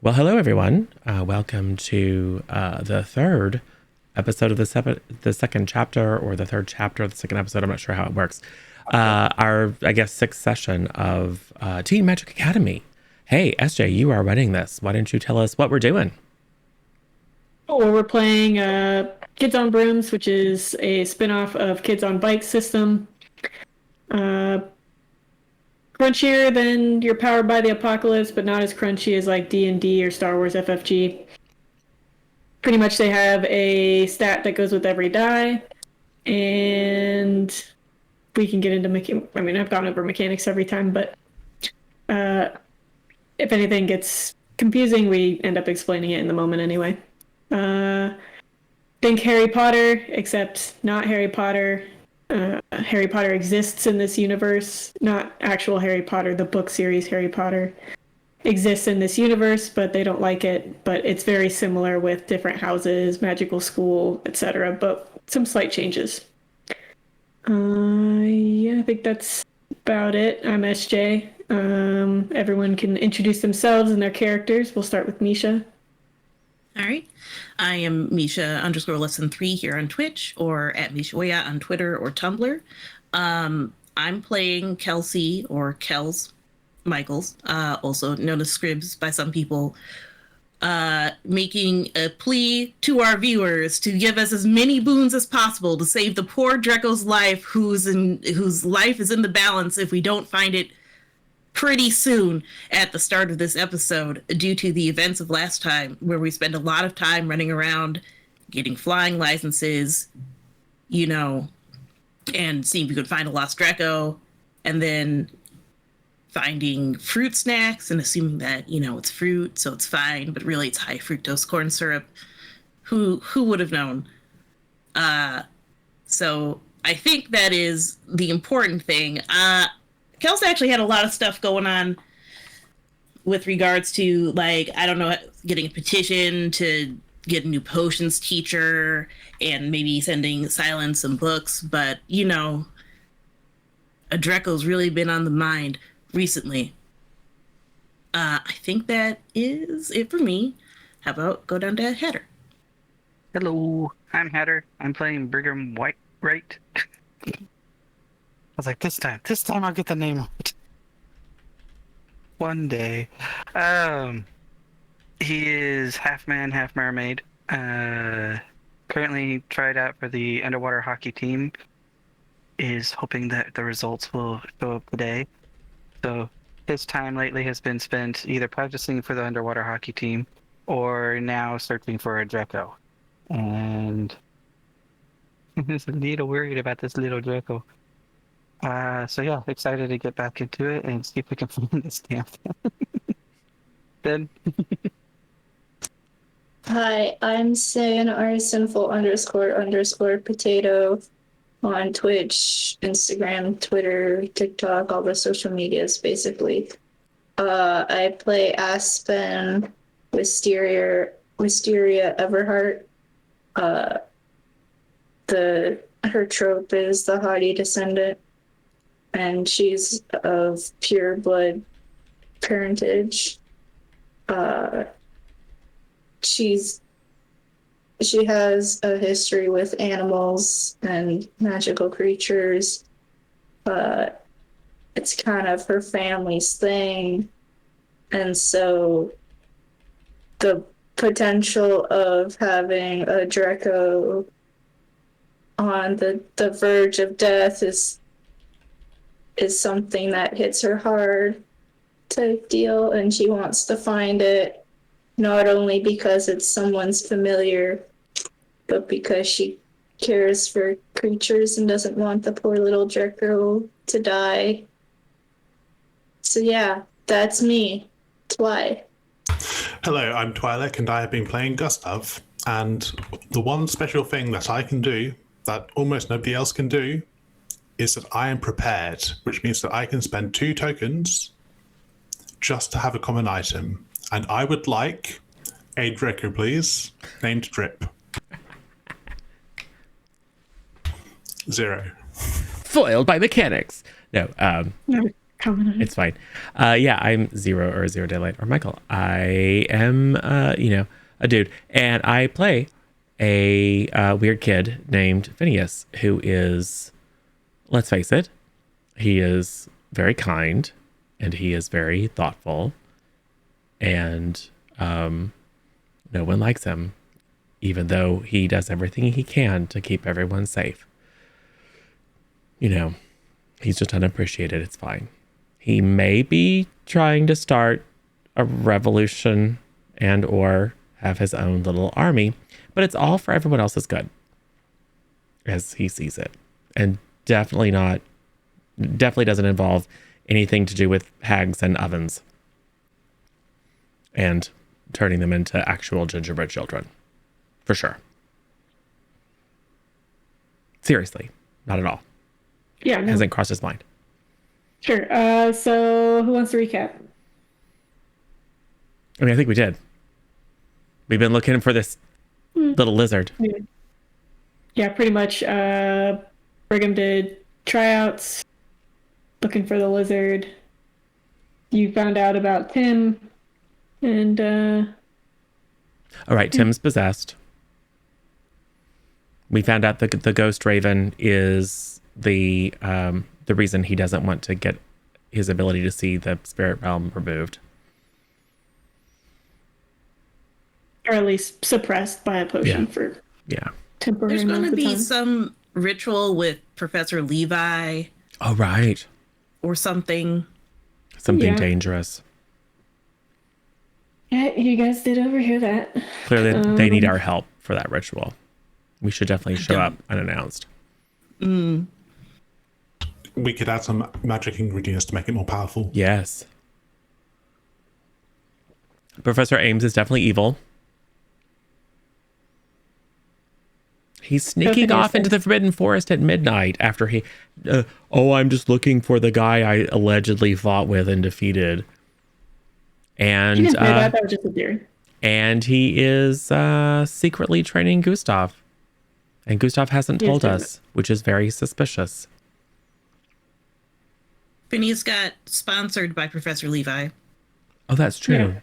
Well, hello everyone. Welcome to the third episode of the second chapter, or the third chapter of the second episode. I'm not sure how it works. Our, I guess, sixth session of Teen Magic Academy. Hey, SJ, you are running this. Why don't you tell us what we're doing? Or we're playing Kids on Brooms, which is a spin-off of Kids on Bikes system. Uh, crunchier than your Powered by the Apocalypse, but not as crunchy as like D&D or Star Wars FFG. Pretty much they have a stat that goes with every die, and we can get into I've gone over mechanics every time, but if anything gets confusing, we end up explaining it in the moment anyway. Think Harry Potter, except not Harry Potter. Harry Potter exists in this universe, not actual Harry Potter, the book series Harry Potter exists in this universe, but they don't like it. But it's very similar with different houses, magical school, etc. But some slight changes. Yeah, I think that's about it. I'm SJ. Everyone can introduce themselves and their characters. We'll start with Misha. All right. I am Misha _lesson3 here on Twitch, or at Misha Waya on Twitter or Tumblr. I'm playing Kelsey, or Kels Michaels, also known as Scribs by some people, making a plea to our viewers to give us as many boons as possible to save the poor Draco's life, whose life is in the balance if we don't find it pretty soon at the start of this episode, due to the events of last time, where we spend a lot of time running around getting flying licenses, and seeing if we could find a lost Draco, and then finding fruit snacks and assuming that, it's fruit, so it's fine, but really it's high fructose corn syrup. Who would have known? So I think that is the important thing. Kelsey actually had a lot of stuff going on with regards to, like, I don't know, getting a petition to get a new potions teacher and maybe sending Silence some books. But, a Draco's really been on the mind recently. I think that is it for me. How about go down to Hatter? Hello, I'm Hatter. I'm playing Brigham White. Right? I was like, this time I'll get the name right. One day. He is half man, half mermaid. Currently tried out for the underwater hockey team. Is hoping that the results will show up today. So his time lately has been spent either practicing for the underwater hockey team or now searching for a Draco. And he's a little worried about this little Draco. So yeah, excited to get back into it and see if we can find this damn thing. Ben? Hi, I'm Sin, or sinful __ potato on Twitch, Instagram, Twitter, TikTok, all the social medias basically. I play Aspen Wisteria Everhart. Her trope is the haughty descendant, and she's of pure blood parentage. She has a history with animals and magical creatures. It's kind of her family's thing. And so the potential of having a Draco on the verge of death is something that hits her hard type deal, and she wants to find it, not only because it's someone's familiar, but because she cares for creatures and doesn't want the poor little Draco to die. So yeah, that's me. Twi. Hello, I'm Twi'lek, and I have been playing Gustav. And the one special thing that I can do that almost nobody else can do is that I am prepared, which means that I can spend 2 tokens just to have a common item. And I would like a Draco, please, named Drip. 0. Foiled by mechanics. No. Coming It's fine. Yeah, I'm Zero Daylight or Michael. I am, a dude, and I play a weird kid named Phineas, who is, let's face it, he is very kind and he is very thoughtful, and no one likes him, even though he does everything he can to keep everyone safe. He's just unappreciated. It's fine. He may be trying to start a revolution and or have his own little army, but it's all for everyone else's good as he sees it. And definitely doesn't involve anything to do with hags and ovens and turning them into actual gingerbread children. For sure. Seriously, not at all. Yeah, no. Hasn't crossed his mind. Sure. So who wants to recap? I mean, I think we did. We've been looking for this little lizard. Yeah, pretty much. Brigham did tryouts, looking for the lizard. You found out about Tim, and all right, Tim's possessed. We found out that the ghost raven is the reason he doesn't want to get his ability to see the spirit realm removed, or at least suppressed by a potion for temporary. There's going to amount of be time. some ritual with Professor Levi. Oh, right. Or something Dangerous. Yeah, you guys did overhear that. Clearly, they need our help for that ritual. We should definitely show up unannounced. We could add some magic ingredients to make it more powerful. Yes. Professor Ames is definitely evil. He's sneaking off into the Forbidden Forest at midnight after he... I'm just looking for the guy I allegedly fought with and defeated. And you didn't say that was just a theory. And he is secretly training Gustav. And Gustav hasn't told us, which is very suspicious. Phineas got sponsored by Professor Levi. Oh, that's true. Yeah.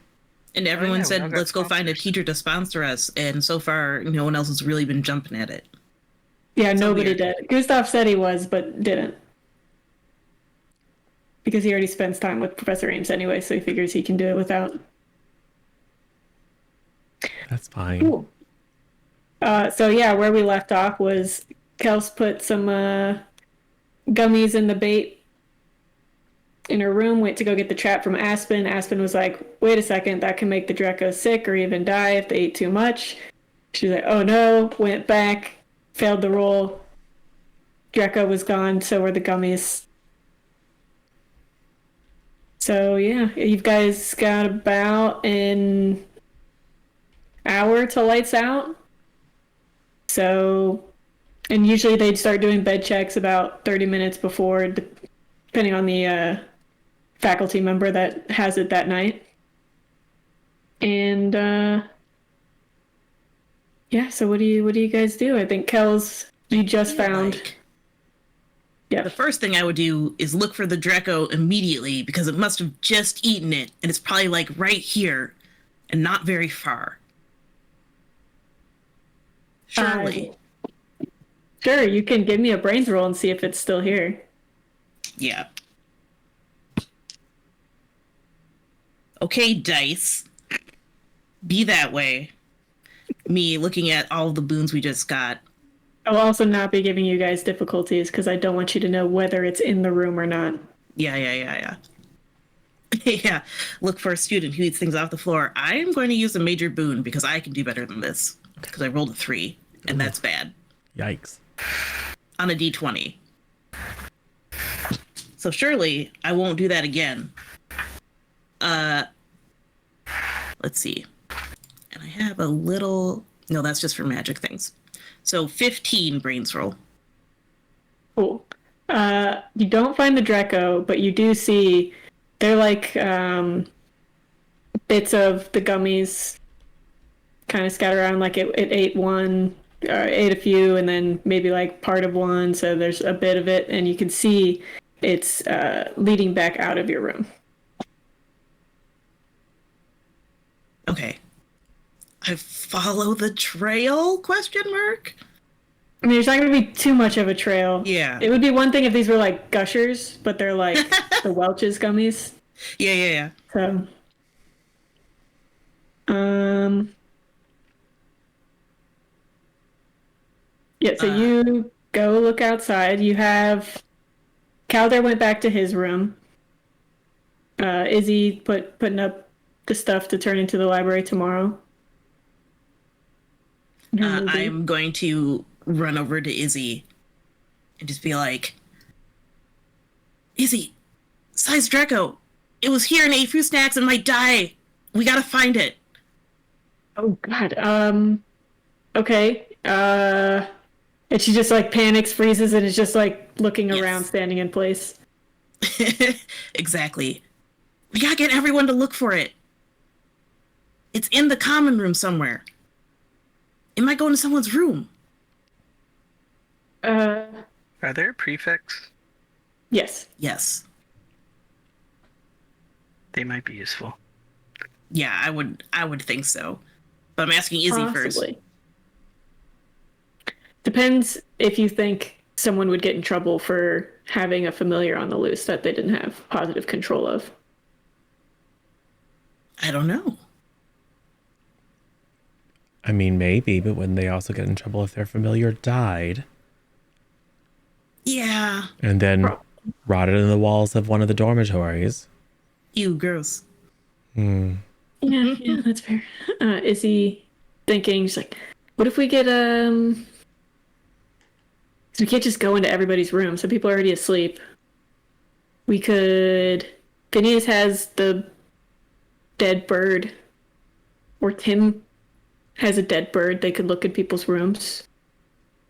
And everyone we said, all got let's go find a sponsors. teacher to sponsor us. And so far, no one else has really been jumping at it. Yeah, So nobody weird. did. Gustav said he was, but didn't. Because he already spends time with Professor Ames anyway, so he figures he can do it without. That's fine. Cool. So yeah, where we left off was Kels put some gummies in the bait in her room, went to go get the trap from Aspen. Aspen was like, wait a second, that can make the Dreco sick or even die if they eat too much. She was like, oh no, went back, failed the roll. Dreco was gone, so were the gummies. So yeah, you guys got about an hour till lights out. So, and usually they'd start doing bed checks about 30 minutes before, depending on the faculty member that has it that night. And yeah, so what do you guys do? I think Kels, you just found. Yeah. The first thing I would do is look for the Dreco immediately because it must have just eaten it, and it's probably like right here and not very far. Surely. Sure, you can give me a brains roll and see if it's still here. Yeah. Okay, dice. Be that way. Me looking at all the boons we just got. I'll also not be giving you guys difficulties because I don't want you to know whether it's in the room or not. Yeah. Yeah. Look for a student who eats things off the floor. I am going to use a major boon because I can do better than this. Because I rolled a 3, and that's bad. Yikes. On a d20. So surely I won't do that again. Let's see. And I have a little... No, that's just for magic things. So 15 brains roll. Cool. You don't find the Dreco, but you do see they're like bits of the gummies kind of scattered around. Like it ate one, ate a few, and then maybe like part of one. So there's a bit of it, and you can see it's leading back out of your room. Okay. I follow the trail? Question mark. I mean, there's not going to be too much of a trail. Yeah. It would be one thing if these were like gushers, but they're like the Welch's gummies. Yeah. So, yeah. So you go look outside. You have Calder went back to his room. Izzy putting up the stuff to turn into the library tomorrow. I'm going to run over to Izzy and just be like, Izzy, size Draco. It was here and ate fruit snacks and might die. We gotta find it. Oh God. Okay. And she just like panics, freezes, and is just like looking around, standing in place. Exactly. We gotta get everyone to look for it. It's in the common room somewhere. It might go into someone's room. Are there prefix? Yes. Yes. They might be useful. Yeah, I would think so. But I'm asking Izzy first. Depends if you think someone would get in trouble for having a familiar on the loose that they didn't have positive control of. I don't know. I mean, maybe, but wouldn't they also get in trouble if their familiar died? Yeah. And then rotted in the walls of one of the dormitories? Ew, gross. Yeah, that's fair. Is he thinking, she's like, what if we get, so we can't just go into everybody's room, so people are already asleep. We could, Phineas has the dead bird, or Tim has a dead bird. They could look at people's rooms.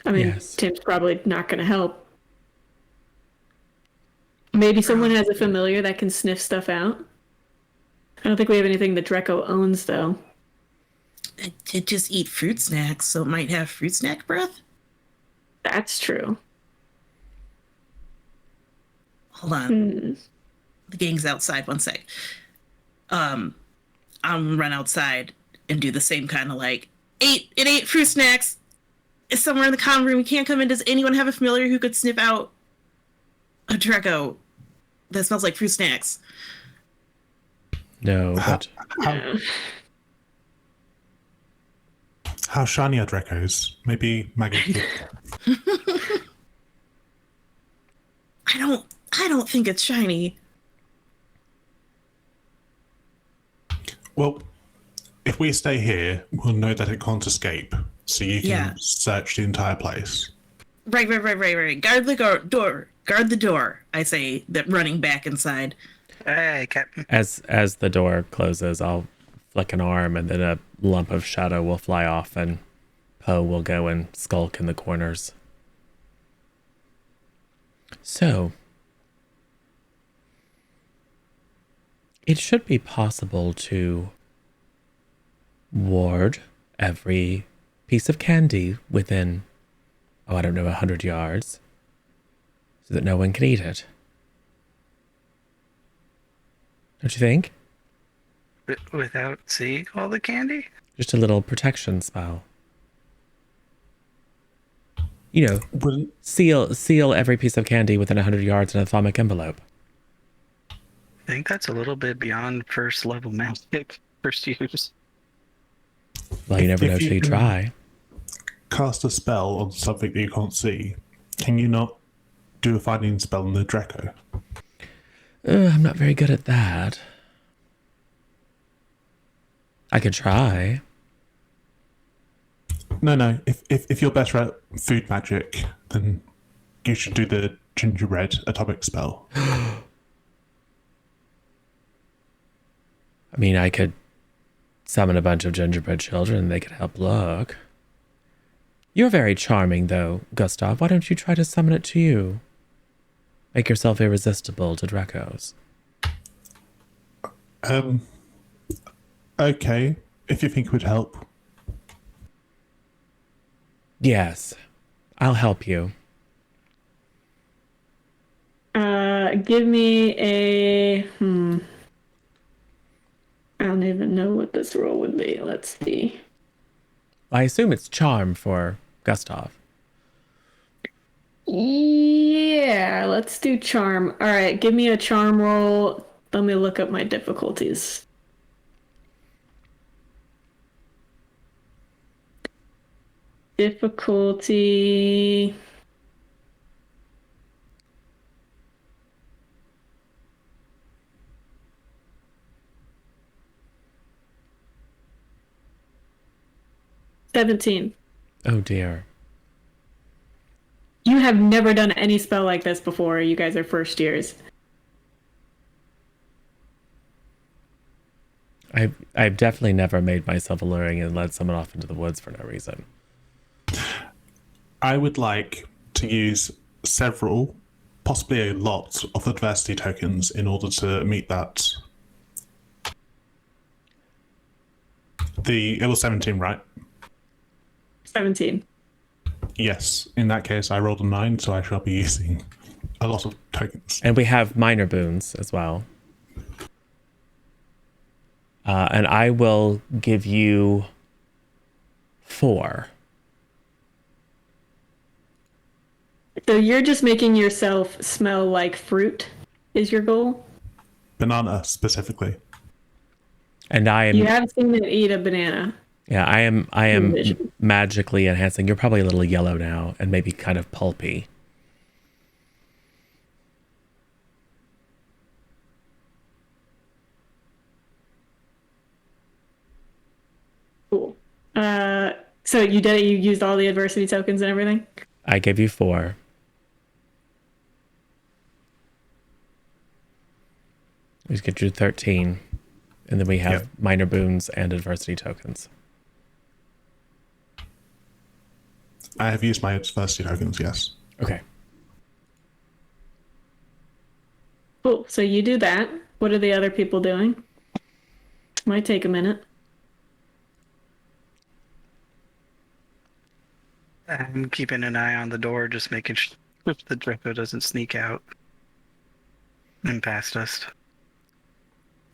I mean, Yes. Tim's probably not going to help. Maybe someone has a familiar that can sniff stuff out. I don't think we have anything that Draco owns, though. It did just eat fruit snacks, so it might have fruit snack breath? That's true. Hold on. The gang's outside. One sec. I'm gonna run outside and do the same kind of like, it ate fruit snacks. It's somewhere in the common room. We can't come in. Does anyone have a familiar who could sniff out a Draco that smells like fruit snacks? No, but How shiny are Dracos? Maybe Maggie. I don't think it's shiny. Well, if we stay here, we'll know that it can't escape, so you can search the entire place. Right. Guard the door. Guard the door. I say that running back inside. Hey, Captain. as the door closes, I'll flick an arm and then a lump of shadow will fly off and Poe will go and skulk in the corners. So, it should be possible to ward every piece of candy within, 100 yards, so that no one can eat it. Don't you think? Without seeing all the candy? Just a little protection spell. You know, seal every piece of candy within 100 yards in a atomic envelope. I think that's a little bit beyond first level magic, first use. Well, you never know till you try. Cast a spell on something that you can't see. Can you not do a finding spell on the Draco? I'm not very good at that. I could try. No. If you're better at food magic, then you should do the gingerbread atomic spell. I mean, I could summon a bunch of gingerbread children and they could help look. You're very charming, though, Gustav. Why don't you try to summon it to you? Make yourself irresistible to Dracos. Okay, if you think it would help. Yeah, Give me a I don't even know what this roll would be. Let's see. I assume it's charm for Gustav. Yeah, let's do charm. All right, give me a charm roll. Let me look up my difficulties. Difficulty. $17. Oh dear. You have never done any spell like this before. You guys are first years. I've definitely never made myself alluring and led someone off into the woods for no reason. I would like to use several, possibly a lot, of adversity tokens in order to meet that. It was 17, right? 17. Yes. In that case, I rolled a 9, so I shall be using a lot of tokens. And we have minor boons as well. And I will give you 4. So you're just making yourself smell like fruit is your goal? Banana, specifically. And I am You have seen it eat a banana. yeah, I am Vision. magically enhancing. You're probably a little yellow now and maybe kind of pulpy. Cool. So you did it, you used all the adversity tokens and everything? I give you 4. We just get you 13. And then we have minor boons and adversity tokens. I have used my adversity tokens, yes. Okay. Cool. So you do that. What are the other people doing? Might take a minute. I'm keeping an eye on the door, just making sure the Draco doesn't sneak out and past us.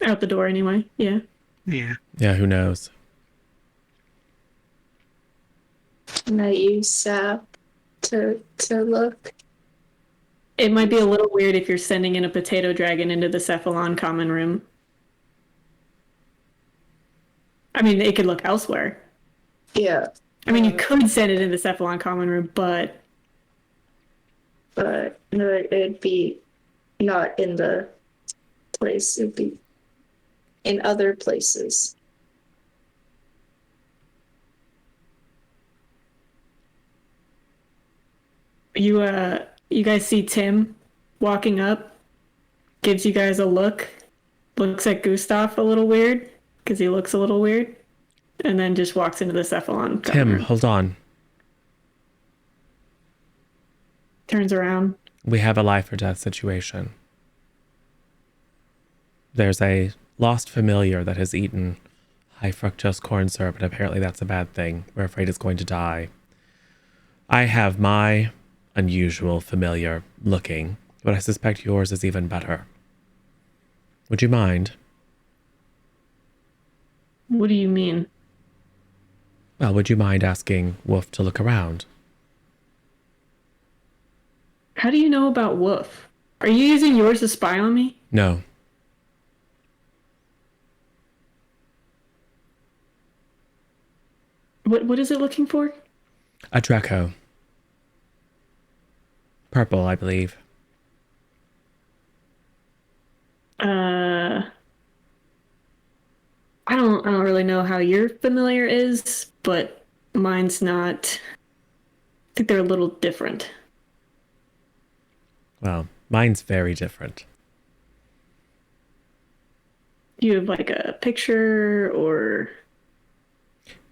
Out the door anyway. Yeah. Yeah. Yeah, who knows? And I use sap to look. It might be a little weird if you're sending in a potato dragon into the Cephalon common room. I mean, it could look elsewhere. Yeah. I mean, you could send it in the Cephalon common room, but No, it'd be not in the place. It'd be in other places. you guys see Tim walking up, gives you guys a look, looks at Gustav a little weird because he looks a little weird, and then just walks into the Cephalon. Tim, hold on. Turns around. We have a life or death situation. There's a lost familiar that has eaten high fructose corn syrup, and apparently that's a bad thing. We're afraid it's going to die. I have my unusual familiar looking, but I suspect yours is even better. Would you mind? What do you mean? Well, would you mind asking Wolf to look around? How do you know about Woof? Are you using yours to spy on me? No. What is it looking for? A Draco. Purple, I believe. I don't really know how your familiar is, but mine's not. I think they're a little different. Well, mine's very different. Do you have like a picture or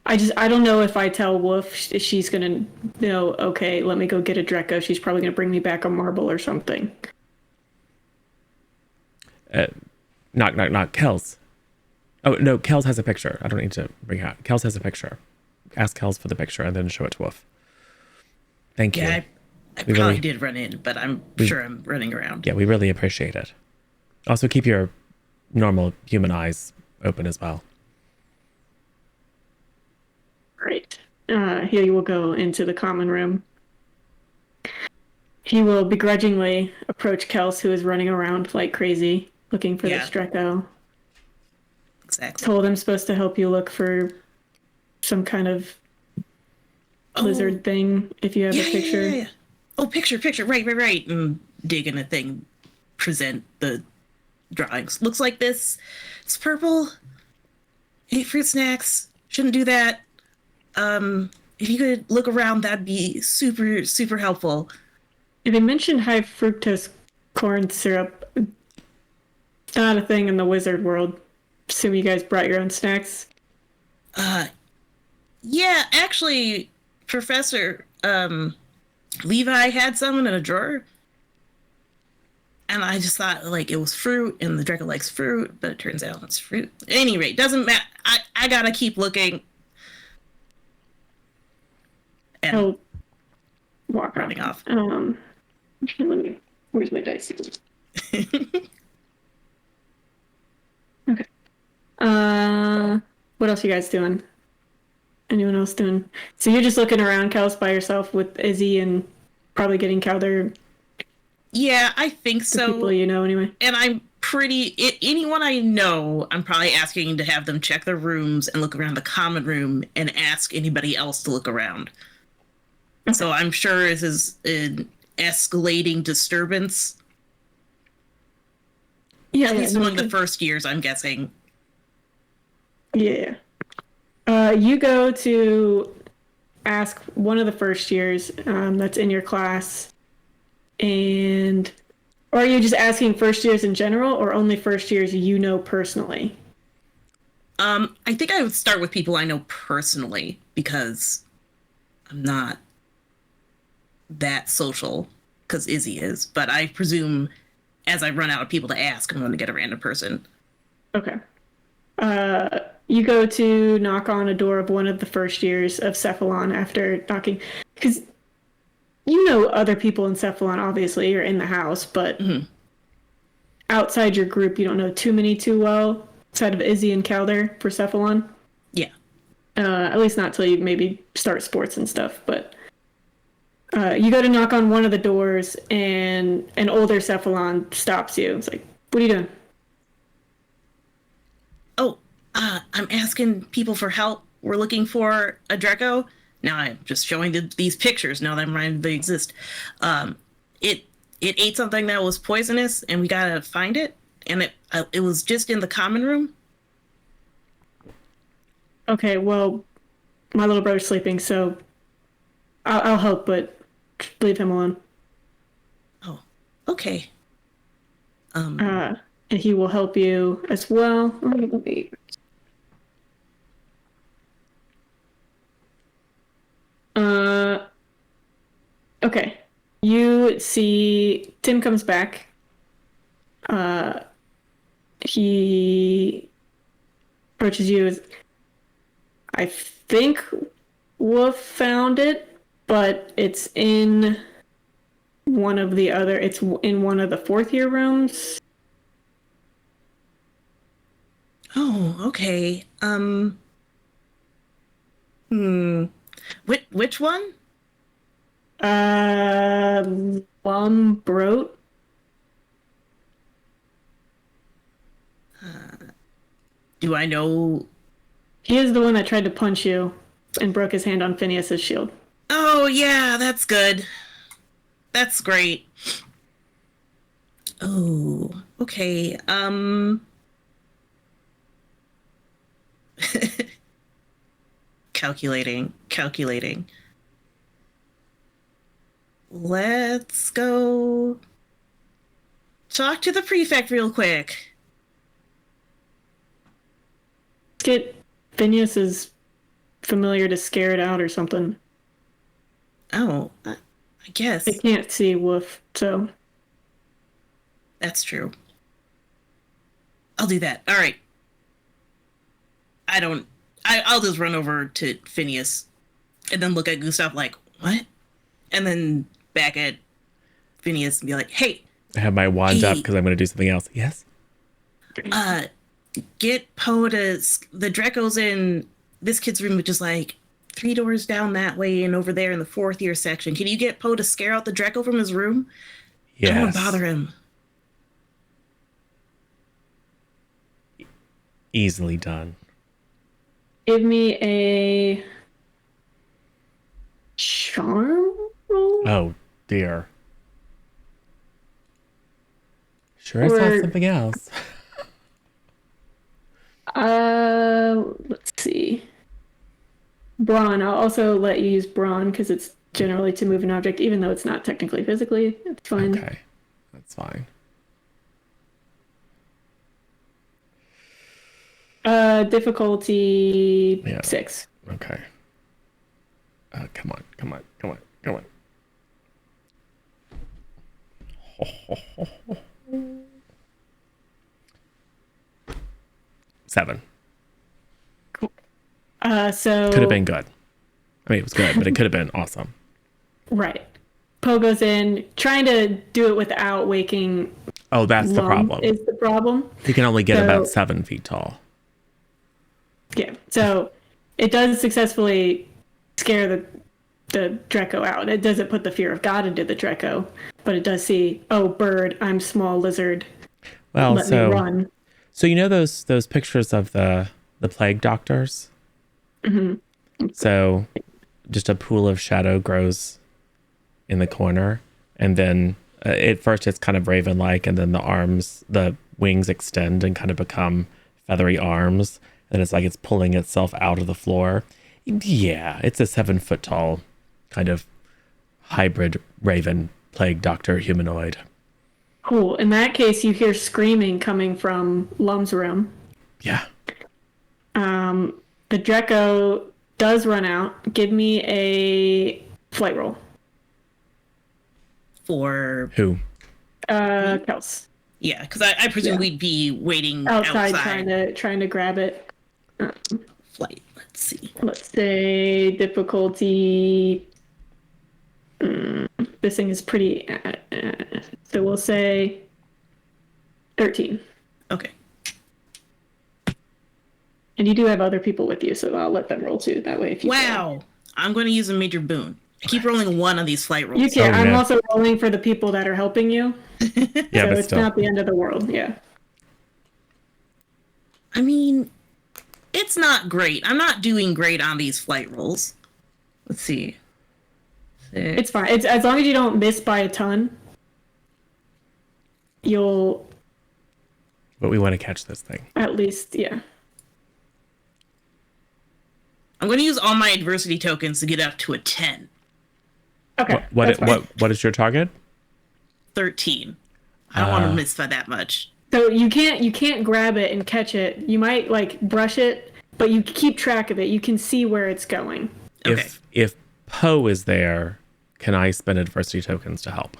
I don't know if I tell Wolf she's gonna know, okay, let me go get a Draco. She's probably gonna bring me back a marble or something. Knock, knock, knock. Kels. Oh, no, Kels has a picture. I don't need to bring it out. Kels has a picture. Ask Kels for the picture and then show it to Wolf. Thank you. Yeah, I We probably really- did run in, but I'm sure I'm running around. Yeah, we really appreciate it. Also, keep your normal human eyes open as well. Great. Here you will go into the common room. He will begrudgingly approach Kels, who is running around like crazy, looking for Yeah. this Draco. Exactly. Told him supposed to help you look for some kind of lizard thing if you have a picture. Yeah. Oh, picture. Right. And dig in a thing. Present the drawings. Looks like this. It's purple. Ate fruit snacks. Shouldn't do that. If you could look around, that'd be super, super helpful. They mentioned high fructose corn syrup. It's not a thing in the wizard world. Assume you guys brought your own snacks. Yeah, actually, Professor Levi had some in a drawer. And I just thought like it was fruit and the Draco likes fruit, but it turns out it's fruit. At any rate, doesn't matter. I gotta keep looking. And He'll walk running off. Where's my dice? Okay. What else you guys doing? Anyone else doing? So you're just looking around, Kels, by yourself with Izzy and probably getting Calder. Yeah, I think The so. people you know, anyway. And I'm anyone I know, I'm probably asking to have them check their rooms and look around the common room and ask anybody else to look around. So I'm sure this is an escalating disturbance. Yeah, At least no, among the first years, I'm guessing. Yeah. You go to ask one of the first years that's in your class, and or are you just asking first years in general, or only first years you know personally? I think I would start with people I know personally because I'm not that social because Izzy is, but I presume as I run out of people to ask, I'm going to get a random person. Okay. You go to knock on a door of one of the first years of Cephalon after knocking, because you know other people in Cephalon, obviously, you're in the house, but outside your group, you don't know too well, outside of Izzy and Calder for Cephalon. Yeah. At least not till you maybe start sports and stuff, but you go to knock on one of the doors, and an older Cephalon stops you. It's like, what are you doing? Oh, I'm asking people for help. We're looking for a Draco. Now I'm just showing these pictures now that I'm reminded they exist. It ate something that was poisonous, and we gotta find it. And it was just in the common room. Okay, well, my little brother's sleeping, so I'll help, but leave him alone. Oh, okay. And he will help you as well. Okay. You see Tim comes back. He approaches you. I think Wolf found it, but it's in one of the other. It's in one of the fourth year rooms. Oh, okay. Which one? Lumbrot. Do I know? He is the one that tried to punch you and broke his hand on Phineas's shield. Oh, yeah, that's good. That's great. Oh, okay. Calculating. Let's go talk to the prefect real quick. Get Phineas's familiar to scare it out or something. Oh, I guess They can't see Wolf, so. that's true. I'll do that. All right. I'll just run over to Phineas and then look at Gustav like, what? And then back at Phineas and be like, "Hey, I have my wand up Hey. because I'm going to do something else. Yes. get Poe to the Draco's in this kid's room, which is like 3 doors down that way and over there in the 4th year section. Can you get Poe to scare out the Draco from his room? I don't want Yes. to bother him." Easily done. Give me a charm roll. Oh dear. Sure, it's not Or- something else. Let's see. Brawn. I'll also let you use brawn because it's generally to move an object, even though it's not technically physically. It's fine. Okay, that's fine. Difficulty Yeah. 6. Okay. Come on, come on, come on, come on. 7. So Could have been good. I mean, it was good, but it could have been awesome. right. Poe goes in, trying to do it without waking. Oh, that's the Lum problem. Is the problem? He can only get So- about 7 feet tall. Yeah. So it does successfully scare the Draco out. It doesn't put the fear of God into the Draco, but it does see, oh, bird, I'm small lizard. Well, Let me run. So you know those pictures of the plague doctors? Mm-hmm. So just a pool of shadow grows in the corner, and then at first it's kind of raven-like, and then the wings extend and kind of become feathery arms, and it's like it's pulling itself out of the floor. Yeah, it's a 7-foot tall kind of hybrid raven plague doctor humanoid. Cool. In that case, you hear screaming coming from Lum's room. Yeah. The Draco does run out. Give me a flight roll. For Who? Kels. yeah, because I presume Yeah. we'd be waiting Outside, outside. trying to grab it. Flight. Let's see. Let's say difficulty. This thing is pretty. So we'll say 13. Okay. And you do have other people with you, so I'll let them roll too. That way, if you Wow. I'm going to use a major boon. I keep rolling 1 on these flight rolls. you can. Oh, I'm no. also rolling for the people that are helping you, Yeah, so but it's still. not the end of the world. Yeah. I mean, it's not great. I'm not doing great on these flight rolls. Let's see. It's fine. It's as long as you don't miss by a ton. You'll But we want to catch this thing. at least, yeah. I'm going to use all my adversity tokens to get up to a 10. Okay. What that's fine. what is your target? 13. I don't want to miss by that much. So you can't grab it and catch it. You might like brush it, but you keep track of it. You can see where it's going. Okay. If Poe is there, can I spend adversity tokens to help?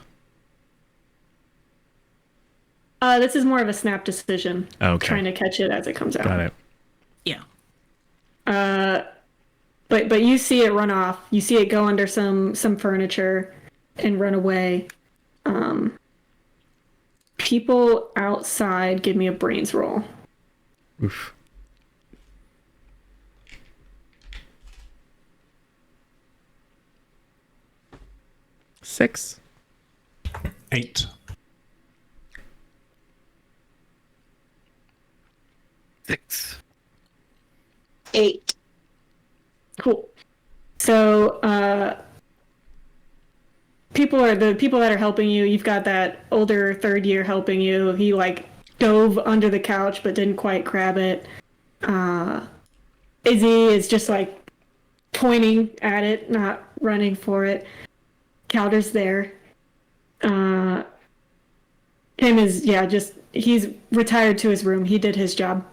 This is more of a snap decision. Okay. Trying to catch it as it comes out. Got it. Yeah. But you see it run off. You see it go under some furniture and run away. People outside, give me a brains roll. Oof. Six. 8. 6. 8. Cool. So the people that are helping you. You've got that older 3rd year helping you. He like dove under the couch but didn't quite grab it. Izzy is just like pointing at it, not running for it. Calder's there. Tim is he's retired to his room. He did his job.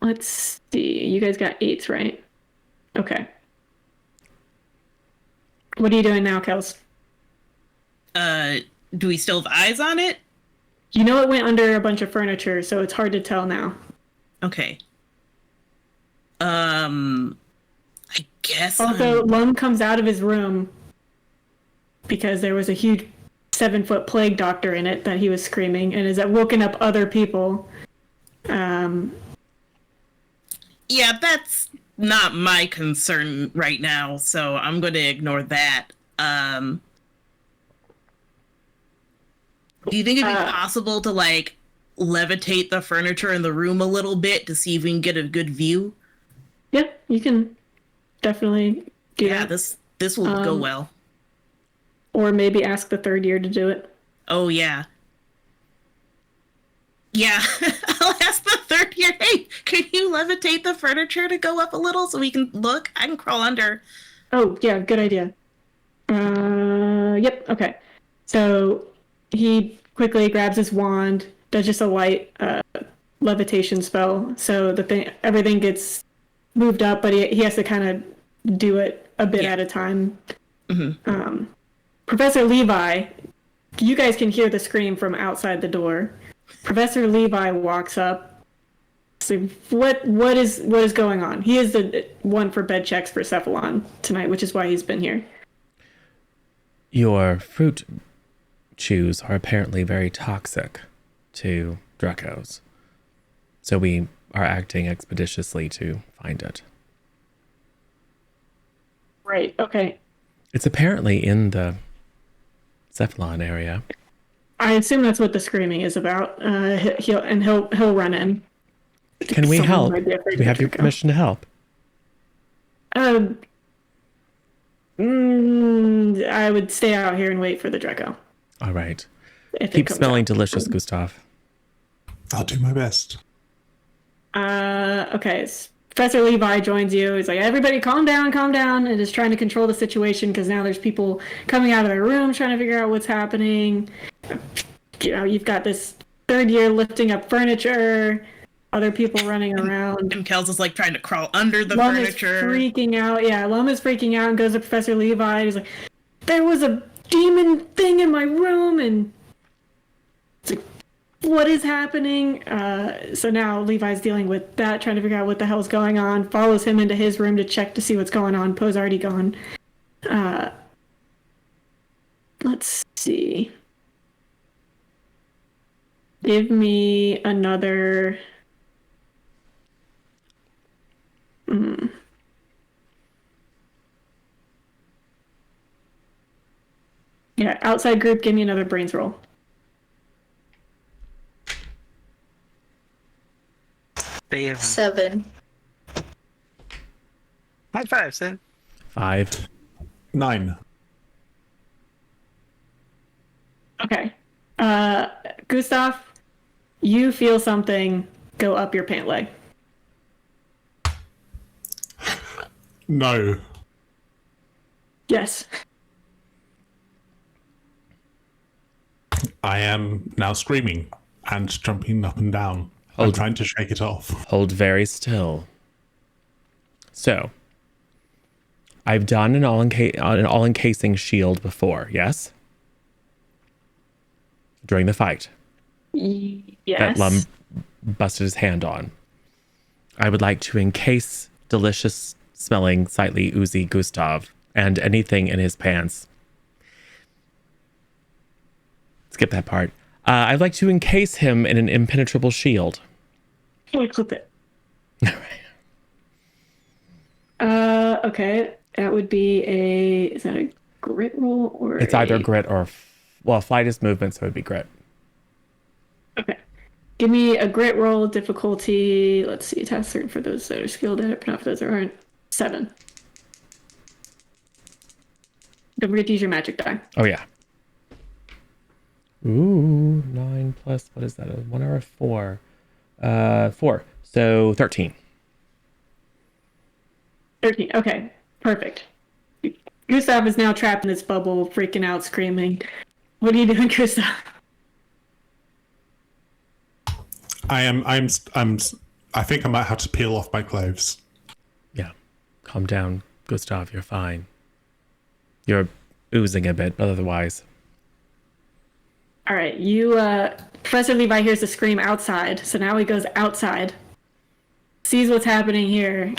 Let's see. You guys got 8s, right? Okay. What are you doing now, Kels? Do we still have eyes on it? You know it went under a bunch of furniture, so it's hard to tell now. Okay. I guess. Also, Lum comes out of his room because there was a huge 7-foot plague doctor in it that he was screaming and has woken up other people. Yeah, that's not my concern right now, so I'm going to ignore that. Do you think it'd be possible to, like, levitate the furniture in the room a little bit to see if we can get a good view? Yeah, you can definitely do that. This will go well. Or maybe ask the third year to do it. Oh, yeah. Yeah, I'll ask the third year, hey, can you levitate the furniture to go up a little so we can look? I can crawl under. Oh, yeah, good idea. Yep, okay. So he quickly grabs his wand, does just a light levitation spell, so everything gets moved up, but he has to kind of do it a bit at a time. Mm-hmm. Professor Levi, you guys can hear the scream from outside the door. Professor Levi walks up. So what is going on? He is the one for bed checks for Cephalon tonight, which is why he's been here. Your fruit chews are apparently very toxic to Dracos. So we are acting expeditiously to find it. Right, okay. It's apparently in the Cephalon area. I assume that's what the screaming is about. He'll run in. Can we help? Do we have your permission to help? I would stay out here and wait for the Draco. All right. Keep smelling delicious, Gustav. I'll do my best. Okay. Professor Levi joins you. He's like, everybody calm down, and is trying to control the situation because now there's people coming out of their room trying to figure out what's happening. You know, you've got this third year lifting up furniture, other people running around. And Kels is like trying to crawl under the Lum furniture. Is freaking out. Yeah, Lum is freaking out and goes to Professor Levi. He's like, there was a demon thing in my room, and it's like, what is happening? So now Levi's dealing with that, trying to figure out what the hell's going on, follows him into his room to check to see what's going on. Poe's already gone. Let's see. Give me another... Yeah, outside group, give me another brains roll. They have 7. high five, Sid. 5. 9. Okay. Gustav, you feel something go up your pant leg. No. Yes. I am now screaming and jumping up and down. I'm trying to shake it off. Hold very still. So, I've done an all-encasing shield before, yes? During the fight. Yes. That Lum busted his hand on. I would like to encase delicious smelling, slightly oozy Gustav and anything in his pants. Skip that part. I'd like to encase him in an impenetrable shield. Clip it. Okay. That would be is that a grit roll or It's either grit or, flight is movement, so it would be grit. Okay. Give me a grit roll difficulty. Let's see. Task certain for those that are skilled at it, but not for those that aren't. 7. Don't forget to use your magic die. Oh, yeah. Ooh, 9 plus, what is that? A 1 or a 4? 4. So 13. 13. Okay. Perfect. Gustav is now trapped in this bubble, freaking out, screaming. What are you doing, Gustav? I think I might have to peel off my clothes. Yeah. Calm down, Gustav. You're fine. You're oozing a bit, but otherwise. All right. Professor Levi hears the scream outside, so now he goes outside, sees what's happening here.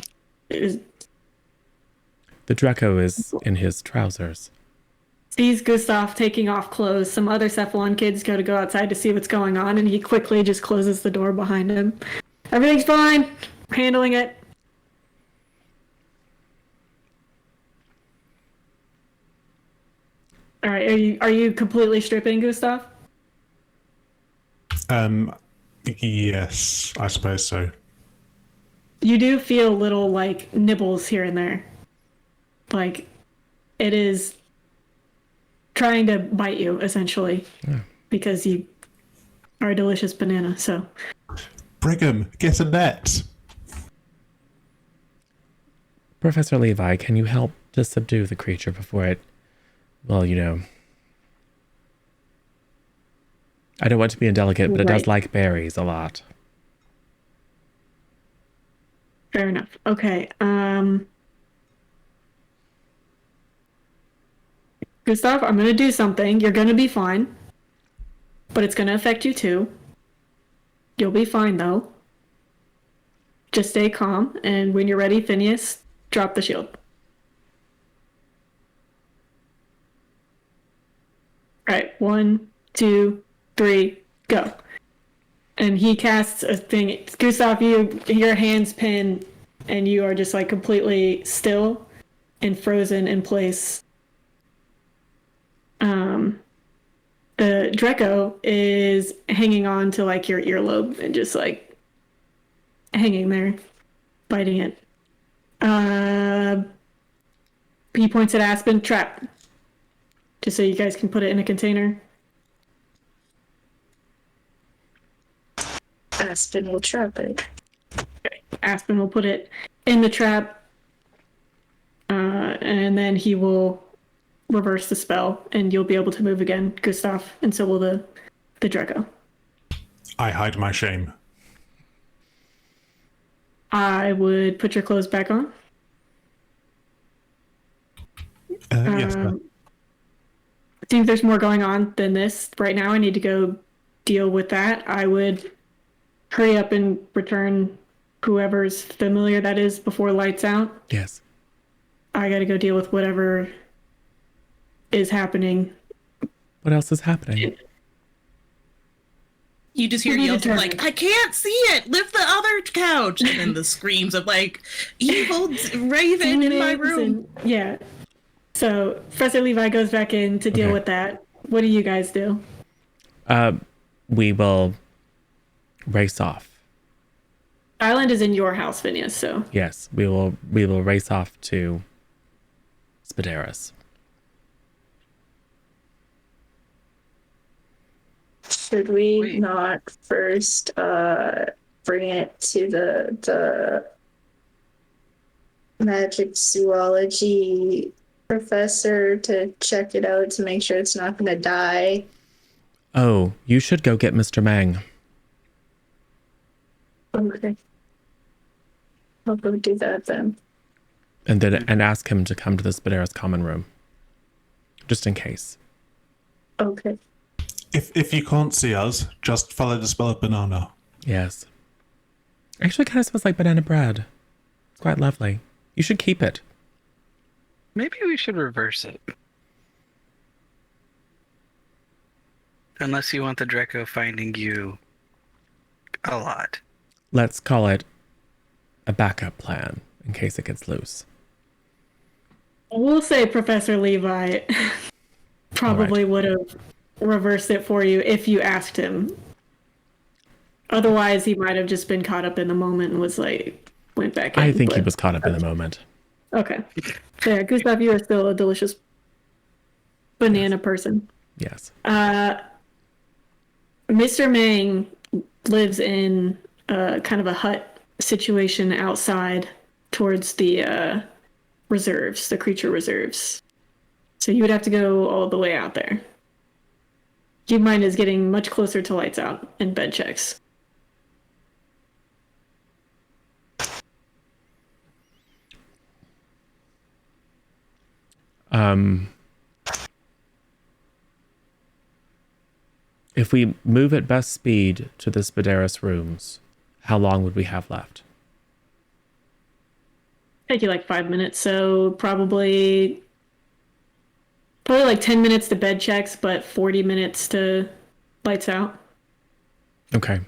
The Draco is in his trousers. Sees Gustav taking off clothes. Some other Cephalon kids go outside to see what's going on, and he quickly just closes the door behind him. Everything's fine. I'm handling it. All right, are you completely stripping, Gustav? Yes, I suppose so. You do feel little like nibbles here and there. Like it is trying to bite you essentially because you are a delicious banana. So Brigham, get a net. Professor Levi, can you help to subdue the creature before it, well, you know, I don't want to be indelicate, but it does like berries a lot. fair enough. Okay. Gustav, I'm gonna do something. You're gonna be fine, but it's gonna affect you too. You'll be fine though. Just stay calm, and when you're ready, Phineas, drop the shield. All right, 1, 2, 3, go. And he casts a thing. Gustav, your hands pin, and you are just like completely still and frozen in place. The Draco is hanging on to like your earlobe and just like hanging there, biting it. He points at Aspen, trap. Just so you guys can put it in a container. Aspen will trap it. Okay. Aspen will put it in the trap. And then he will reverse the spell, and you'll be able to move again, Gustav, and so will the Draco. I hide my shame. I would put your clothes back on. Yes, ma'am. I think there's more going on than this right now. I need to go deal with that. I would hurry up and return whoever's familiar that is before lights out. Yes. I gotta go deal with whatever is happening. What else is happening? You just hear yells of like, I can't see it! Lift the other couch! And then the screams of like, evil raven in my room. Yeah. So Professor Levi goes back in to deal with that. What do you guys do? We will race off. Island is in your house, Phineas, so. Yes, we will race off to Spideris. Should we not first bring it to the magic zoology professor to check it out to make sure it's not going to die? Oh, you should go get Mr. Mang. Okay. I'll go do that then. And ask him to come to the Spideris common room. Just in case. Okay. If you can't see us, just follow the spell of banana. Yes. Actually, kind of smells like banana bread. It's quite lovely. You should keep it. Maybe we should reverse it. Unless you want the Draco finding you a lot. Let's call it a backup plan in case it gets loose. We'll say Professor Levi probably would have reversed it for you if you asked him. Otherwise, he might have just been caught up in the moment and was like, went back in. I think he was caught up in the moment. Okay. So yeah, Gustav, you are still a delicious banana person. Yes. Mr. Mang lives in kind of a hut situation outside towards the reserves, the creature reserves. So you would have to go all the way out there. Keep in mind is getting much closer to lights out and bed checks. If we move at best speed to the Spideris rooms, how long would we have left? take you like 5 minutes, so probably like 10 minutes to bed checks, but 40 minutes to lights out. Okay.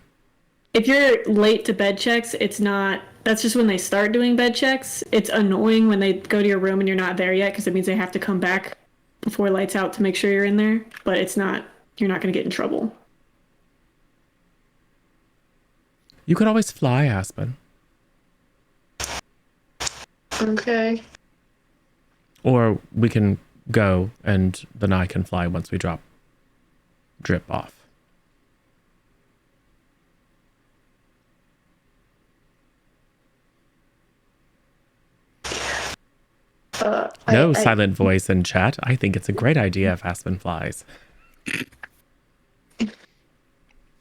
If you're late to bed checks, it's not, that's just when they start doing bed checks. It's annoying when they go to your room and you're not there yet because it means they have to come back before lights out to make sure you're in there, but it's not, you're not going to get in trouble. You could always fly, Aspen. Okay. Or we can go and then I can fly once we drop Drip off. No silent voice in chat. I think it's a great idea if Aspen flies.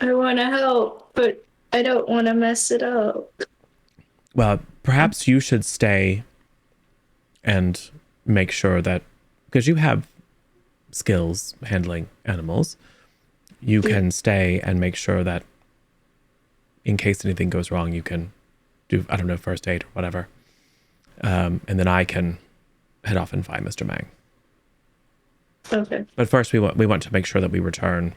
I want to help, but I don't want to mess it up. Well, perhaps you should stay and make sure that, because you have skills handling animals, you can stay and make sure that in case anything goes wrong, you can do, I don't know, first aid or whatever. And then I can head off and find Mr. Mang. Okay. But first we want to make sure that we return,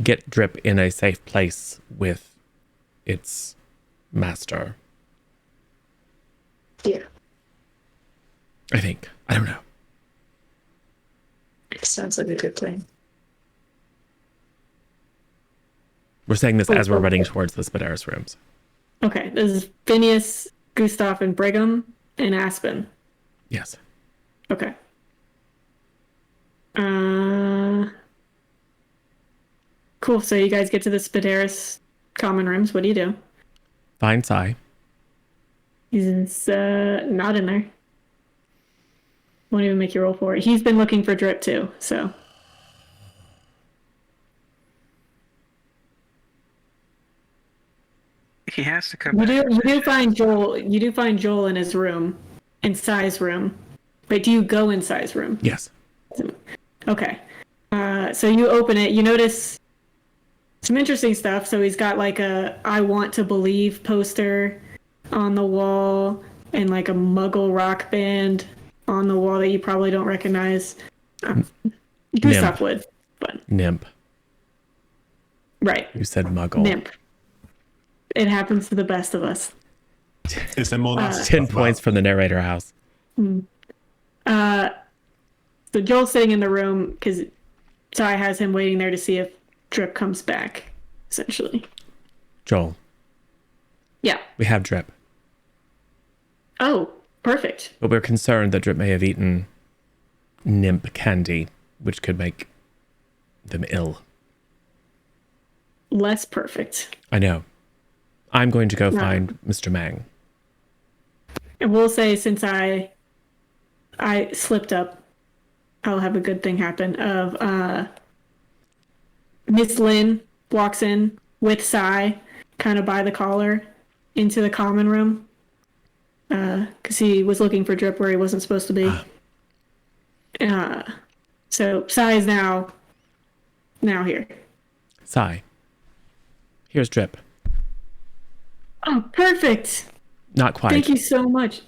get Drip in a safe place with its master. Yeah. I think. I don't know. Sounds like a good plan. We're saying this as we're running towards the Spaderis rooms. Okay, this is Phineas, Gustav, and Brigham, and Aspen. Yes. Okay. Cool. So you guys get to the Spaderis common rooms. What do you do? Find Sai. He's not in there. Won't even make you roll for it. He's been looking for Drip too, so. He has to come. You do find Joel. You do find Joel in his room, in Sai's room. Wait, do you go in Sai's room? Yes. Okay. So you open it. You notice some interesting stuff. So he's got like a "I want to believe" poster on the wall, and like a Muggle rock band on the wall that you probably don't recognize. Gustav would, but Nymph. right. You said Muggle. Nymph. It happens to the best of us. Is there more than 10 points from the narrator house. So Joel's sitting in the room because Sai has him waiting there to see if Drip comes back, essentially. Joel, Yeah. we have Drip. Oh, perfect. But we're concerned that Drip may have eaten nymph candy, which could make them ill. Less perfect. I know. I'm going to go find Mr. Mang. And we'll say since I slipped up, I'll have a good thing happen of Miss Lynn walks in with Sai kind of by the collar into the common room because he was looking for Drip where he wasn't supposed to be. So Sai is now here. Sai, here's Drip. Oh, perfect. Not quite. Thank you so much.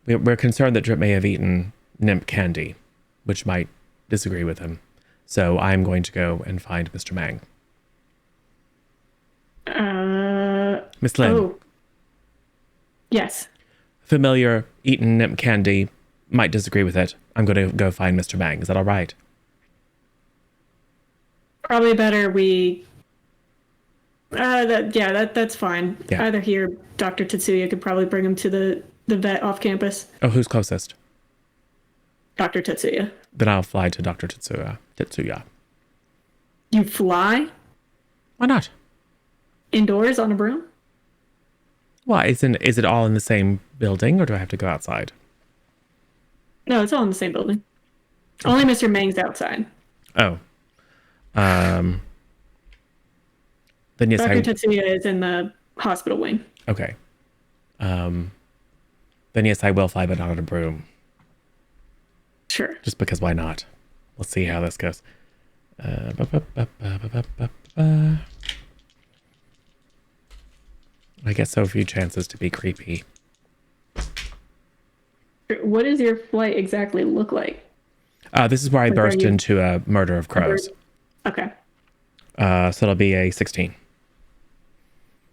We're concerned that Drip may have eaten nymph candy, which might disagree with him. So I'm going to go and find Mr. Mang. Miss Lynn. Oh. Yes. Familiar eaten nymph candy, might disagree with it. I'm going to go find Mr. Mang. Is that all right? Probably better we... that's fine. Yeah. Either he or Dr. Tetsuya could probably bring him to the vet off campus. Oh, who's closest? Dr. Tetsuya. Then I'll fly to Dr. Tetsuya. You fly Why not? indoors on a broom? Why? Is it all in the same building, or do I have to go outside? No, it's all in the same building. Only Mr. Mang's outside. Oh. Then yes, Dr. Tetsuya is in the hospital wing. Okay. Then yes, I will fly, but not on a broom. Sure. Just because why not? We'll see how this goes. I get so few chances to be creepy. what does your flight exactly look like? This is where I Like, are burst you- into a murder of crows. Okay, So it'll be a 16.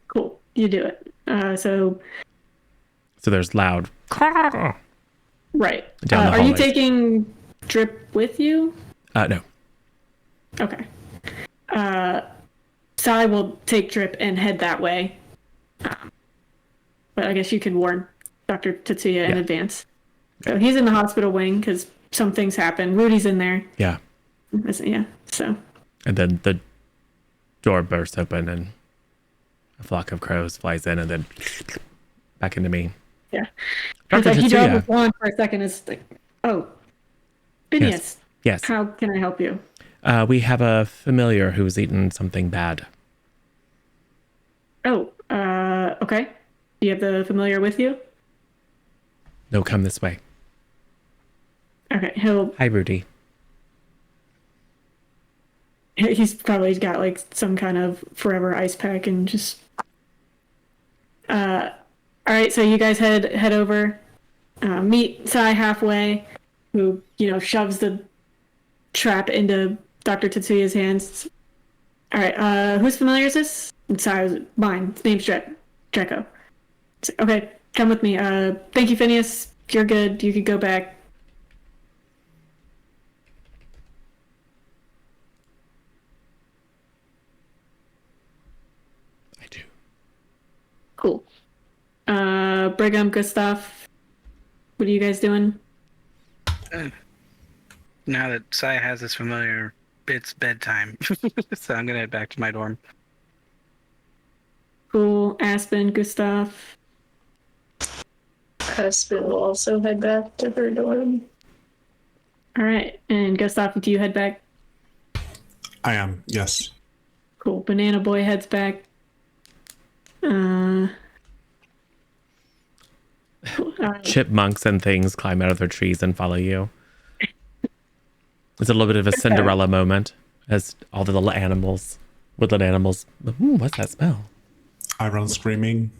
cool. You do it. So there's loud. right. Down the Are you hallways. taking Drip with you? No. Okay. Sai will take Drip and head that way. But I guess you can warn Dr. Tetsuya in Yeah. advance. So he's in the hospital wing because some things happen. Rudy's in there. Yeah. Yeah. So. And then the door bursts open and a flock of crows flies in and then back into me. Yeah. Dr. It's like he dropped Tetsuya. his wand for a second. It's like, oh, Phineas, Yes. how can I help you? We have a familiar who's eaten something bad. Oh, okay. Do you have the familiar with you? No, come this way. Okay, Hi, Rudy. he's probably got like some kind of forever ice pack and just. All right, so you guys head over, meet Sai halfway, who shoves the trap into Dr. Tetsuya's hands. All right, whose familiar is this? And Sai was mine. His name's Draco. Okay, come with me. Thank you, Phineas. You're good. You could go back. I do. Cool. Brigham, Gustav, what are you guys doing? Now that Sai has this familiar, it's bedtime. So I'm gonna head back to my dorm. Cool. Aspen, Gustav. Aspen will also head back to her dorm. All right. And Gustav, do you head back? I am, yes. Cool. Banana Boy heads back. Chipmunks and things climb out of their trees and follow you. It's a little bit of a Cinderella moment as all the little animals, woodland animals. What's that smell? I run screaming.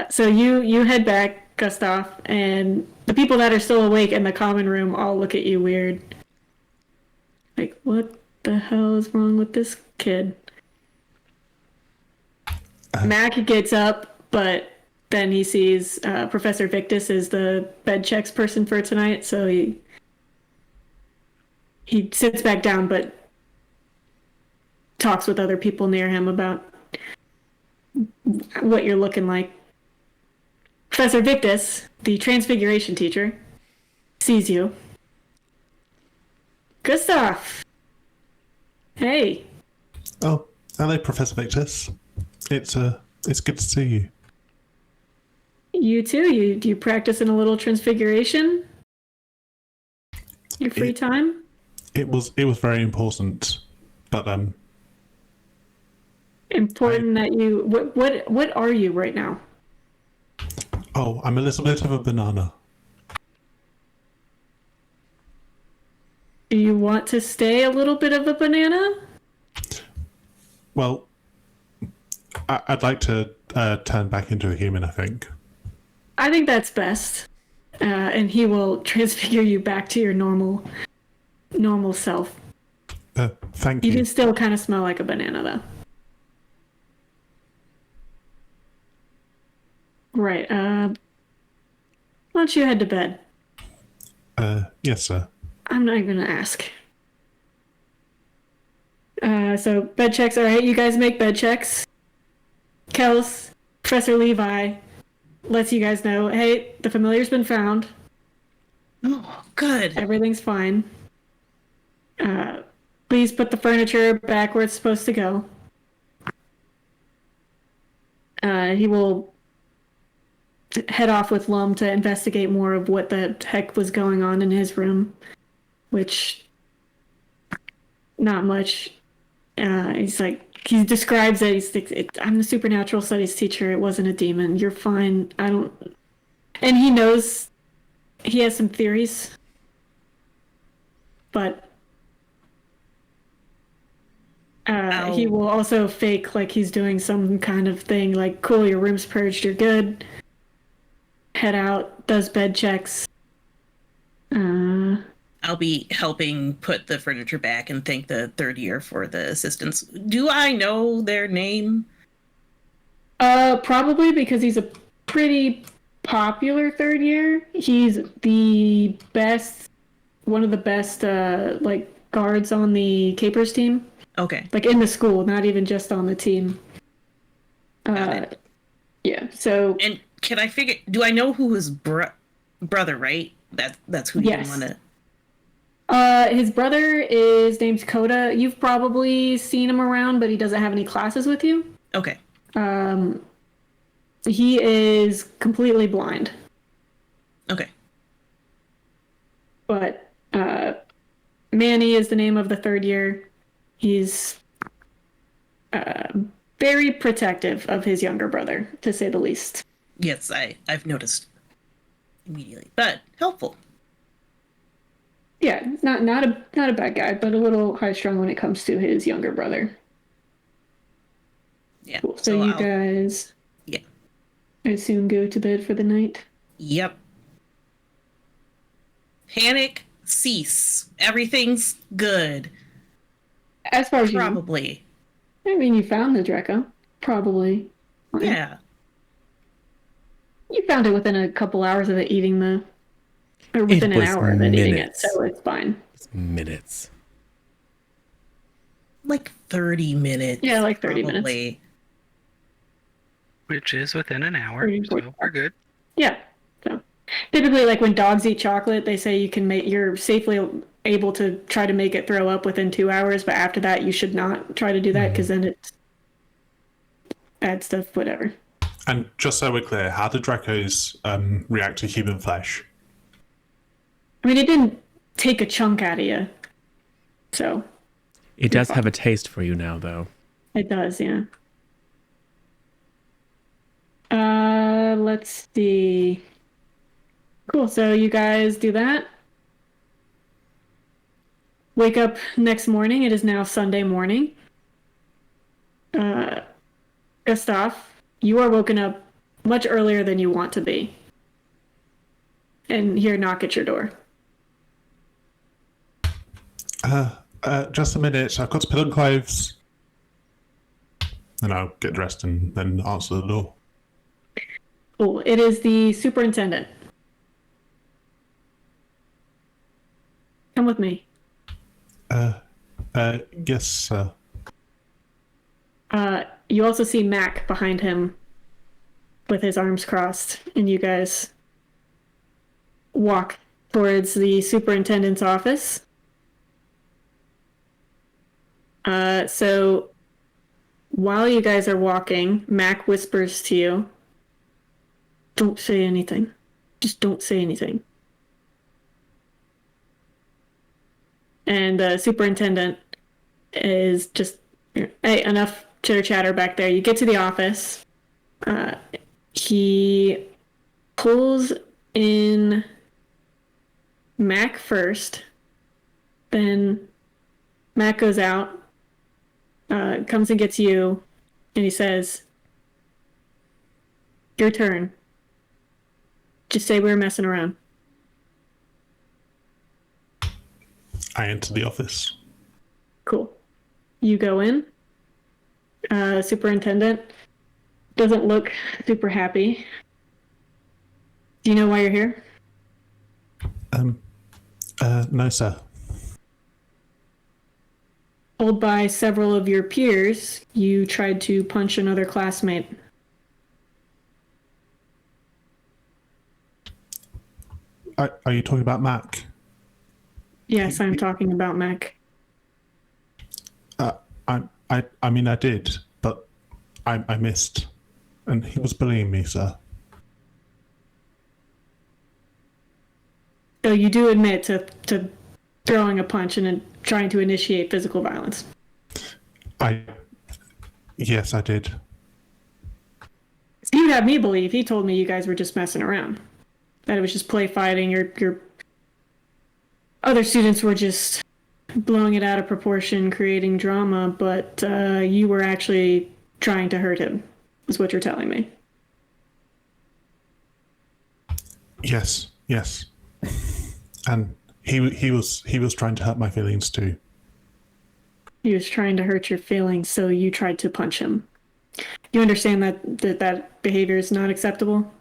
So you head back, Gustav, and the people that are still awake in the common room all look at you weird. Like, what the hell is wrong with this kid? Mac gets up, but then he sees Professor Victus is the bed checks person for tonight, so he sits back down, but talks with other people near him about what you're looking like. Professor Victus, the transfiguration teacher, sees you. Gustav! Hey. Oh, hello, Professor Victus. It's good to see you. You too? Do you practice in a little transfiguration? Your free time? It was very important, but Important that you what are you right now? oh, I'm a little bit of a banana. Do you want to stay a little bit of a banana? Well, I'd like to turn back into a human, I think. I think that's best. And he will transfigure you back to your normal self. Thank You you. can still kind of smell like a banana, though. Right. Why don't you head to bed? Yes, sir. I'm not even gonna ask. So bed checks. All right, you guys make bed checks. Kels, Professor Levi lets you guys know, hey, the familiar's been found. Oh, good. Everything's fine. Please put the furniture back where it's supposed to go. He will head off with Lum to investigate more of what the heck was going on in his room, which not much. He's like, he describes it. He's like, I'm the supernatural studies teacher. It wasn't a demon. You're fine. I don't. And he knows he has some theories, but he will also fake like he's doing some kind of thing like, cool, your room's purged, you're good. head out, does bed checks. I'll be helping put the furniture back and thank the third year for the assistance. Do I know their name? Probably because he's a pretty popular third year. He's the best, one of the best, like guards on the Capers team. Okay. Like in the school, not even just on the team. Got it. Yeah. So. And can I figure? Do I know who his brother? Right. That's who you Yes. want to. His brother is named Coda. You've probably seen him around, but he doesn't have any classes with you. Okay. He is completely blind. Okay. But Manny is the name of the third year. He's very protective of his younger brother, to say the least. Yes, I've noticed immediately, but helpful. Yeah, not a bad guy, but a little high strung when it comes to his younger brother. Yeah. Cool. So you I'll, guys, yeah. I assume, go to bed for the night. Yep. Panic, cease. Everything's good. As far as you know. Probably. I mean, you found the Draco. Probably. Yeah. You found it within a couple hours of it eating the... Or within an hour of it eating it, so it's fine. It's minutes. Like 30 minutes. Yeah, like 30 probably. minutes. Which is within an hour, 30, so 40. we're good. Yeah. So typically, like when dogs eat chocolate, they say you're safely able to try to make it throw up within 2 hours, but after that, you should not try to do that because then it's bad stuff, whatever. And just so we're clear, how do Dracos react to human flesh? I mean, it didn't take a chunk out of you, so It does have a taste for you now, though. it does, yeah. Let's see. Cool. So you guys do that. Wake up next morning. It is now Sunday morning. Gustav, you are woken up much earlier than you want to be. And hear a knock at your door. Just a minute. I've got to put on clothes. And I'll get dressed and then answer the door. Cool. It is the superintendent. Come with me. Yes, sir. You also see Mac behind him with his arms crossed, and you guys walk towards the superintendent's office. So while you guys are walking, Mac whispers to you, "Don't say anything. Just don't say anything." And the superintendent is just, hey, enough chitter chatter back there. You get to the office. He pulls in Mac first. Then Mac goes out, comes and gets you, and he says, "Your turn. Just say we were messing around." I enter the office. Cool. You go in. Superintendent doesn't look super happy. Do you know why you're here? No, sir. Told by several of your peers, you tried to punch another classmate. Are you talking about Mac? Yes, I'm talking about Mac. I mean, I did, but I missed. And he was bullying me, sir. So you do admit to throwing a punch and trying to initiate physical violence. Yes, I did. So you have me believe he told me you guys were just messing around. That it was just play fighting. Your other students were just blowing it out of proportion, creating drama, but you were actually trying to hurt him, is what you're telling me. Yes, yes. And he was trying to hurt my feelings too. He was trying to hurt your feelings, so you tried to punch him. You understand that behavior is not acceptable?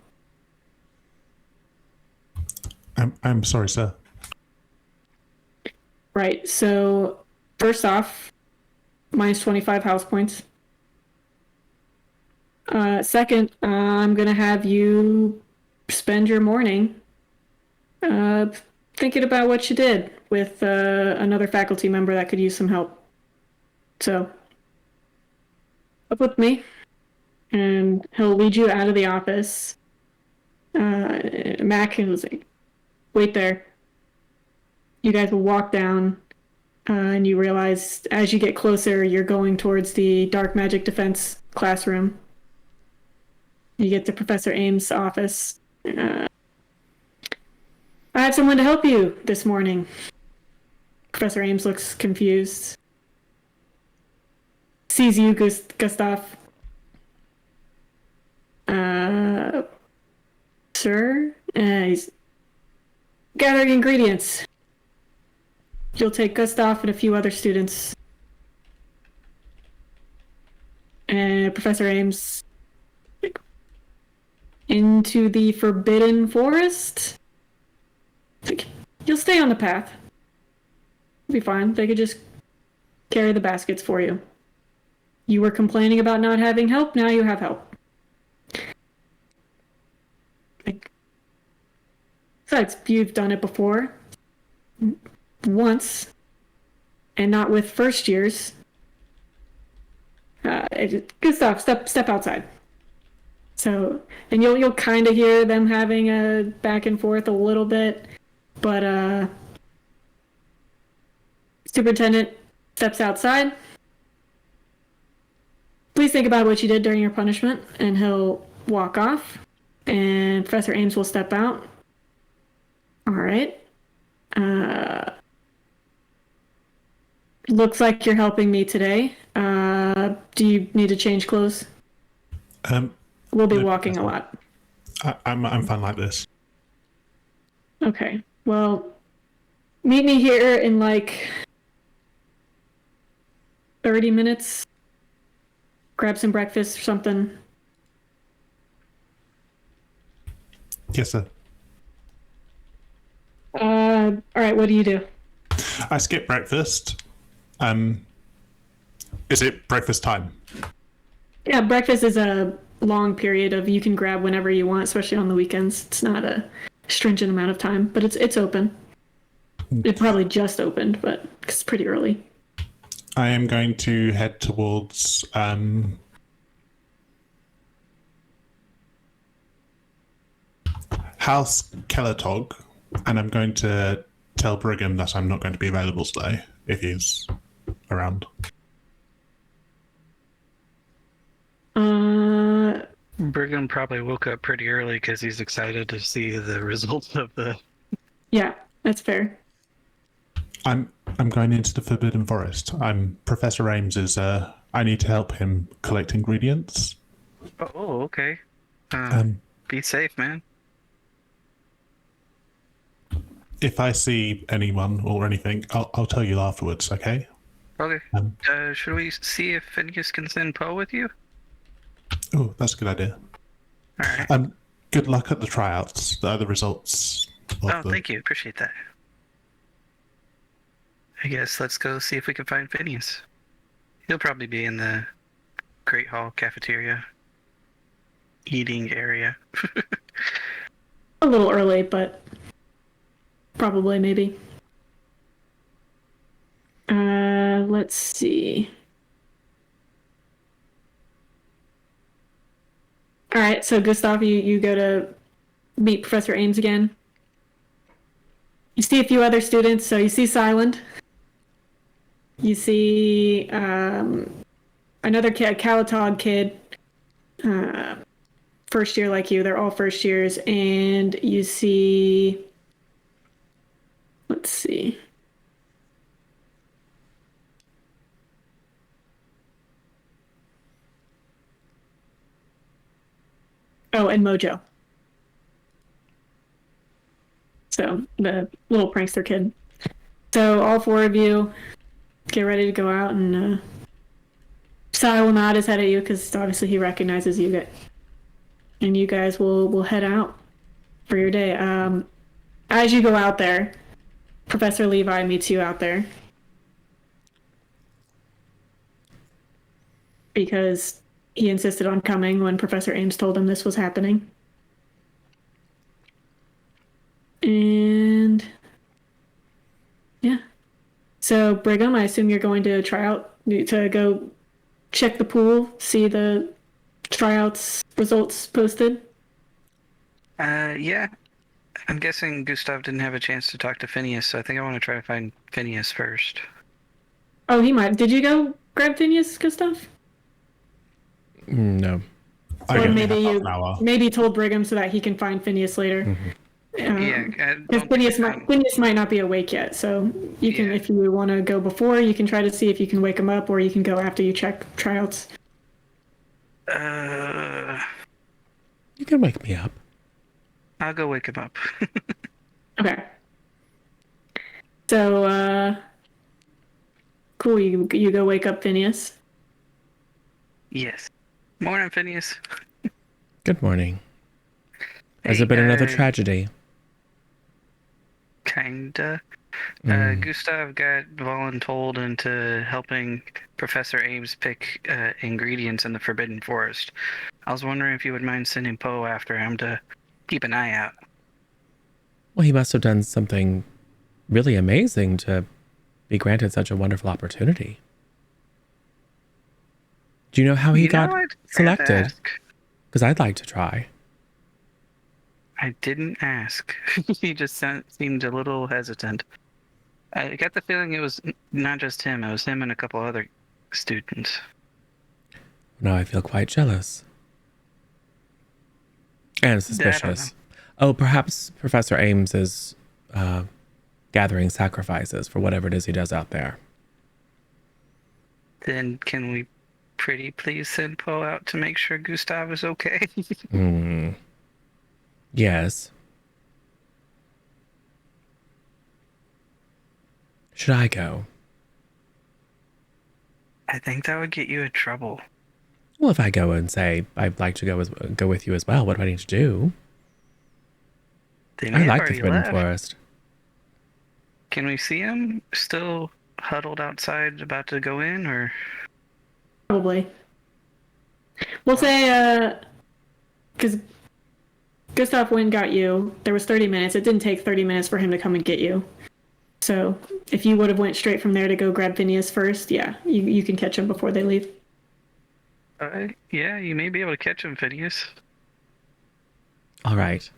I'm sorry, sir. Right. So first off, minus 25 house points. Second, I'm gonna have you spend your morning thinking about what you did with another faculty member that could use some help. So, up with me, and he'll lead you out of the office. Mac was like, wait there. You guys will walk down, and you realize as you get closer, you're going towards the dark magic defense classroom. You get to Professor Ames' office. I have someone to help you this morning. Professor Ames looks confused. Sees you, Gustav. Sir? He's gathering ingredients. You'll take Gustav and a few other students. And Professor Ames into the Forbidden Forest? You'll stay on the path. It'll be fine. They could just carry the baskets for you. You were complaining about not having help, now you have help. Besides, you've done it before. Once. And not with first years. Gustav, step outside. So, and you'll kind of hear them having a back and forth a little bit, but superintendent steps outside. Please think about what you did during your punishment, and he'll walk off, and Professor Ames will step out. All right. Looks like you're helping me today. Do you need to change clothes? We'll be walking a lot. I'm fine like this. Okay. Well, meet me here in like 30 minutes. Grab some breakfast or something. Yes, sir. All right, what do you do? I skip breakfast. Is it breakfast time? Yeah, breakfast is a long period of you can grab whenever you want, especially on the weekends. It's not a stringent amount of time, but it's open. It probably just opened, but it's pretty early. I am going to head towards House Kelatog, and I'm going to tell Brigham that I'm not going to be available today if he's around. Brigham probably woke up pretty early because he's excited to see the results of the. Yeah, that's fair. I'm going into the Forbidden Forest. Professor Ames is I need to help him collect ingredients. Oh, okay. Be safe, man. If I see anyone or anything, I'll tell you afterwards, okay? Okay. Should we see if Phineas can send Poe with you? Oh, that's a good idea. All right. Good luck at the tryouts. The results. Thank you. Appreciate that. I guess let's go see if we can find Phineas. He'll probably be in the Great Hall cafeteria eating area. A little early, but probably, maybe. Let's see. All right, so Gustav, you go to meet Professor Ames again. You see a few other students, so you see Silent. You see another Calatog kid, first year like you. They're all first years, and you see. Let's see. Oh, and Mojo. So the little prankster kid. So all four of you get ready to go out, and Sai will nod his head at you because obviously he recognizes you. And you guys will head out for your day. As you go out there, Professor Levi meets you out there because he insisted on coming when Professor Ames told him this was happening. And yeah. So Brigham, I assume you're going to try out to go check the pool, see the tryouts results posted. Yeah. I'm guessing Gustav didn't have a chance to talk to Phineas, so I think I want to try to find Phineas first. Oh, he might. Did you go grab Phineas, Gustav? No. I Or only maybe have half you an hour. maybe told Brigham so that he can find Phineas later. Mhm. Yeah, I Because don't think Phineas might not be awake yet, so you can, Yeah. if you want to go before, you can try to see if you can wake him up, or you can go after you check tryouts. You can wake me up. I'll go wake him up. Okay. So, cool. You go wake up Phineas. Yes. Morning, Phineas. Good morning. Has Hey, there been another tragedy? Kinda. Mm. Gustav got voluntold into helping Professor Ames pick ingredients in the Forbidden Forest. I was wondering if you would mind sending Poe after him to keep an eye out. Well, he must have done something really amazing to be granted such a wonderful opportunity. Do you know how he got I'd have to selected? ask. Because I'd like to try. I didn't ask. He just seemed a little hesitant. I got the feeling it was not just him. It was him and a couple other students. Now I feel quite jealous. And suspicious. Oh, perhaps Professor Ames is gathering sacrifices for whatever it is he does out there. Then can we pretty please send Poe out to make sure Gustav is okay? Yes. Should I go? I think that would get you in trouble. Well, if I go and say I'd like to go with you as well, what do I need to do? They may I have like the already Forbidden left. Forest. Can we see him still huddled outside about to go in, or? Probably. We'll say, because Gustav went and got you. There was 30 minutes. It didn't take 30 minutes for him to come and get you. So if you would have went straight from there to go grab Phineas first, yeah, you can catch him before they leave. Yeah, you may be able to catch him, Phineas. All right.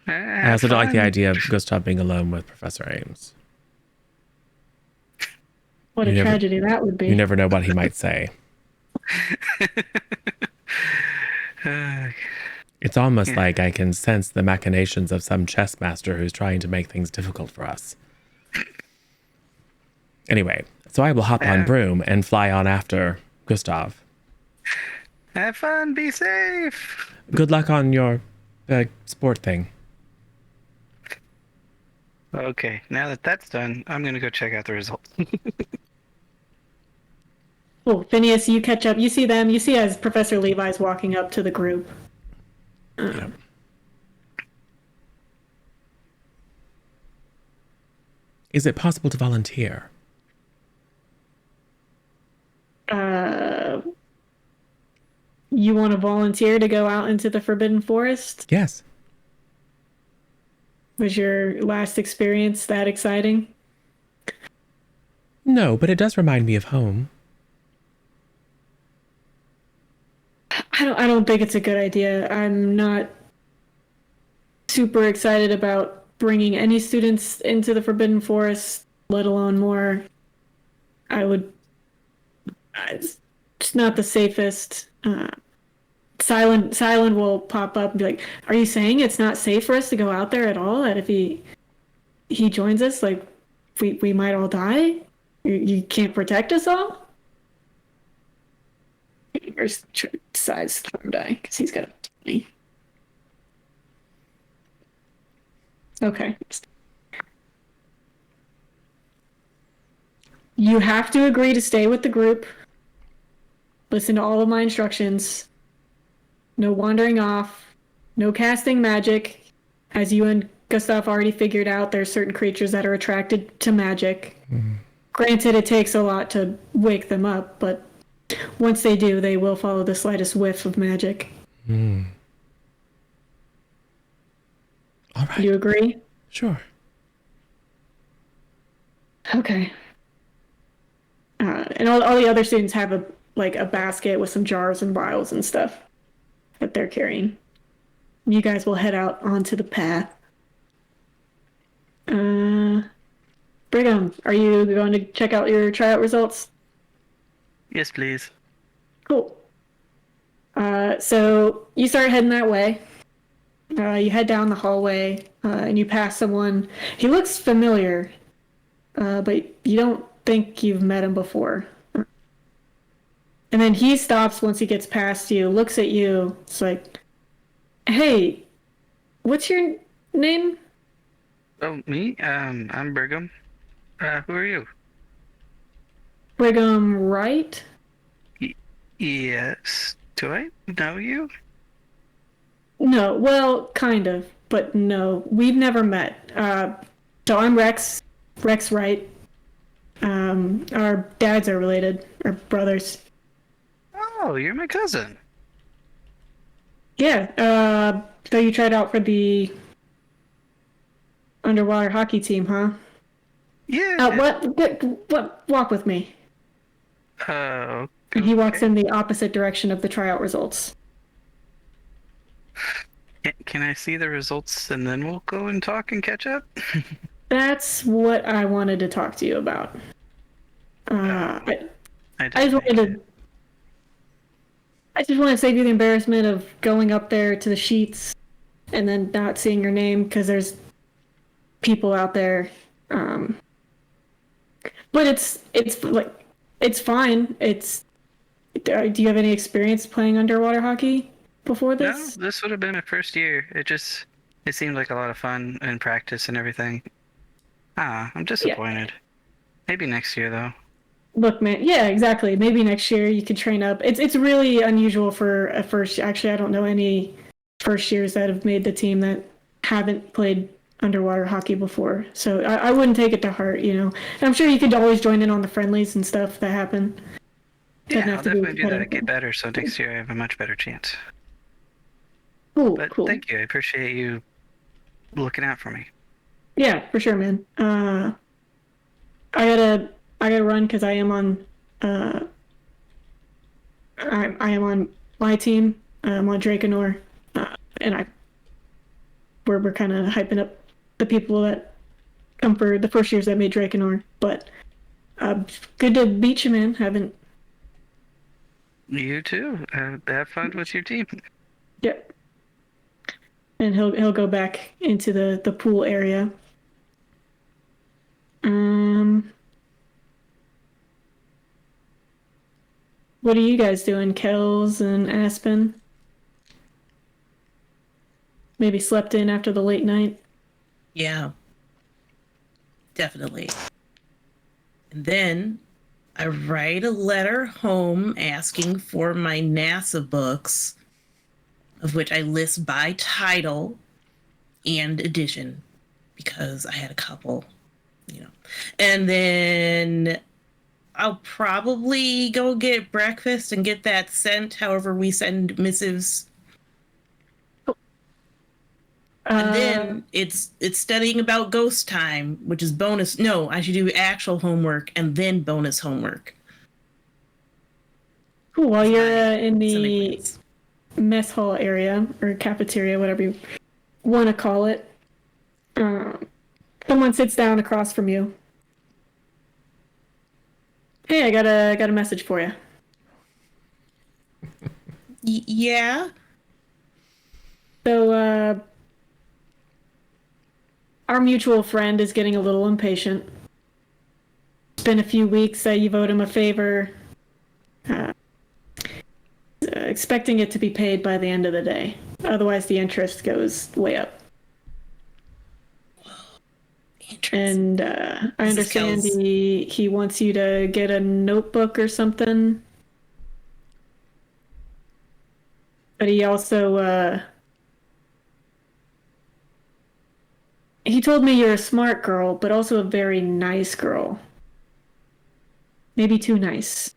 I also don't like the idea of Gustav being alone with Professor Ames. What a tragedy that would be. You never know what he might say. It's almost like I can sense the machinations of some chess master who's trying to make things difficult for us. Anyway, so I will hop on Broom and fly on after Gustav. Have fun, be safe. Good luck on your sport thing. Okay, now that that's done, I'm gonna go check out the results. Well, Phineas, you catch up. You see them. You see as Professor Levi's walking up to the group. Yeah. Is it possible to volunteer? You want to volunteer to go out into the Forbidden Forest? Yes. Was your last experience that exciting? No, but it does remind me of home. I don't think it's a good idea. I'm not super excited about bringing any students into the Forbidden Forest, let alone more. It's not the safest. Silent will pop up and be like, "Are you saying it's not safe for us to go out there at all? That if he joins us, like we might all die? You can't protect us all?" Where's size thumb die? Because he's got a 20. Okay. You have to agree to stay with the group. Listen to all of my instructions. No wandering off. No casting magic. As you and Gustav already figured out, there are certain creatures that are attracted to magic. Granted, it takes a lot to wake them up, but once they do, they will follow the slightest whiff of magic. All right. You agree? Sure. Okay. And all the other students have a basket with some jars and vials and stuff that they're carrying. You guys will head out onto the path. Brigham, are you going to check out your tryout results? Yes, please. Cool. So you start heading that way. You head down the hallway, and you pass someone. He looks familiar, but you don't think you've met him before. And then he stops once he gets past you, looks at you. It's like, hey, what's your name? Oh, me? I'm Brigham. Who are you? Brigham Wright? Yes. Do I know you? No, well, kind of, but no, we've never met. So I'm Rex Wright. Our dads are related, our brothers. Oh, you're my cousin. Yeah, so you tried out for the underwater hockey team, huh? Yeah. What, walk with me. Oh. And he walks in the opposite direction of the tryout results. Can I see the results and then we'll go and talk and catch up? That's what I wanted to talk to you about. I just wanted to save you the embarrassment of going up there to the sheets and then not seeing your name because there's people out there. But it's fine. Do you have any experience playing underwater hockey before this? No, this would have been my first year. It seemed like a lot of fun and practice and everything. I'm disappointed. Yeah. Maybe next year though. Look, man. Yeah, exactly. Maybe next year you could train up. It's really unusual for a first. Actually, I don't know any first years that have made the team that haven't played underwater hockey before. So I wouldn't take it to heart, you know. And I'm sure you could always join in on the friendlies and stuff that happen. Yeah, I'll definitely do that. Get better, so next year I have a much better chance. Cool. Thank you. I appreciate you looking out for me. Yeah, for sure, man. I gotta run because I am on. I am on my team. I'm on Drakenor, and we're kind of hyping up the people that come for the first years that made Drakenor. But good to meet you, man. Haven't. You too. Have fun with your team. Yep. And he'll go back into the pool area. What are you guys doing, Kells and Aspen? Maybe slept in after the late night? Yeah. Definitely. And then I write a letter home asking for my NASA books, of which I list by title and edition because I had a couple, you know. And then I'll probably go get breakfast and get that sent however we send missives. And then it's studying about ghost time, which is bonus. No, I should do actual homework and then bonus homework. Cool. While you're in the mess hall area or cafeteria, whatever you want to call it, someone sits down across from you. Hey, I got a message for you. Yeah. So, our mutual friend is getting a little impatient. It's been a few weeks that you've owed him a favor. Expecting it to be paid by the end of the day. Otherwise, the interest goes way up. And Interesting. I This is understand Kel's. he wants you to get a notebook or something. But he also he told me you're a smart girl, but also a very nice girl. Maybe too nice.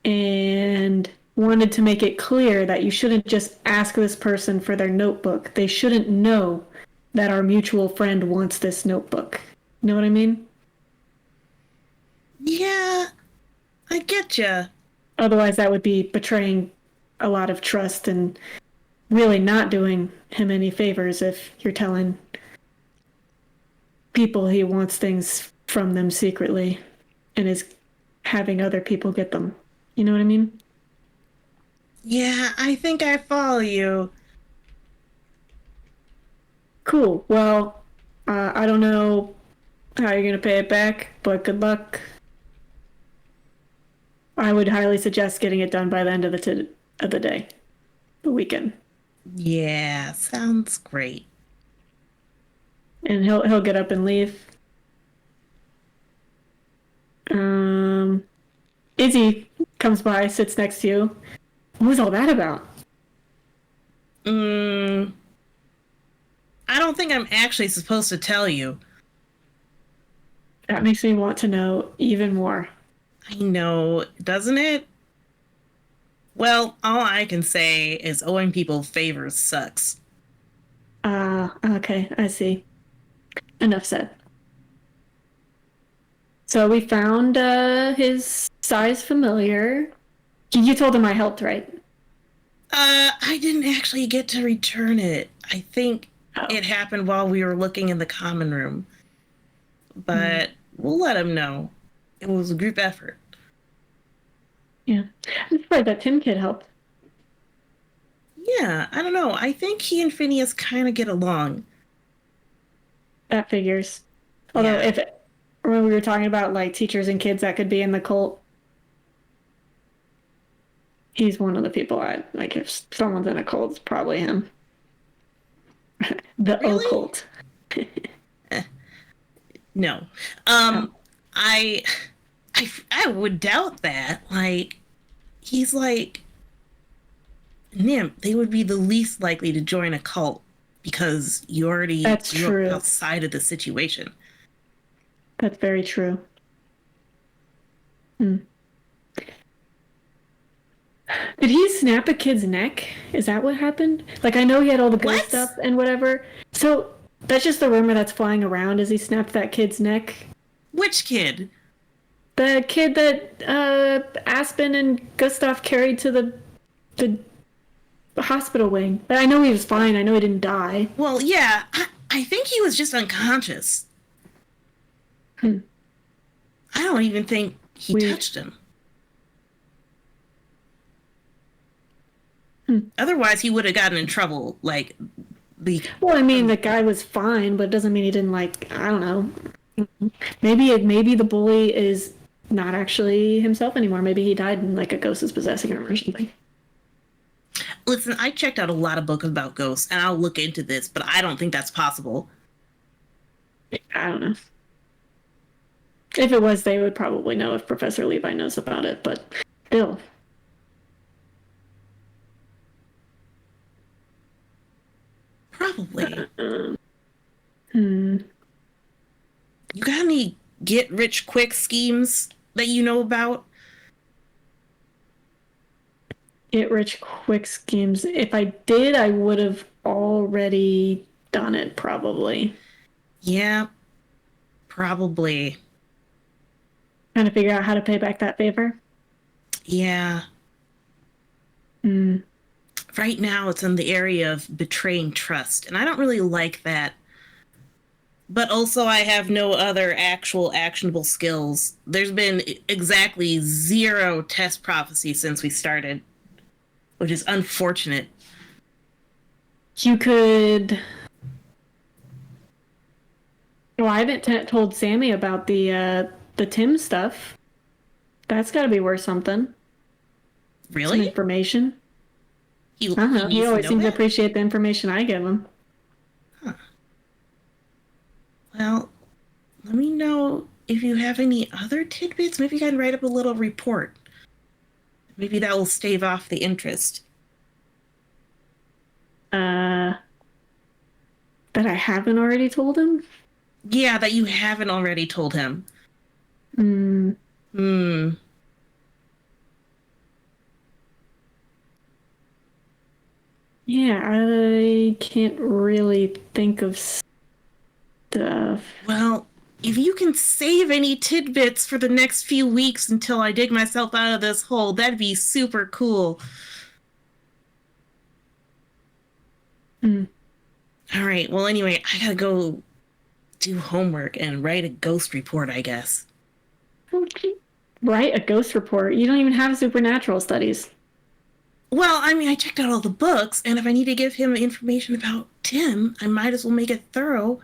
And wanted to make it clear that you shouldn't just ask this person for their notebook. They shouldn't know that our mutual friend wants this notebook. You know what I mean? Yeah, I get ya. Otherwise, that would be betraying a lot of trust and really not doing him any favors if you're telling people he wants things from them secretly and is having other people get them. You know what I mean? Yeah, I think I follow you. Cool. Well, I don't know how you're going to pay it back, but good luck. I would highly suggest getting it done by the end of the day, the weekend. Yeah, sounds great. And he'll get up and leave. Izzy comes by, sits next to you. What was all that about? I don't think I'm actually supposed to tell you. That makes me want to know even more. I know, doesn't it? Well, all I can say is owing people favors sucks. Okay, I see. Enough said. So we found his size familiar. You told him I helped, right? I didn't actually get to return it. I think it happened while we were looking in the common room. But we'll let him know. It was a group effort. Yeah. I'm surprised that Tim kid helped. Yeah, I don't know. I think he and Phineas kind of get along. That figures. Although Yeah. when we were talking about like teachers and kids that could be in the cult, he's one of the people I like. If someone's in a cult, it's probably him. The Really? occult. No. Oh. I would doubt that. Like, he's like Nim. They would be the least likely to join a cult because you already That's grew true. up outside of the situation. That's very true. Did he snap a kid's neck? Is that what happened? Like, I know he had all the good What? stuff and whatever. So that's just the rumor that's flying around. Is he snapped that kid's neck? Which kid? The kid that Aspen and Gustav carried to the hospital wing. But I know he was fine. I know he didn't die. Well, yeah. I think he was just unconscious. I don't even think he Weird. touched him. Otherwise, he would have gotten in trouble. Like, Well, I mean, the guy was fine, but it doesn't mean he didn't, like, I don't know. Maybe the bully is not actually himself anymore. Maybe he died and, like, a ghost is possessing him or something. Listen, I checked out a lot of books about ghosts, and I'll look into this, but I don't think that's possible. I don't know. If it was, they would probably know if Professor Levi knows about it, but still. Probably. You got any get-rich-quick schemes that you know about? Get rich quick schemes. If I did, I would have already done it, probably. Yeah, probably. Trying to figure out how to pay back that favor. Yeah. Right now, it's in the area of betraying trust, and I don't really like that. But also, I have no other actual actionable skills. There's been exactly 0 test prophecy since we started, which is unfortunate. You could. Well, I haven't told Sammy about the Tim stuff. That's got to be worth something. Some Really? information. He He needs always to seems know to that? appreciate the information I give him. Well, let me know if you have any other tidbits. Maybe you can write up a little report. Maybe that will stave off the interest. That I haven't already told him? Yeah, that you haven't already told him. Hmm. Hmm. Yeah, I can't really think of stuff. Well, if you can save any tidbits for the next few weeks until I dig myself out of this hole, that'd be super cool. Hmm. All right. Well, anyway, I gotta go do homework and write a ghost report, I guess. Write a ghost report. You don't even have supernatural studies. Well, I mean, I checked out all the books, and if I need to give him information about Tim, I might as well make it thorough.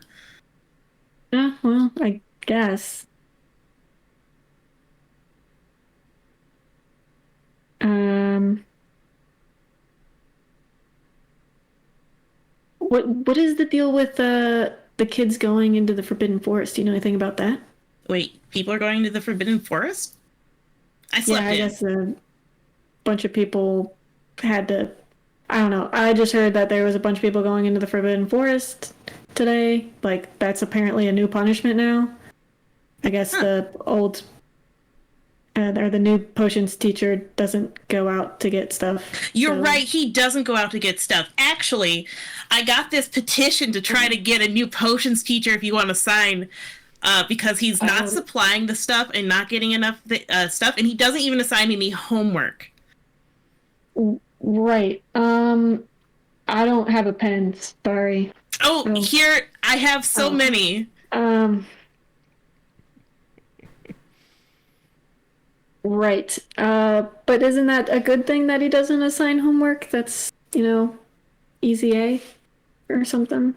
Yeah, well, I guess. Um, what is the deal with the kids going into the Forbidden Forest? Do you know anything about that? Wait, people are going to the Forbidden Forest? I slept Yeah, I in. guess a bunch of people had to. I don't know. I just heard that there was a bunch of people going into the Forbidden Forest today. Like, that's apparently a new punishment now. I guess the old or the new potions teacher doesn't go out to get stuff. You're so- right, he doesn't go out to get stuff. Actually, I got this petition to try to get a new potions teacher if you want to sign, because he's not supplying the stuff and not getting enough stuff, and he doesn't even assign any homework. Right. I don't have a pen. Sorry. Oh, here, I have so many. Right. But isn't that a good thing that he doesn't assign homework? That's, easy A or something.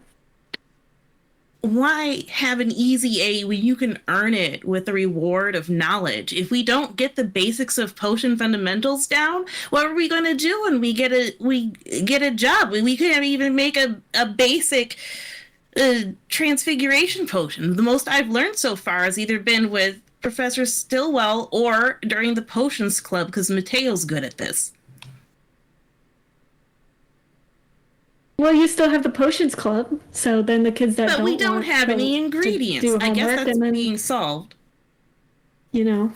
Why have an easy A when you can earn it with the reward of knowledge? If we don't get the basics of potion fundamentals down, what are we going to do when we get a job? We can't even make a basic transfiguration potion. The most I've learned so far has either been with Professor Stillwell or during the potions club, because Mateo's good at this. Well, you still have the potions club, so then the kids that But we don't have any ingredients. I guess that's being solved. Yeah,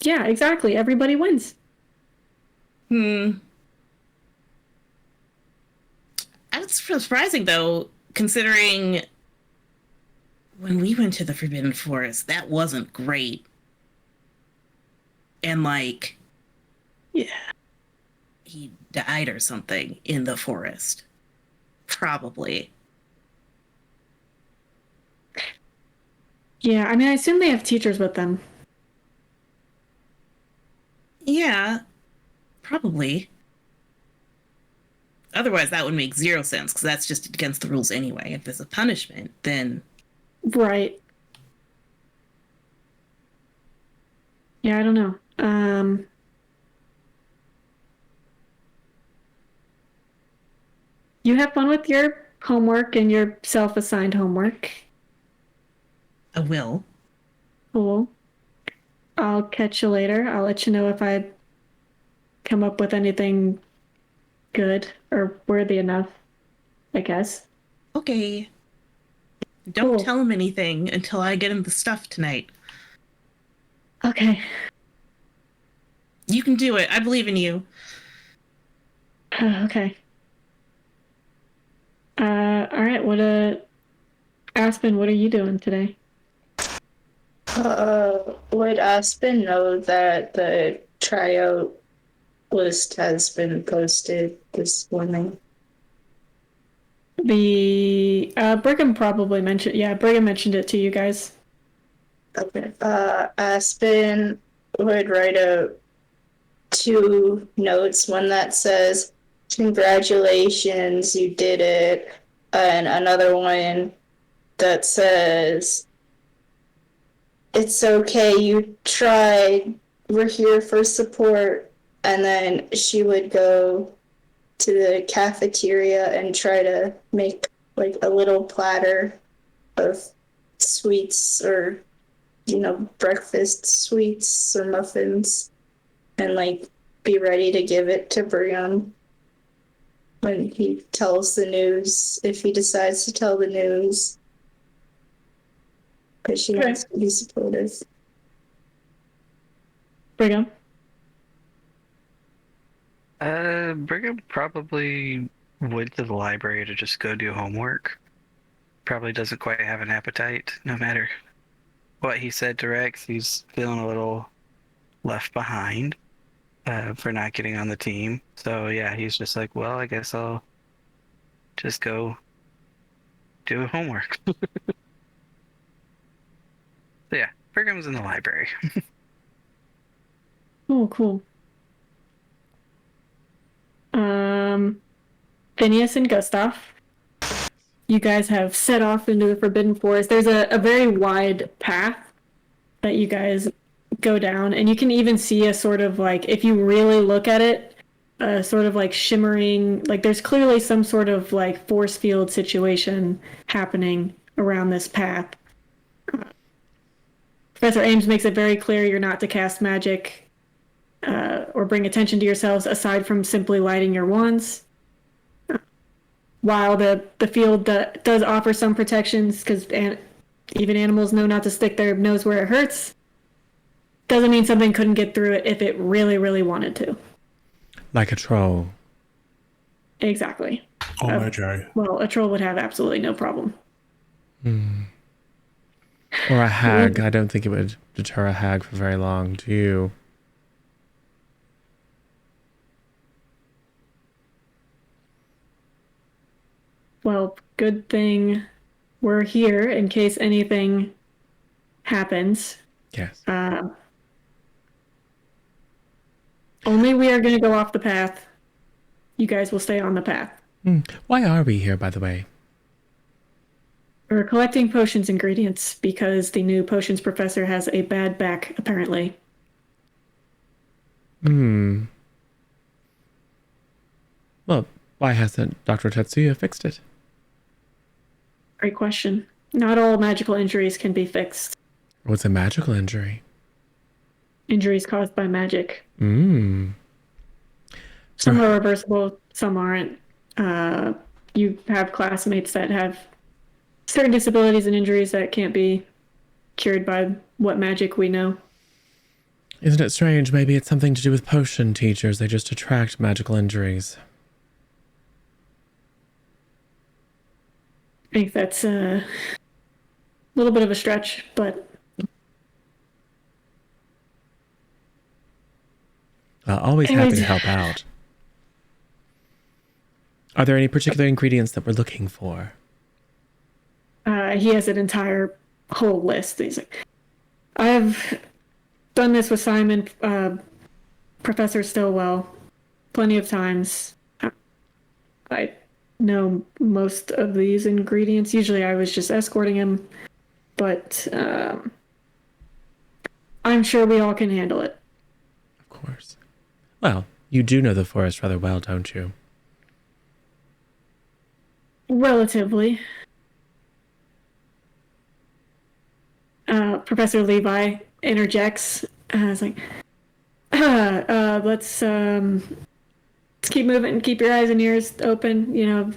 exactly. Everybody wins. That's surprising, though, considering when we went to the Forbidden Forest, that wasn't great. And, yeah, he died or something in the forest. Probably. Yeah, I mean, I assume they have teachers with them. Yeah, probably. Otherwise, that would make zero sense, because that's just against the rules anyway. If there's a punishment, then... Right. Yeah, I don't know. You have fun with your homework and your self-assigned homework. I will. Cool. I'll catch you later. I'll let you know if I come up with anything good or worthy enough, I guess. Okay. Don't tell him anything until I get him the stuff tonight. Okay. You can do it. I believe in you. Okay. All right. Aspen, what are you doing today? Would Aspen know that the tryout list has been posted this morning? The Brigham probably mentioned. Yeah, Brigham mentioned it to you guys. Okay. Aspen would write out 2 notes. One that says, "Congratulations, you did it," and another one that says, "It's okay, you tried. We're here for support." And then she would go to the cafeteria and try to make a little platter of sweets or, breakfast sweets or muffins and like be ready to give it to Brian when he tells the news, if he decides to tell the news. Because she wants to be supportive. Brigham. Brigham probably went to the library to just go do homework. Probably doesn't quite have an appetite, no matter what he said to Rex. He's feeling a little left behind for not getting on the team. So yeah, he's just like, well, I guess I'll just go do homework. So yeah, Brigham's in the library. Oh, cool. Phineas and Gustav, you guys have set off into the Forbidden Forest. There's a very wide path that you guys go down, and you can even see a sort of like, if you really look at it, a sort of like shimmering, like there's clearly some sort of like force field situation happening around this path. Professor Ames makes it very clear you're not to cast magic or bring attention to yourselves aside from simply lighting your wands. While the field does offer some protections, because even animals know not to stick their nose where it hurts, doesn't mean something couldn't get through it if it really, really wanted to. Like a troll. Exactly. Oh, Mojo. Well, a troll would have absolutely no problem. Or a hag. I don't think it would deter a hag for very long, do you? Well, good thing we're here in case anything happens. Yes. Only we are going to go off the path. You guys will stay on the path. Why are we here, by the way? We're collecting potions ingredients because the new potions professor has a bad back, apparently. Well, why hasn't Dr. Tetsuya fixed it? Great question. Not all magical injuries can be fixed. What's a magical injury? Injuries caused by magic. Hmm. Some are reversible, some aren't. You have classmates that have certain disabilities and injuries that can't be cured by what magic we know. Isn't it strange? Maybe it's something to do with potion teachers. They just attract magical injuries. I think that's a little bit of a stretch, but Always happy to help out. Are there any particular ingredients that we're looking for? he has an entire whole list. He's like, I've done this with Simon, Professor Stillwell, plenty of times. I know most of these ingredients. Usually I was just escorting him, but I'm sure we all can handle it. Of course. Well, you do know the forest rather well, don't you? Relatively. Professor Levi interjects. It's like, let's keep moving and keep your eyes and ears open. You know,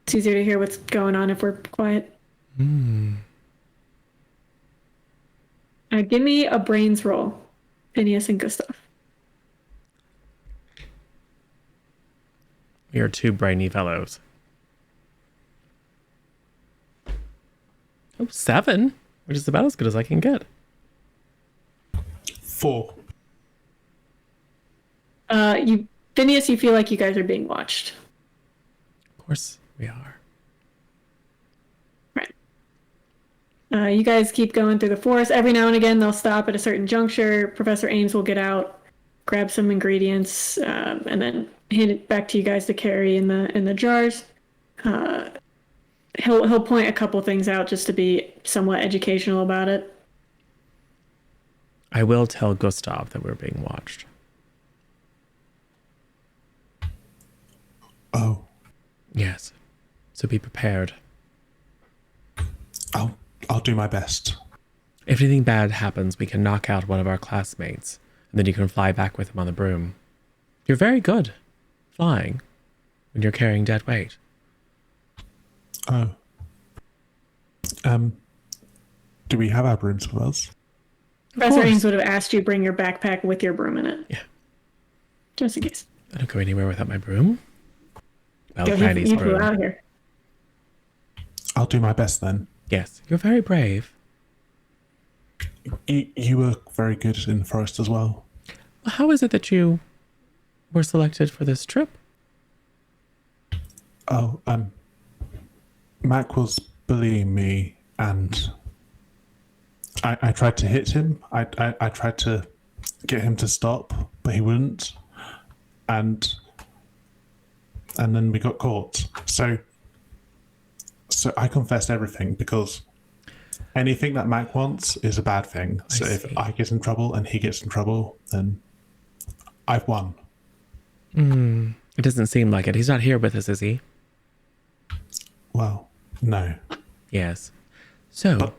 it's easier to hear what's going on if we're quiet. Give me a brains roll, Phineas and Gustav. We are two brainy fellows. Oh, 7, which is about as good as I can get. 4. Phineas, you feel like you guys are being watched. Of course we are. Right. You guys keep going through the forest. Every now and again, they'll stop at a certain juncture. Professor Ames will get out, grab some ingredients, and then hand it back to you guys to carry in the jars. He'll point a couple things out just to be somewhat educational about it. I will tell Gustav that we're being watched. Oh. Yes. So be prepared. Oh, I'll do my best. If anything bad happens, we can knock out one of our classmates, and then you can fly back with him on the broom. You're very good flying when you're carrying dead weight. Oh. Do we have our brooms with us? Professor Ames would have asked you bring your backpack with your broom in it. Yeah. Just in case. I don't go anywhere without my broom. Well, Yo, Granny's you flew broom. out here. I'll do my best then. Yes, you're very brave. You were very good in the forest as well. Well, how is it that you were selected for this trip? Oh, Mac was bullying me, and I tried to hit him. I tried to get him to stop, but he wouldn't, and then we got caught. So I confessed everything because anything that Mac wants is a bad thing. So if I get in trouble and he gets in trouble, then I've won. It doesn't seem like it. He's not here with us, is he? Well, no. Yes. So, But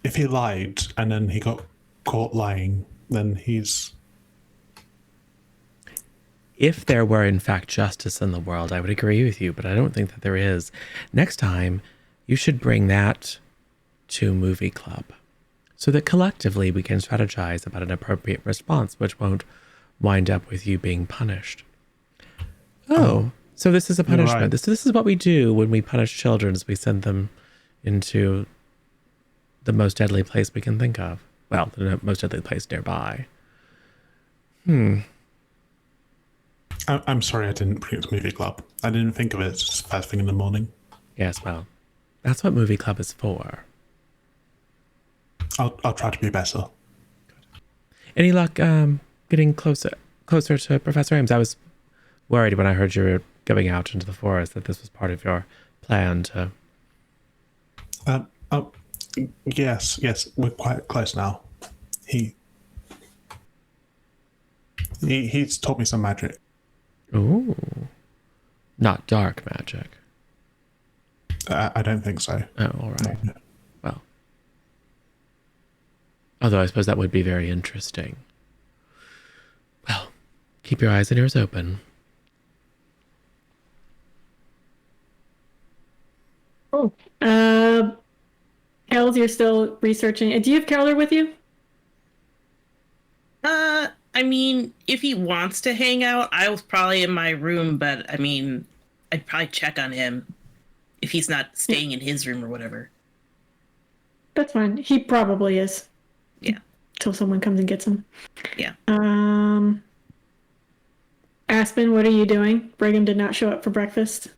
if he lied and then he got caught lying, then he's... if there were in fact justice in the world, I would agree with you, but I don't think that there is. Next time, you should bring that to movie club so that collectively we can strategize about an appropriate response, which won't wind up with you being punished. Oh, so this is a punishment. right. This is what we do when we punish children, is we send them into the most deadly place we can think of. Well, the most deadly place nearby. I'm sorry I didn't bring it to movie club. I didn't think of it as first thing in the morning. Yes, well, that's what movie club is for. I'll try to be better. Any luck getting closer to Professor Ames? I was worried when I heard you were going out into the forest that this was part of your plan to... Yes, we're quite close now. He's taught me some magic. Ooh. Not dark magic. I don't think so. Oh, all right. Well. Although I suppose that would be very interesting. Well, keep your eyes and ears open. Oh. Kels, you're still researching. Do you have Keller with you? I mean, if he wants to hang out, I was probably in my room, but I mean, I'd probably check on him if he's not staying in his room or whatever. That's fine. He probably is. Yeah. Till someone comes and gets him. Yeah. Aspen, what are you doing? Brigham did not show up for breakfast.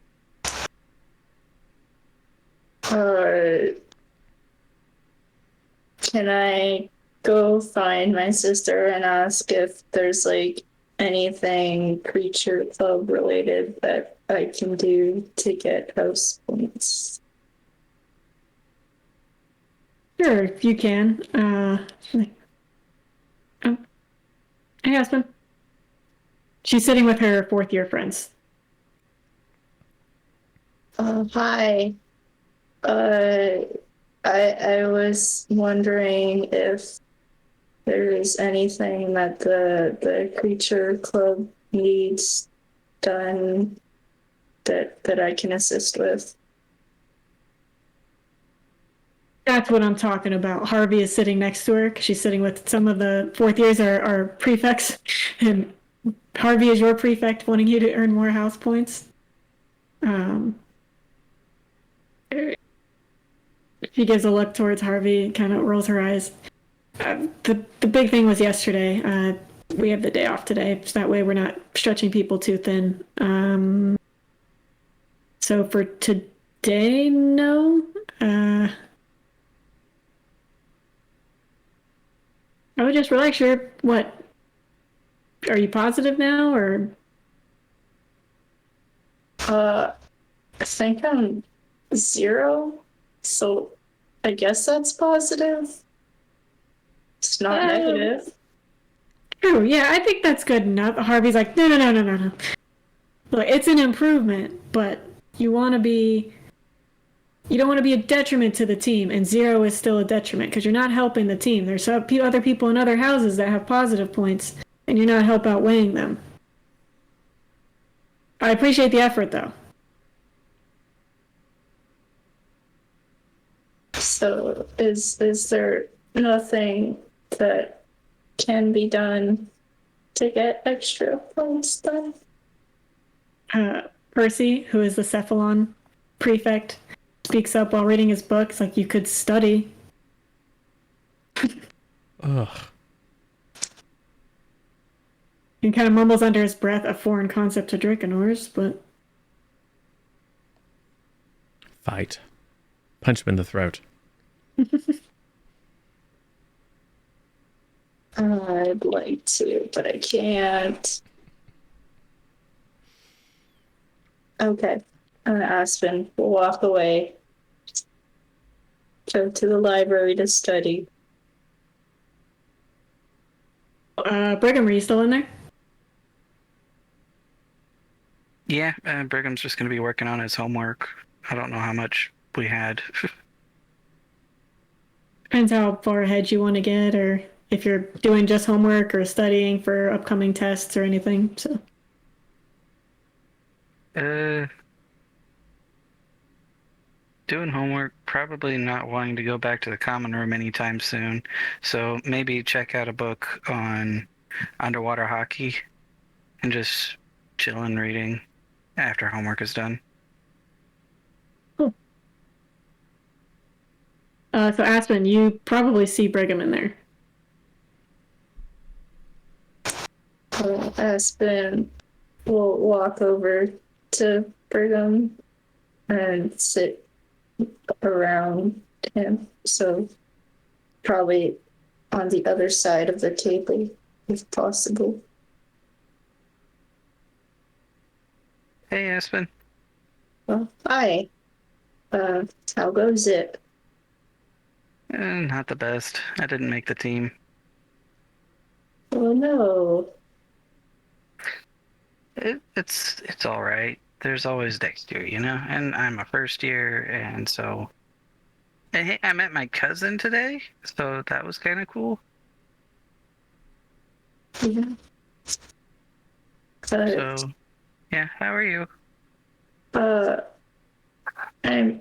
Can I go find my sister and ask if there's like anything creature club related that I can do to get house points? Sure, if you can. Hey, Aspen. She's sitting with her fourth year friends. Hi. I was wondering if there's anything that the creature club needs done that I can assist with. That's what I'm talking about. Harvey is sitting next to her because she's sitting with some of the fourth years are prefects, and Harvey is your prefect, wanting you to earn more house points. She gives a look towards Harvey and kind of rolls her eyes. The big thing was yesterday. We have the day off today, so that way we're not stretching people too thin. So for today, no. I would just relax. What? Are you positive now, or? I think I'm 0, so I guess that's positive. It's not negative. True, yeah, I think that's good enough. Harvey's like, no. Look, it's an improvement, but you want to You don't want to be a detriment to the team, and 0 is still a detriment because you're not helping the team. There's other people in other houses that have positive points, and you're not outweighing them. I appreciate the effort, though. So is there nothing that can be done to get extra points done? Percy, who is the Cephalon prefect, speaks up while reading his book. It's like, you could study. Ugh. He kind of mumbles under his breath a foreign concept to Drakenors, but... Fight. Punch him in the throat. I'd like to, but I can't. Okay. Aspen will walk away. Go to the library to study. Brigham, are you still in there? Yeah, Brigham's just going to be working on his homework. I don't know how much we had. Depends how far ahead you want to get, or if you're doing just homework or studying for upcoming tests or anything. So, doing homework, probably not wanting to go back to the common room anytime soon. So maybe check out a book on underwater hockey and just chilling reading after homework is done. cool. So Aspen, you probably see Brigham in there. Aspen will walk over to Brigham and sit around him. So probably on the other side of the table, if possible. Hey, Aspen. Well, hi. How goes it? Not the best. I didn't make the team. Oh no. It's all right. There's always next year, you know? And I'm a first year, and so... And hey, I met my cousin today, so that was kind of cool. Yeah. So, yeah, how are you? I'm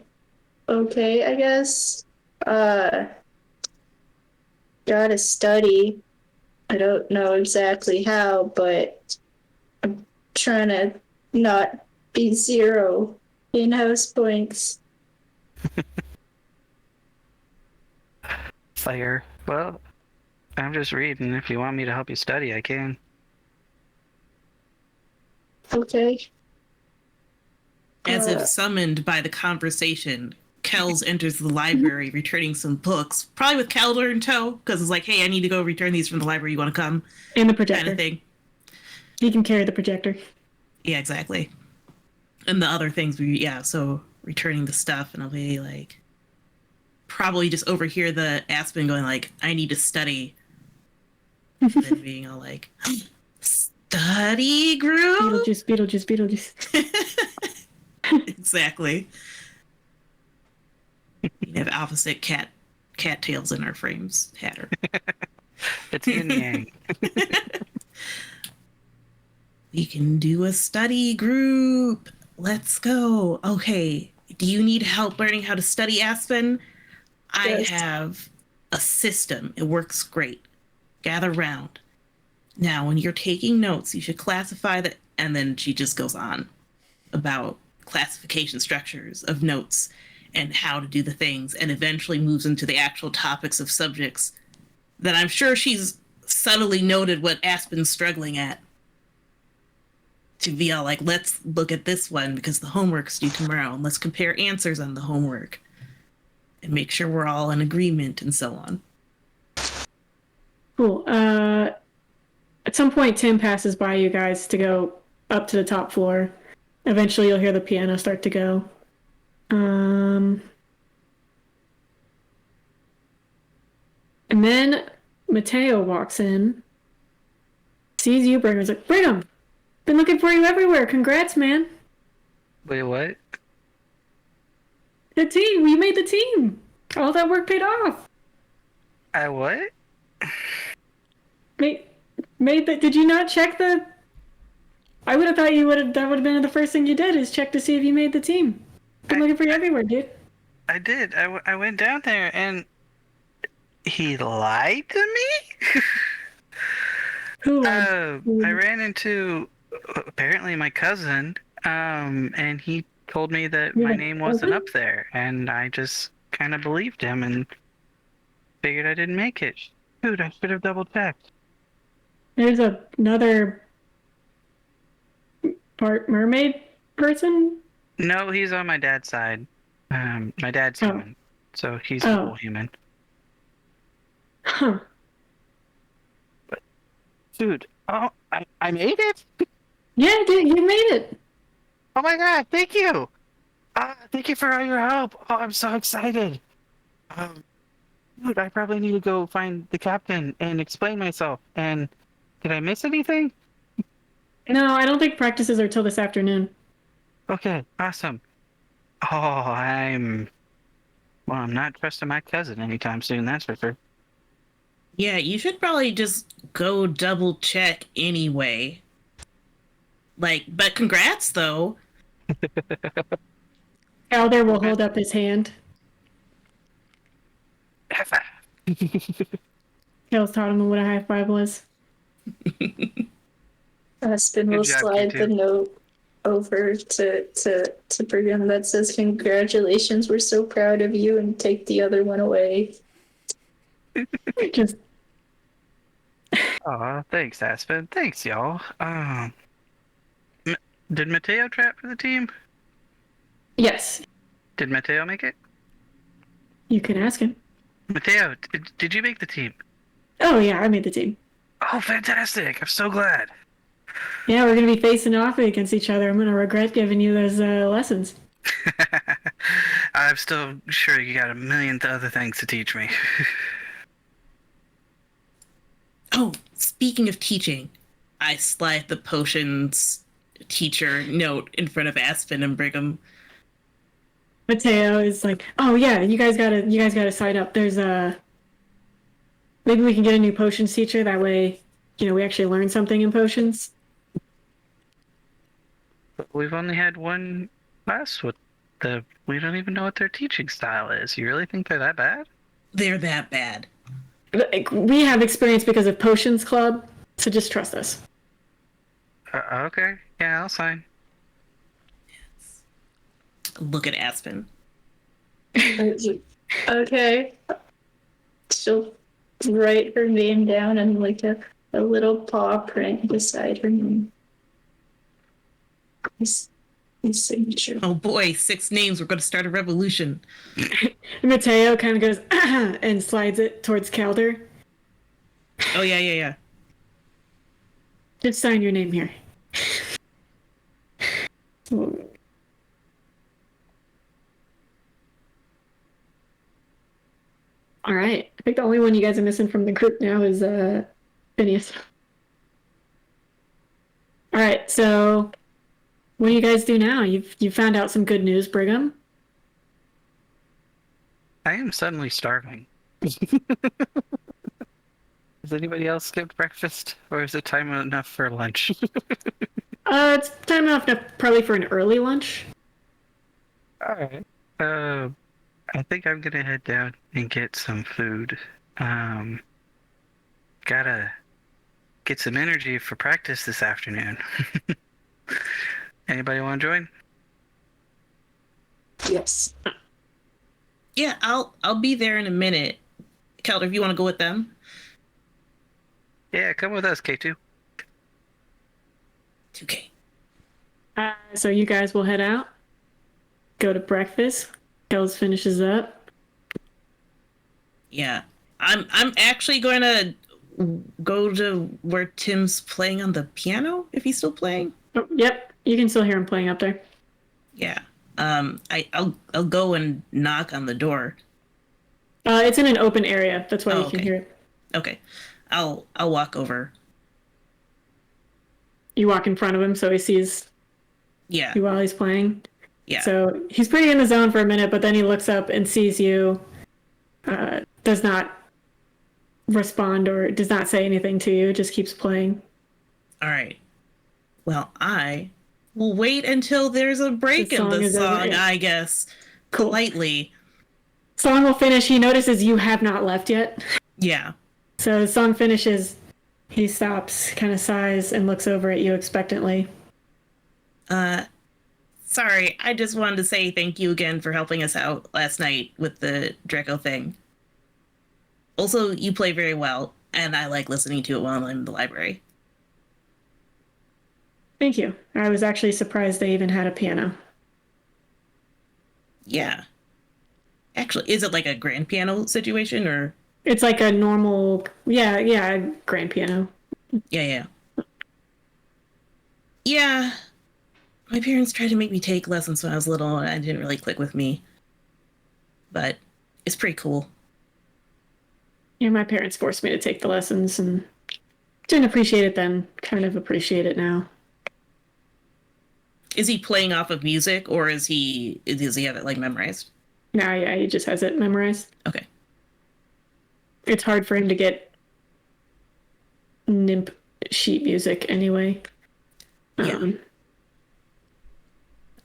okay, I guess. Gotta study. I don't know exactly how, but I'm trying to not be 0 in-house points. Fire. Well, I'm just reading. If you want me to help you study, I can. Okay. As if summoned by the conversation, Kells enters the library returning some books, probably with Calder in tow, because it's like, hey, I need to go return these from the library. You want to come? And the projector. Kind of thing. He can carry the projector. Yeah, exactly. And the other things, so returning the stuff, and I'll be like, probably just overhear the Aspen going like, I need to study. And then being all like, study group? Beetlejuice. Exactly. We have opposite cat tails in our frames. Hatter. It's yin yang. We can do a study group. Let's go. Okay. Do you need help learning how to study, Aspen? Yes. I have a system. It works great. Gather round. Now, when you're taking notes, you should classify the... And then she just goes on about classification structures of notes and how to do the things, and eventually moves into the actual topics of subjects that I'm sure she's subtly noted what Aspen's struggling at. To be all like, let's look at this one because the homework's due tomorrow, and let's compare answers on the homework and make sure we're all in agreement and so on. Cool. At some point, Tim passes by you guys to go up to the top floor. Eventually, you'll hear the piano start to go. And then Mateo walks in, sees you, Brigham's like, Brigham, been looking for you everywhere. Congrats, man. Wait, what? The team. We made the team. All that work paid off. I what? Made the. Did you not check the? I would have thought you would have. That would have been the first thing you did is check to see if you made the team. Been looking for you everywhere, dude. I did. I went down there and he lied to me? Who? I ran into apparently my cousin, and he told me that my name wasn't up there, and I just kind of believed him and figured I didn't make it. Dude, I should have double checked. There's another part mermaid person. No, he's on my dad's side. My dad's human, so he's a full human. Huh. Dude, I made it? Yeah, dude, you made it. Oh my god, thank you! Thank you for all your help. Oh, I'm so excited. Dude, I probably need to go find the captain and explain myself. And did I miss anything? No, I don't think practices are till this afternoon. Okay, awesome. Oh, I'm not trusting my cousin anytime soon, that's for sure. Yeah, you should probably just go double check anyway. Like, but congrats though. Elder will hold up his hand. Kales taught him what a high five was. Aspen will Good job, slide the Q2. note over to Brigham that says congratulations, we're so proud of you, and take the other one away. Just Aw, thanks, Aspen. Thanks, y'all. Did Mateo trap for the team? yes, Did Mateo make it? you can ask him. Mateo, did you make the team? Oh yeah, I made the team. Oh, fantastic! I'm so glad. Yeah, we're gonna be facing off against each other. I'm gonna regret giving you those lessons. I'm still sure you got a million other things to teach me. Oh, speaking of teaching, I slide the potions teacher note in front of Aspen and Brigham. Mateo is like, oh yeah, you guys gotta sign up. There's maybe we can get a new potions teacher. That way, we actually learn something in potions. We've only had one class with we don't even know what their teaching style is. You really think they're that bad? They're that bad. Like, we have experience because of Potions Club, so just trust us. Okay. Yeah, I'll sign. Look at Aspen. Okay. She'll write her name down and like a little paw print beside her name. His signature. Oh boy, 6 names. We're going to start a revolution. Mateo kind of goes and slides it towards Calder. Oh, yeah. Just sign your name here. All right. I think the only one you guys are missing from the group now is Phineas. All right. So, what do you guys do now? You've found out some good news, Brigham. I am suddenly starving. Has anybody else skipped breakfast, or is it time enough for lunch? It's time enough probably for an early lunch. All right. I think I'm gonna head down and get some food. Gotta get some energy for practice this afternoon. Anybody want to join? Yes. Yeah, I'll be there in a minute. Calder, if you want to go with them. Yeah, come with us, K2. 2K. So you guys will head out, go to breakfast. Gels finishes up. Yeah. I'm actually going to go to where Tim's playing on the piano, if he's still playing. Oh, yep, you can still hear him playing up there. Yeah. I'll go and knock on the door. It's in an open area. That's why you can Okay. hear it. Okay. I'll walk over. You walk in front of him so he sees Yeah. you while he's playing. Yeah. So he's pretty in the zone for a minute, but then he looks up and sees you, does not respond or does not say anything to you, just keeps playing. All right. Well, I will wait until there's a break The in song the is over, song, yeah. I guess. Cool. Politely. Song will finish. He notices you have not left yet. Yeah. So the song finishes. He stops, kind of sighs, and looks over at you expectantly. Sorry, I just wanted to say thank you again for helping us out last night with the Draco thing. Also, you play very well, and I like listening to it while I'm in the library. Thank you. I was actually surprised they even had a piano. Yeah. Actually, is it like a grand piano situation or? It's like a normal, yeah, grand piano. Yeah. Yeah. My parents tried to make me take lessons when I was little, and it didn't really click with me. But it's pretty cool. Yeah, my parents forced me to take the lessons and didn't appreciate it then. Kind of appreciate it now. Is he playing off of music, or does he have it like memorized? Now, yeah, he just has it memorized. Okay. It's hard for him to get NIMP sheet music anyway. Yeah.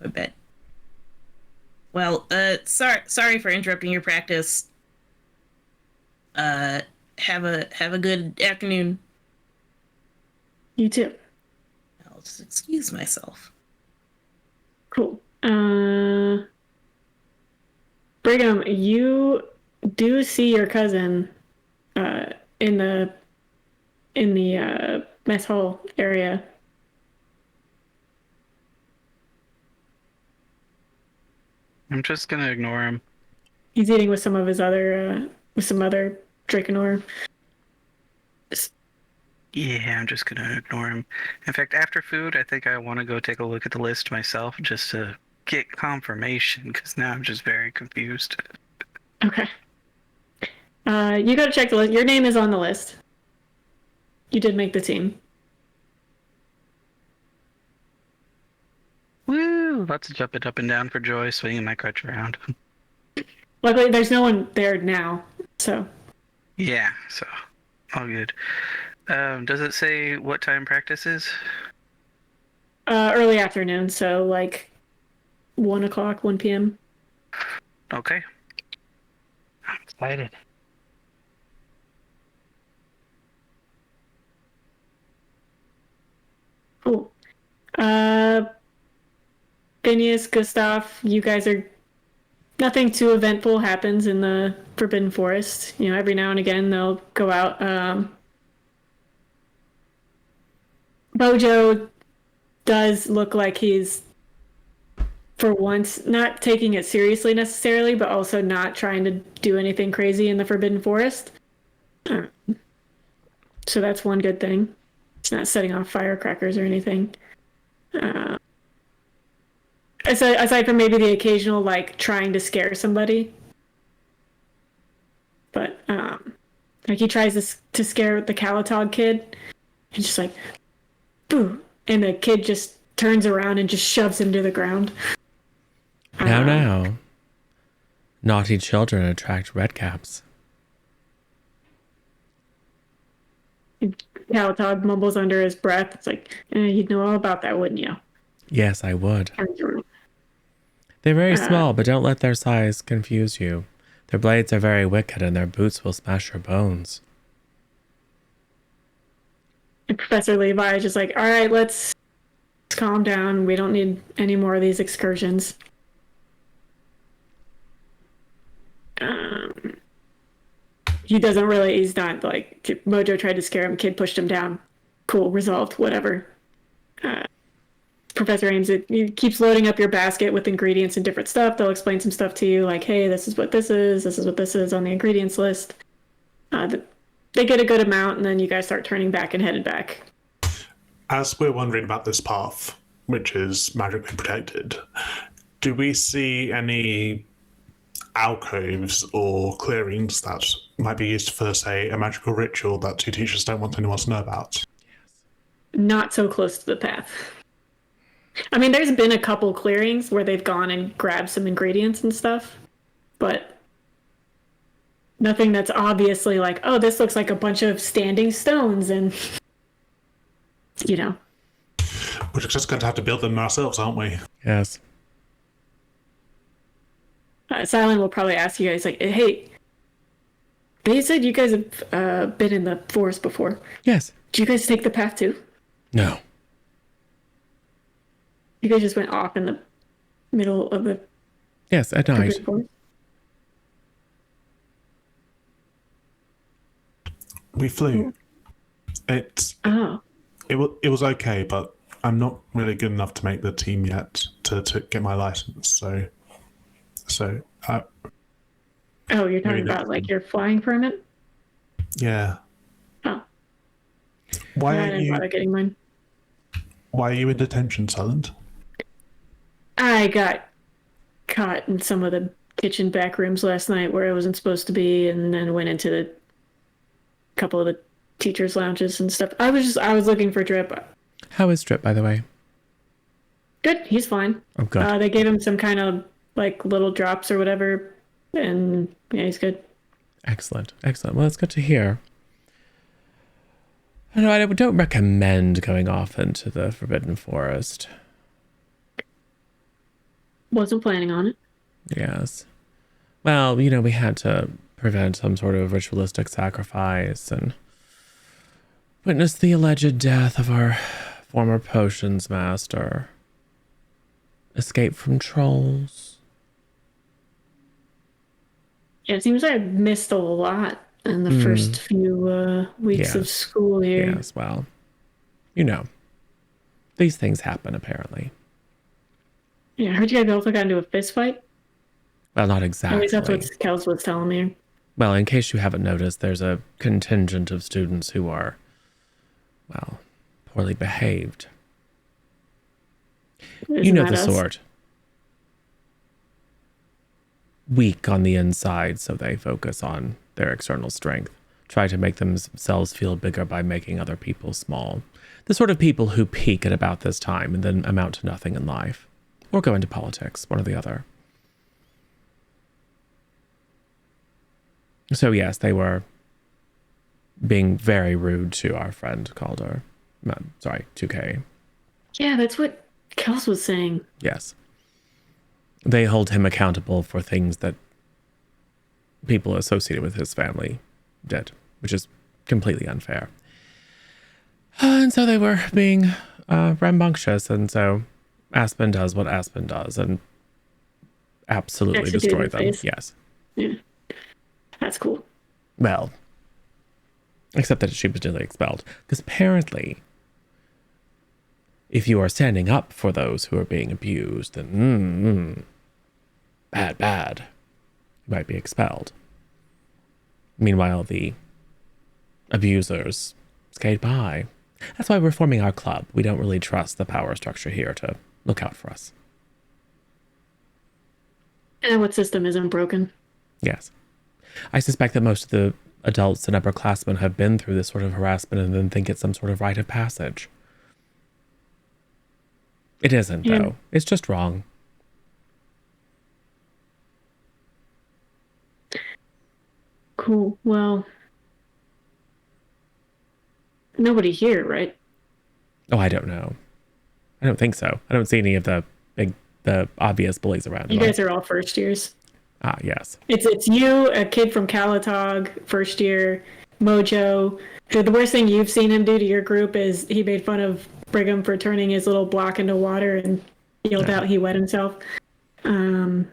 I bet. Well, sorry for interrupting your practice. Have a good afternoon. You too. I'll just excuse myself. Cool. Brigham, you do see your cousin in the mess hall area. I'm just gonna ignore him. He's eating with some of his other Drakenor. Yeah, I'm just gonna ignore him. In fact, after food, I think I want to go take a look at the list myself just to get confirmation, because now I'm just very confused. Okay. You gotta check the list. Your name is on the list. You did make the team. Woo! Lots of jumping up and down for joy, swinging my crutch around. Luckily, there's no one there now, so. Yeah, so all good. Does it say what time practice is? Early afternoon, so like 1 o'clock, 1 p.m. Okay. I'm excited. Cool. Phineas, Gustav, you guys are. Nothing too eventful happens in the Forbidden Forest. You know, every now and again they'll go out. Bojo does look like he's, for once, not taking it seriously necessarily, but also not trying to do anything crazy in the Forbidden Forest. So that's one good thing. It's not setting off firecrackers or anything. Aside from maybe the occasional, like, trying to scare somebody. But, like, he tries to scare the Calatog kid. He's just like, boo! And the kid just turns around and just shoves him to the ground. Now. Naughty children attract redcaps. Calatog mumbles under his breath. It's like, you'd know all about that, wouldn't you? Yes, I would. Turns around. They're very small, but don't let their size confuse you. Their blades are very wicked, and their boots will smash your bones. And Professor Levi is just like, all right, let's calm down. We don't need any more of these excursions. He doesn't really, he's not like, Mojo tried to scare him, kid pushed him down. Cool, resolved, whatever. Professor Ames, he keeps loading up your basket with ingredients and different stuff. They'll explain some stuff to you, like, hey, this is what this is what this is on the ingredients list. They get a good amount, and then you guys start turning back and headed back. As we're wondering about this path, which is magically protected, do we see any alcoves or clearings that might be used for, say, a magical ritual that two teachers don't want anyone to know about? Not so close to the path. I mean, there's been a couple clearings where they've gone and grabbed some ingredients and stuff, but nothing that's obviously like, oh, this looks like a bunch of standing stones and, you know. We're just going to have to build them ourselves, aren't we? Yes. Silent will probably ask you guys, like, hey, they said you guys have been in the forest before. Yes. Did you guys take the path too? No. You guys just went off in the middle of the Yes, at night. forest? We flew. Oh. It was okay, but I'm not really good enough to make the team yet to get my license. So Oh, you're talking about like your flying permit? yeah. Oh. Why I are didn't bother getting mine. Why are you in detention, Silent? I got caught in some of the kitchen back rooms last night where I wasn't supposed to be, and then went into the couple of the teachers' lounges and stuff. I was looking for Drip. How is Strip, by the way? Good, he's fine. Oh, good. They gave him some kind of like little drops or whatever, and yeah, he's good. Excellent. Excellent. Well, that's good to hear. I don't recommend going off into the Forbidden Forest. Wasn't planning on it. Yes. Well, we had to prevent some sort of ritualistic sacrifice and witness the alleged death of our former potions master. Escape from trolls. Yeah, it seems I missed a lot in the first few weeks of Yes. school here. Yes, well, these things happen, apparently. Yeah, I heard you guys also got into a fist fight. Well, not At exactly. least that's what Kels was telling me. Well, in case you haven't noticed, there's a contingent of students who are, well, poorly behaved. You know the sort. Weak on the inside, so they focus on their external strength. Try to make themselves feel bigger by making other people small. The sort of people who peak at about this time and then amount to nothing in life. Or go into politics, one or the other. So yes, they were being very rude to our friend Calder. Sorry, 2K. Yeah, that's what Kels was saying. Yes. They hold him accountable for things that people associated with his family did, which is completely unfair. And so they were being rambunctious, and so Aspen does what Aspen does and absolutely Execute destroy in them. face. Yes. Yeah, that's cool. Well, except that she was nearly expelled. Because apparently, if you are standing up for those who are being abused, then bad, you might be expelled. Meanwhile, the abusers skate by. That's why we're forming our club. We don't really trust the power structure here to look out for us. And what system isn't broken? Yes. I suspect that most of the adults and upperclassmen have been through this sort of harassment and then think it's some sort of rite of passage. It isn't, Yeah. though. It's just wrong. Cool. Well, nobody here, right? Oh, I don't know. I don't think so. I don't see any of the obvious bullies around. You guys are all first years. Ah, yes. It's you, a kid from Calatog, first year, Mojo. The worst thing you've seen him do to your group is he made fun of Brigham for turning his little block into water and yelled out he wet himself. And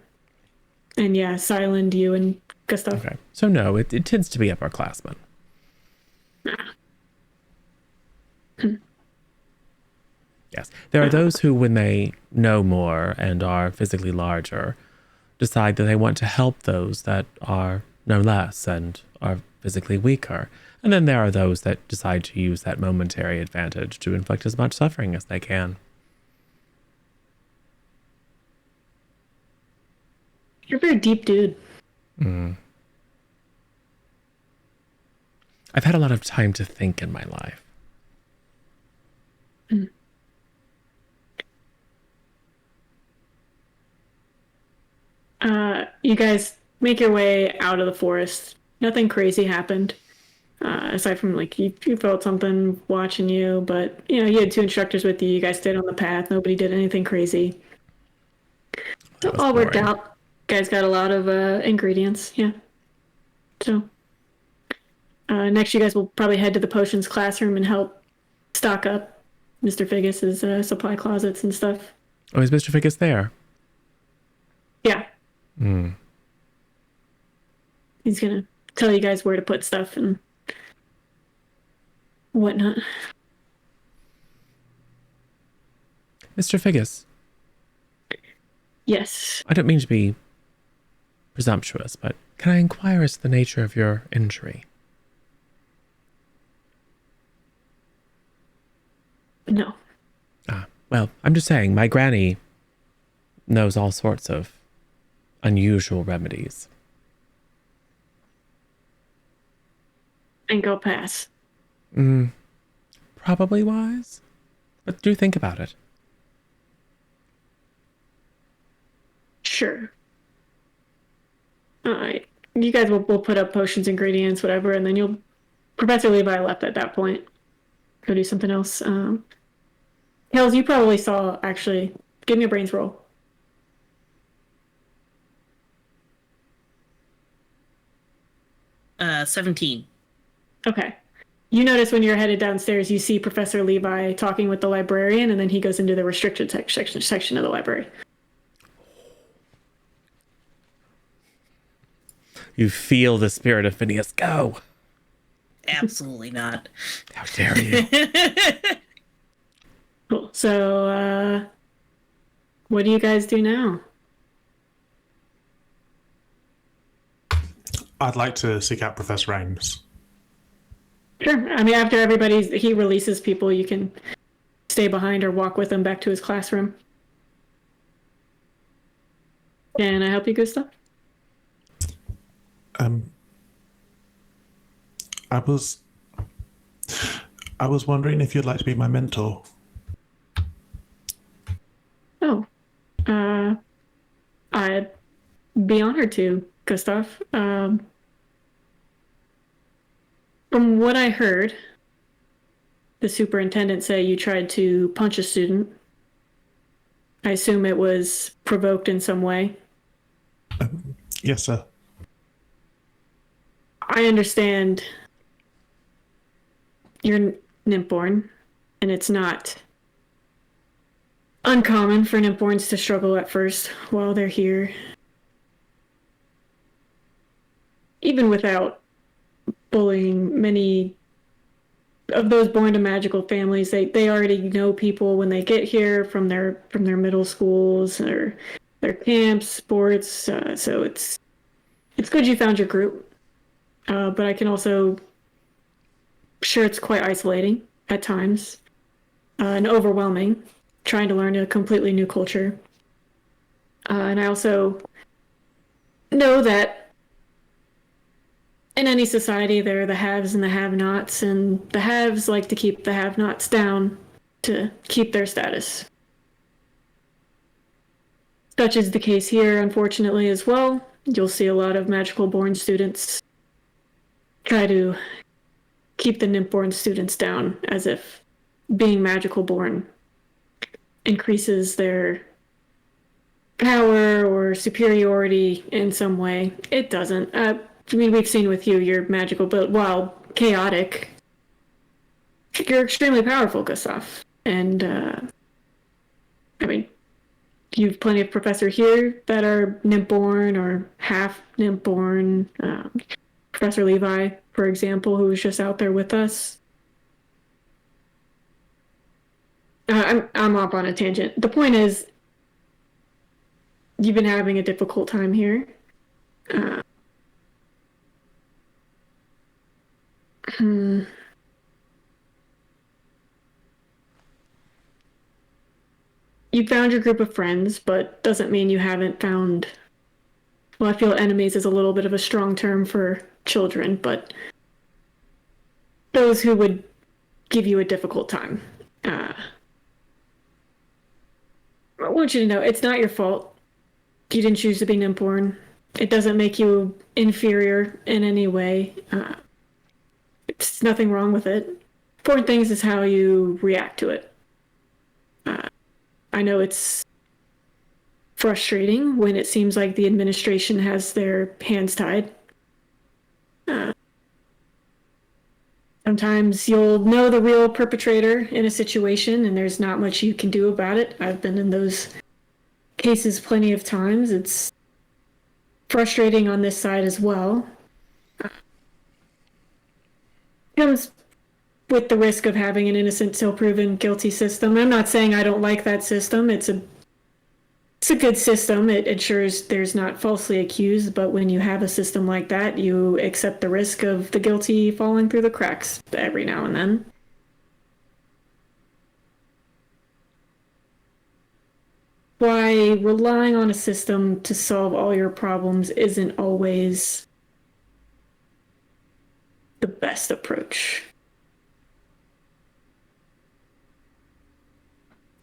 yeah, Silent, you and Gustav. Okay. So no, it tends to be upperclassmen. Yes. There are those who, when they know more and are physically larger, decide that they want to help those that are no less and are physically weaker. And then there are those that decide to use that momentary advantage to inflict as much suffering as they can. You're a very deep dude. I've had a lot of time to think in my life. you guys make your way out of the forest. Nothing crazy happened. Aside from like you felt something watching you, but you had 2 instructors with you. You guys stayed on the path. Nobody did anything crazy. That was All worked boring. out. Guys got a lot of ingredients. Yeah. So next, you guys will probably head to the potions classroom and help stock up Mr. Figus's supply closets and stuff. Oh, is Mr. Figgis there? Yeah. Hmm. He's gonna tell you guys where to put stuff and whatnot. Mr. Figgis, Yes. I don't mean to be presumptuous, but can I inquire as to the nature of your injury? No. Ah, well, I'm just saying, my granny knows all sorts of unusual remedies. And go pass. Probably wise, but do think about it. Sure. All right. You guys will put up potions, ingredients, whatever, and then Professor Levi left at that point. Go do something else. Hells, you probably saw, actually. Give me a brains roll. 17. Okay. You notice when you're headed downstairs, you see Professor Levi talking with the librarian, and then he goes into the restricted section of the library. You feel the spirit of Phineas. Go! Absolutely not. How dare you? Cool. So, what do you guys do now? I'd like to seek out Professor Ames. Sure. I mean, after he releases people, you can stay behind or walk with him back to his classroom. Can I help you, Gustav? I was wondering if you'd like to be my mentor. Oh, I'd be honored to, Gustav. From what I heard, the superintendent said you tried to punch a student. I assume it was provoked in some way. Yes, sir. I understand you're Nympborn, and it's not uncommon for Nympborns to struggle at first while they're here. Even without bullying, many of those born to magical families, they already know people when they get here from their middle schools or their camps, sports. So it's good you found your group. But I can also sure it's quite isolating at times and overwhelming trying to learn a completely new culture. And I also know that in any society, there are the haves and the have-nots, and the haves like to keep the have-nots down to keep their status. Such is the case here, unfortunately, as well. You'll see a lot of magical-born students try to keep the nymph-born students down, as if being magical-born increases their power or superiority in some way. It doesn't. I mean, we've seen with you, you're magical, but while chaotic, you're extremely powerful, Gustav. And, I mean, you have plenty of professor here that are nymph-born or half nymph-born. Professor Levi, for example, who was just out there with us. I'm off on a tangent. The point is, you've been having a difficult time here. You found your group of friends, but doesn't mean you haven't found... Well, I feel enemies is a little bit of a strong term for children, but those who would give you a difficult time. I want you to know, it's not your fault. You didn't choose to be nymph-born. It doesn't make you inferior in any way. It's nothing wrong with it. Important things is how you react to it. I know it's frustrating when it seems like the administration has their hands tied. Sometimes you'll know the real perpetrator in a situation and there's not much you can do about it. I've been in those cases plenty of times. It's frustrating on this side as well. Comes with the risk of having an innocent till proven guilty system. I'm not saying I don't like that system. It's a good system. It ensures there's not falsely accused, but when you have a system like that, you accept the risk of the guilty falling through the cracks every now and then. Why relying on a system to solve all your problems isn't always the best approach.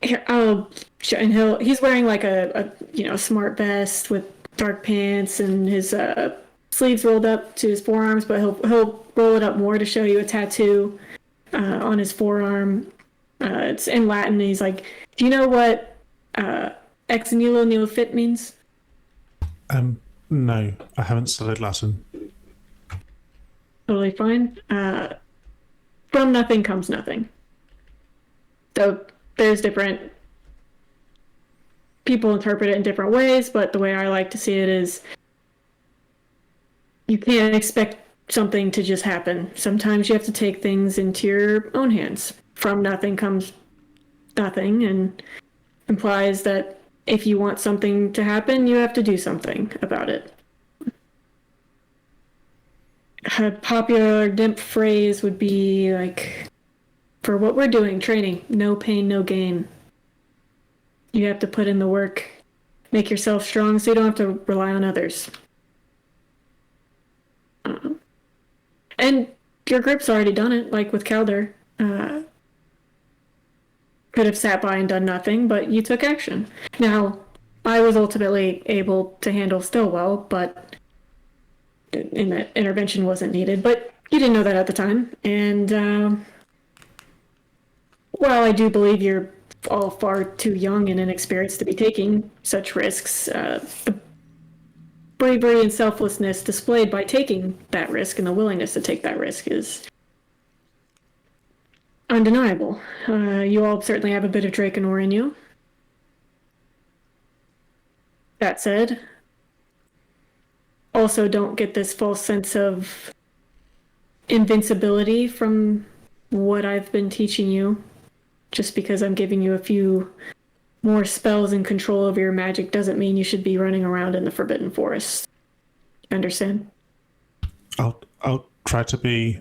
Here, and he's wearing like a smart vest with dark pants and his sleeves rolled up to his forearms, but he'll roll it up more to show you a tattoo on his forearm. It's in Latin. And he's like, "Do you know what ex nihilo nihilo fit means?" No, I haven't studied Latin. Totally fine. From nothing comes nothing. So there's different people interpret it in different ways, but the way I like to see it is you can't expect something to just happen. Sometimes you have to take things into your own hands. From nothing comes nothing, and implies that if you want something to happen, you have to do something about it. A popular DIMP phrase would be like, for what we're doing, training, no pain, no gain. You have to put in the work, make yourself strong so you don't have to rely on others. And your group's already done it, like with Calder. Could have sat by and done nothing, but you took action. Now, I was ultimately able to handle Stillwell, but in that intervention wasn't needed. But you didn't know that at the time. And while I do believe you're all far too young and inexperienced to be taking such risks, the bravery and selflessness displayed by taking that risk and the willingness to take that risk is undeniable. You all certainly have a bit of Drakenor in you. That said, also don't get this false sense of invincibility from what I've been teaching you. Just because I'm giving you a few more spells and control over your magic doesn't mean you should be running around in the Forbidden Forest. You understand? I'll try to be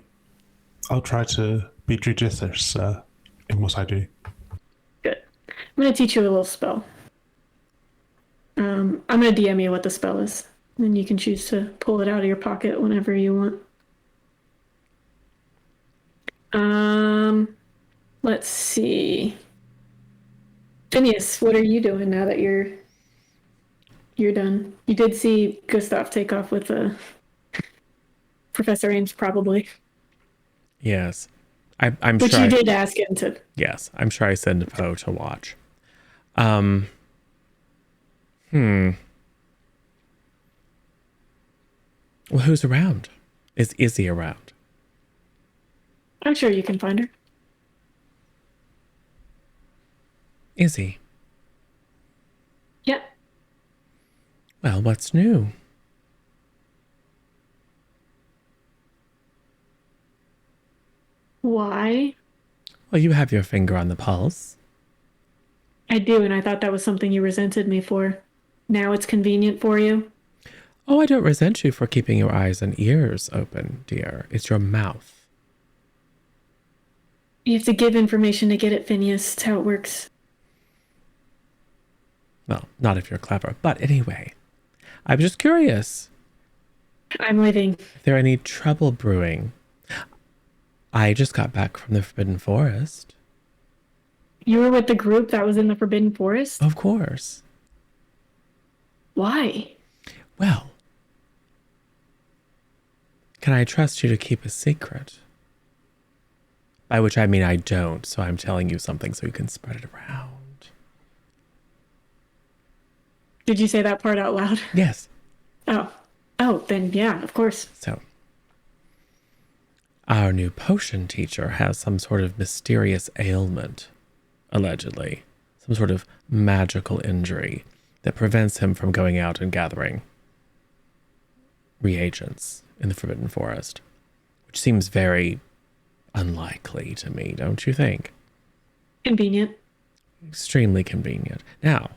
judicious in what I do. Good. I'm going to teach you a little spell. I'm going to DM you what the spell is. And you can choose to pull it out of your pocket whenever you want. Let's see. Phineas, what are you doing now that you're done? You did see Gustav take off with Professor Ames, probably. Yes. I'm But sure you did ask him to. Yes, I'm sure I sent Poe to watch. Well, who's around? Is Izzy around? I'm sure you can find her. Izzy. Yeah. Well, what's new? Why? Well, you have your finger on the pulse. I do, and I thought that was something you resented me for. Now it's convenient for you? Oh, I don't resent you for keeping your eyes and ears open, dear. It's your mouth. You have to give information to get it, Phineas. It's how it works. Well, not if you're clever. But anyway, I'm just curious. I'm leaving. Is there any trouble brewing? I just got back from the Forbidden Forest. You were with the group that was in the Forbidden Forest? Of course. Why? Well, Can I trust you to keep a secret? By which I mean I don't, so I'm telling you something so you can spread it around. Did you say that part out loud? Yes. Oh. Oh, then yeah, of course. So, our new potion teacher has some sort of mysterious ailment, allegedly. Some sort of magical injury that prevents him from going out and gathering reagents in the Forbidden Forest, which seems very unlikely to me, don't you think? Convenient. Extremely convenient. Now,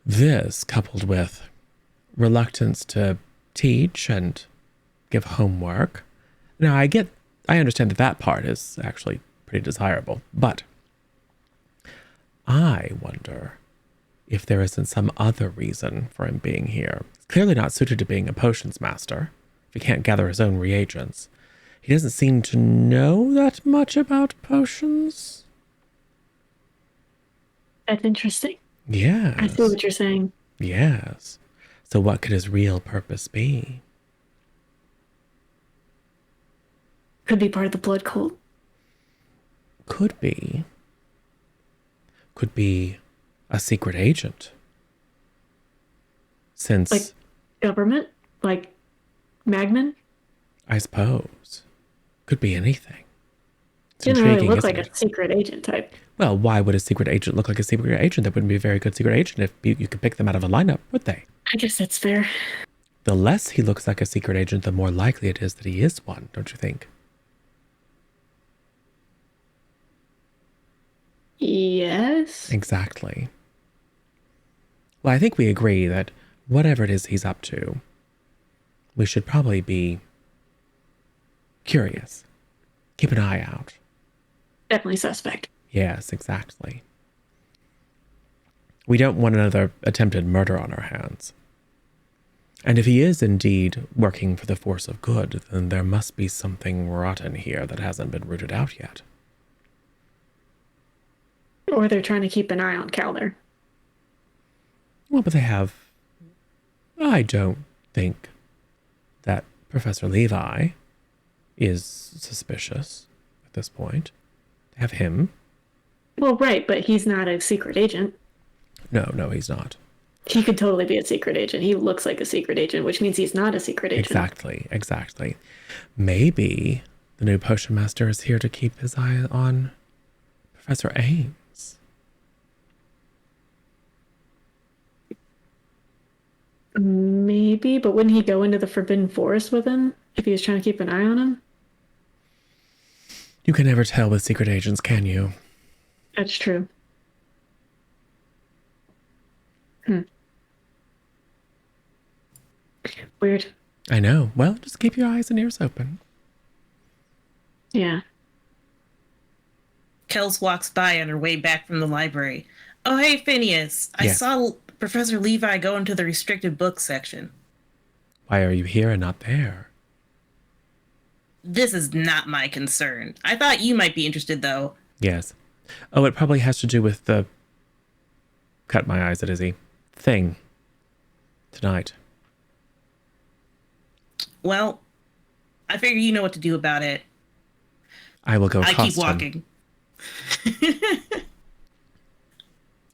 this coupled with reluctance to teach and give homework. Now, I understand that part is actually pretty desirable, but I wonder if there isn't some other reason for him being here. He's clearly not suited to being a potions master if he can't gather his own reagents. He doesn't seem to know that much about potions. That's interesting. Yes. I see what you're saying. Yes. So what could his real purpose be? Could be part of the blood cult. Could be. Could be a secret agent. Since, Like government? Like Magman? I suppose, could be anything. It's Didn't really look isn't like it? a secret agent type. Well, why would a secret agent look like a secret agent? That wouldn't be a very good secret agent if you could pick them out of a lineup, would they? I guess that's fair. The less he looks like a secret agent, the more likely it is that he is one, don't you think? Yes. Exactly. Well, I think we agree that whatever it is he's up to, we should probably be curious. Keep an eye out. Definitely suspect. Yes, exactly. We don't want another attempted murder on our hands. And if he is indeed working for the force of good, then there must be something rotten here that hasn't been rooted out yet. Or they're trying to keep an eye on Calder. Well, but they have... I don't think that Professor Levi is suspicious at this point. They have him. Well, right, but he's not a secret agent. No, he's not. He could totally be a secret agent. He looks like a secret agent, which means he's not a secret agent. Exactly. Maybe the new potion master is here to keep his eye on Professor Ames. Maybe, but wouldn't he go into the Forbidden Forest with him if he was trying to keep an eye on him? You can never tell with secret agents, can you? That's true. Weird. I know. Well, just keep your eyes and ears open. Yeah. Kels walks by on her way back from the library. Oh, hey, Phineas. I Yes. saw Professor Levi go into the restricted books section. Why are you here and not there? This is not my concern. I thought you might be interested, though. Yes. Oh, it probably has to do with the... Cut my eyes at Izzy. Thing. Tonight. Well, I figure you know what to do about it. I will go I accost keep him. walking.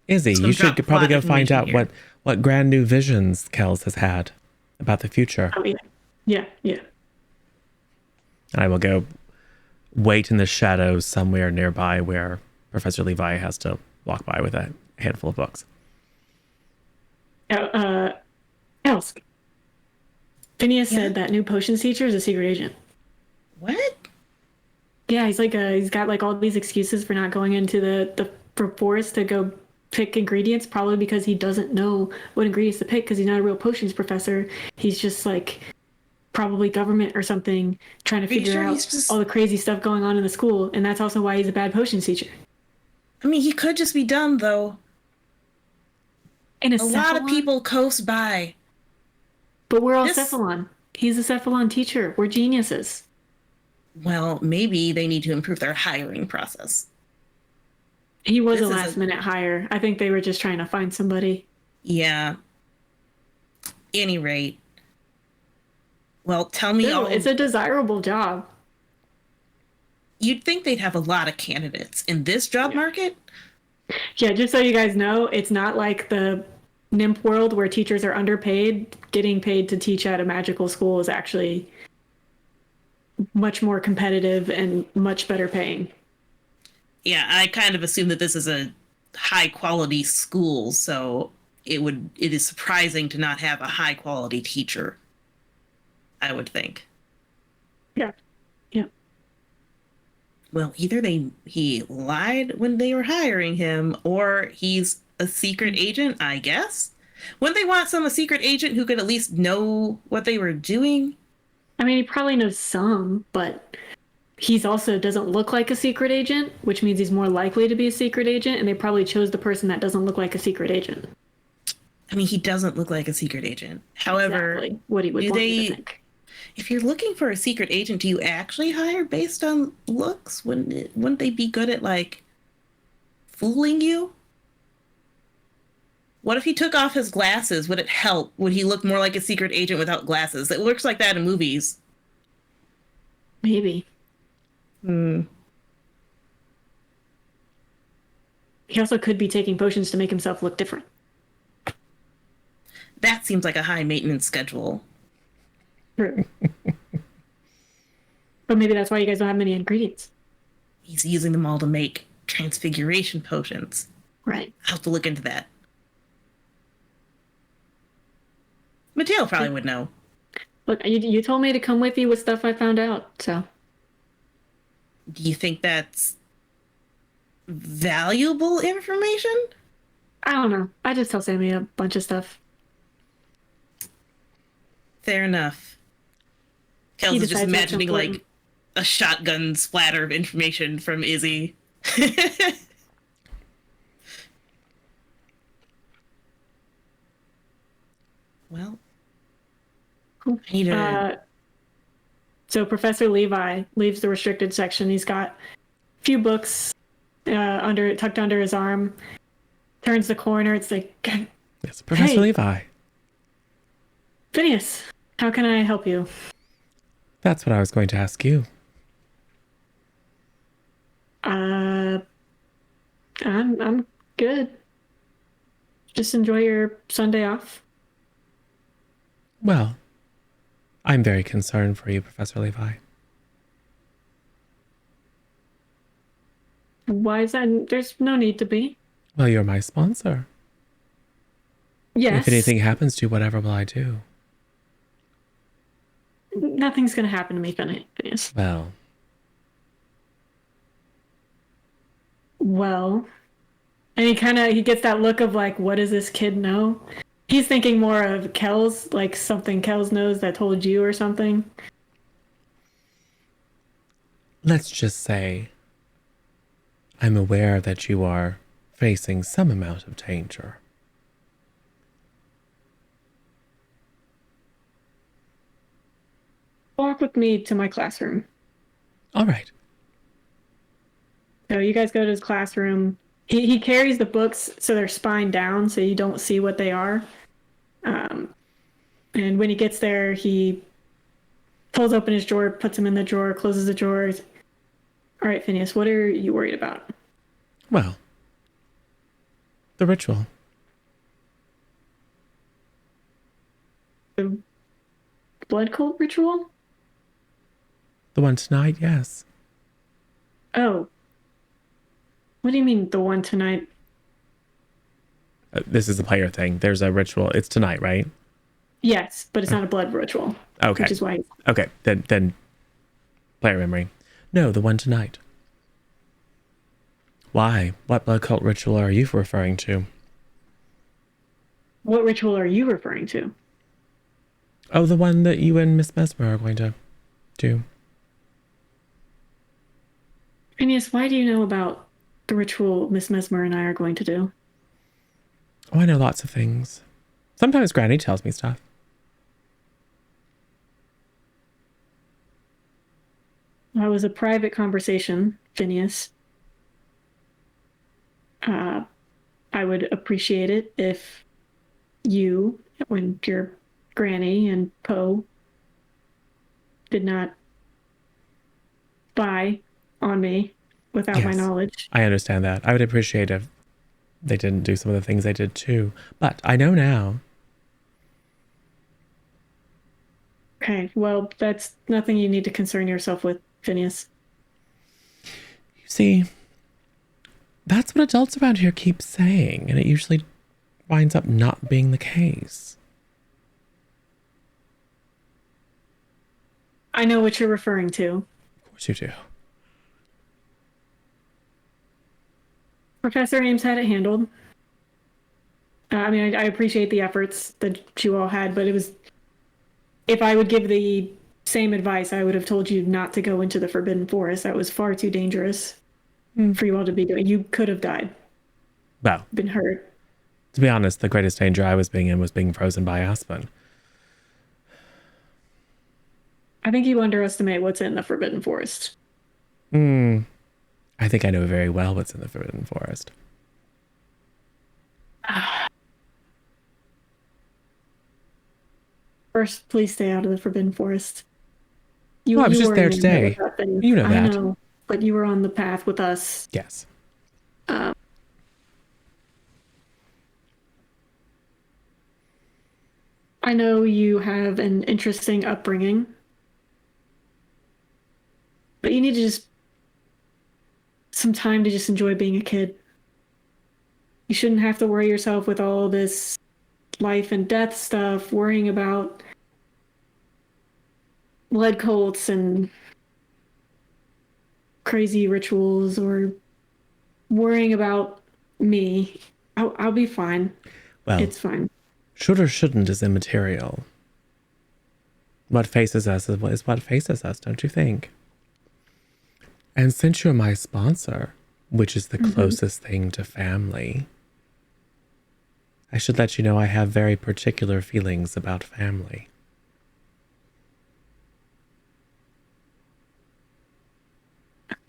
Izzy, Some you should drop probably plot go find out information what grand new visions Kels has had about the future. Oh, yeah. Yeah. And I will go wait in the shadows somewhere nearby where Professor Levi has to walk by with a handful of books. Else. Phineas Yeah? said that new potions teacher is a secret agent. What? Yeah, he's got like all these excuses for not going into the forest to go pick ingredients, probably because he doesn't know what ingredients to pick because he's not a real potions professor. He's just like probably government or something trying to Are you figure sure out he's just- all the crazy stuff going on in the school, and that's also why he's a bad potions teacher. I mean, he could just be dumb, though. And A lot of people coast by. But we're all This- Cephalon. He's a Cephalon teacher. We're geniuses. Well, maybe they need to improve their hiring process. He was This a is last minute hire. I think they were just trying to find somebody. Yeah. Any rate, Well, tell me Still, all. it's a desirable job. You'd think they'd have a lot of candidates in this job market. Yeah, just so you guys know, it's not like the NIMP world where teachers are underpaid. Getting paid to teach at a magical school is actually much more competitive and much better paying. Yeah, I kind of assume that this is a high quality school, so it is surprising to not have a high quality teacher, I would think. Yeah. Yeah. Well, either he lied when they were hiring him, or he's a secret agent, I guess. Wouldn't they want a secret agent who could at least know what they were doing? I mean, he probably knows some, but he's also doesn't look like a secret agent, which means he's more likely to be a secret agent, and they probably chose the person that doesn't look like a secret agent. I mean, he doesn't look like a secret agent. However, Exactly what he would want you to think. If you're looking for a secret agent, do you actually hire based on looks? Wouldn't they be good at, like, fooling you? What if he took off his glasses? Would it help? Would he look more like a secret agent without glasses? It works like that in movies. Maybe. Hmm. He also could be taking potions to make himself look different. That seems like a high maintenance schedule. True. But maybe that's why you guys don't have many ingredients. He's using them all to make transfiguration potions. Right. I'll have to look into that. Mateo probably would know. Look, you told me to come with you with stuff I found out, so. Do you think that's valuable information? I don't know. I just tell Sammy a bunch of stuff. Fair enough. Kels is just imagining like a shotgun splatter of information from Izzy. Well, cool. I need to... So Professor Levi leaves the restricted section. He's got a few books tucked under his arm. Turns the corner. It's like, It's Professor Levi. Phineas, how can I help you? That's what I was going to ask you. I'm good. Just enjoy your Sunday off. Well, I'm very concerned for you, Professor Levi. Why is that? There's no need to be. Well, you're my sponsor. Yes. If anything happens to you, whatever will I do? Nothing's going to happen to me, Phineas. Well, and he gets that look of like, what does this kid know? He's thinking more of Kells, like something Kells knows that told you or something. Let's just say I'm aware that you are facing some amount of danger. Walk with me to my classroom. All right. So you guys go to his classroom. He carries the books so they're spined down so you don't see what they are. And when he gets there, he pulls open his drawer, puts them in the drawer, closes the drawers. All right, Phineas, what are you worried about? Well, the ritual. The blood cult ritual? The one tonight, yes. Oh. What do you mean, the one tonight? This is a player thing. There's a ritual. It's tonight, right? Yes, but it's not a blood ritual. Okay. Which is why. Okay, then player memory. No, the one tonight. Why? What blood cult ritual are you referring to? What ritual are you referring to? Oh, the one that you and Miss Mesmer are going to do. Phineas, why do you know about the ritual Miss Mesmer and I are going to do? Oh, I know lots of things. Sometimes Granny tells me stuff. That was a private conversation, Phineas. I would appreciate it if you, when your Granny and Poe, did not spy on me without my Yes. knowledge. I understand that. I would appreciate if they didn't do some of the things they did too. But I know now. Okay, well, that's nothing you need to concern yourself with, Phineas. You see, that's what adults around here keep saying, and it usually winds up not being the case. I know what you're referring to. Of course you do. Professor Ames had it handled. I mean, I appreciate the efforts that you all had, but it was. If I would give the same advice, I would have told you not to go into the Forbidden Forest. That was far too dangerous for you all to be doing. You could have died, Well, been hurt. to be honest, the greatest danger I was being in was being frozen by Aspen. I think you underestimate what's in the Forbidden Forest. I think I know very well what's in the Forbidden Forest. First, please stay out of the Forbidden Forest. Well, I was just were there in today. with us, and You know I that. know, but you were on the path with us. Yes. I know you have an interesting upbringing, but you need to just some time to just enjoy being a kid. You shouldn't have to worry yourself with all this life and death stuff, worrying about lead colts and crazy rituals, or worrying about me. I'll be fine. Well, It's fine. should or shouldn't is immaterial. What faces us is what faces us, don't you think? And since you're my sponsor, which is the closest thing to family, I should let you know I have very particular feelings about family.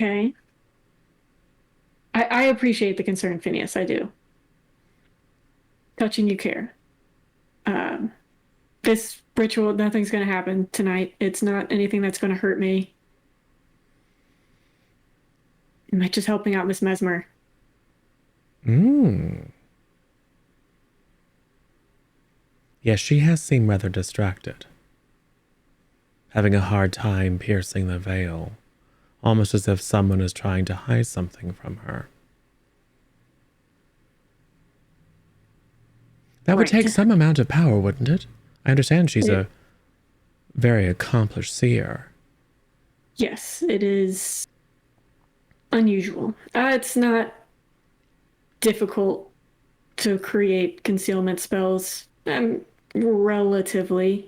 Okay. I appreciate the concern, Phineas. I do. Touching you care. This ritual, nothing's going to happen tonight. It's not anything that's going to hurt me. I'm just helping out Miss Mesmer. Yes, she has seemed rather distracted, having a hard time piercing the veil, almost as if someone is trying to hide something from her. That would Right. take some amount of power, wouldn't it? I understand she's a very accomplished seer. Yes, it is unusual. It's not difficult to create concealment spells. Relatively,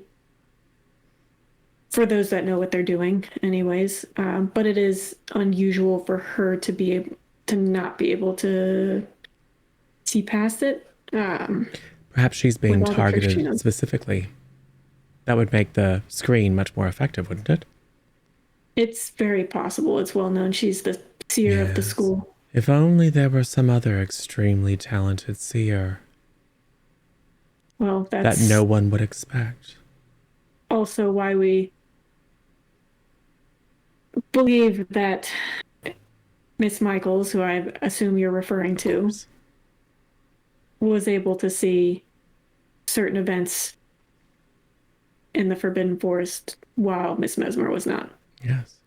for those that know what they're doing, anyways. But it is unusual for her to be able to not be able to see past it. Perhaps she's being With all the tricks she targeted knows. specifically. That would make the screen much more effective, wouldn't it? It's very possible. It's well known. She's the seer of the Yes. school. If only there were some other extremely talented seer Well, that that's no one would expect. also why we believe that Miss Michaels, who I assume you're referring to, was able to see certain events in the Forbidden Forest while Miss Mesmer was not. Yes.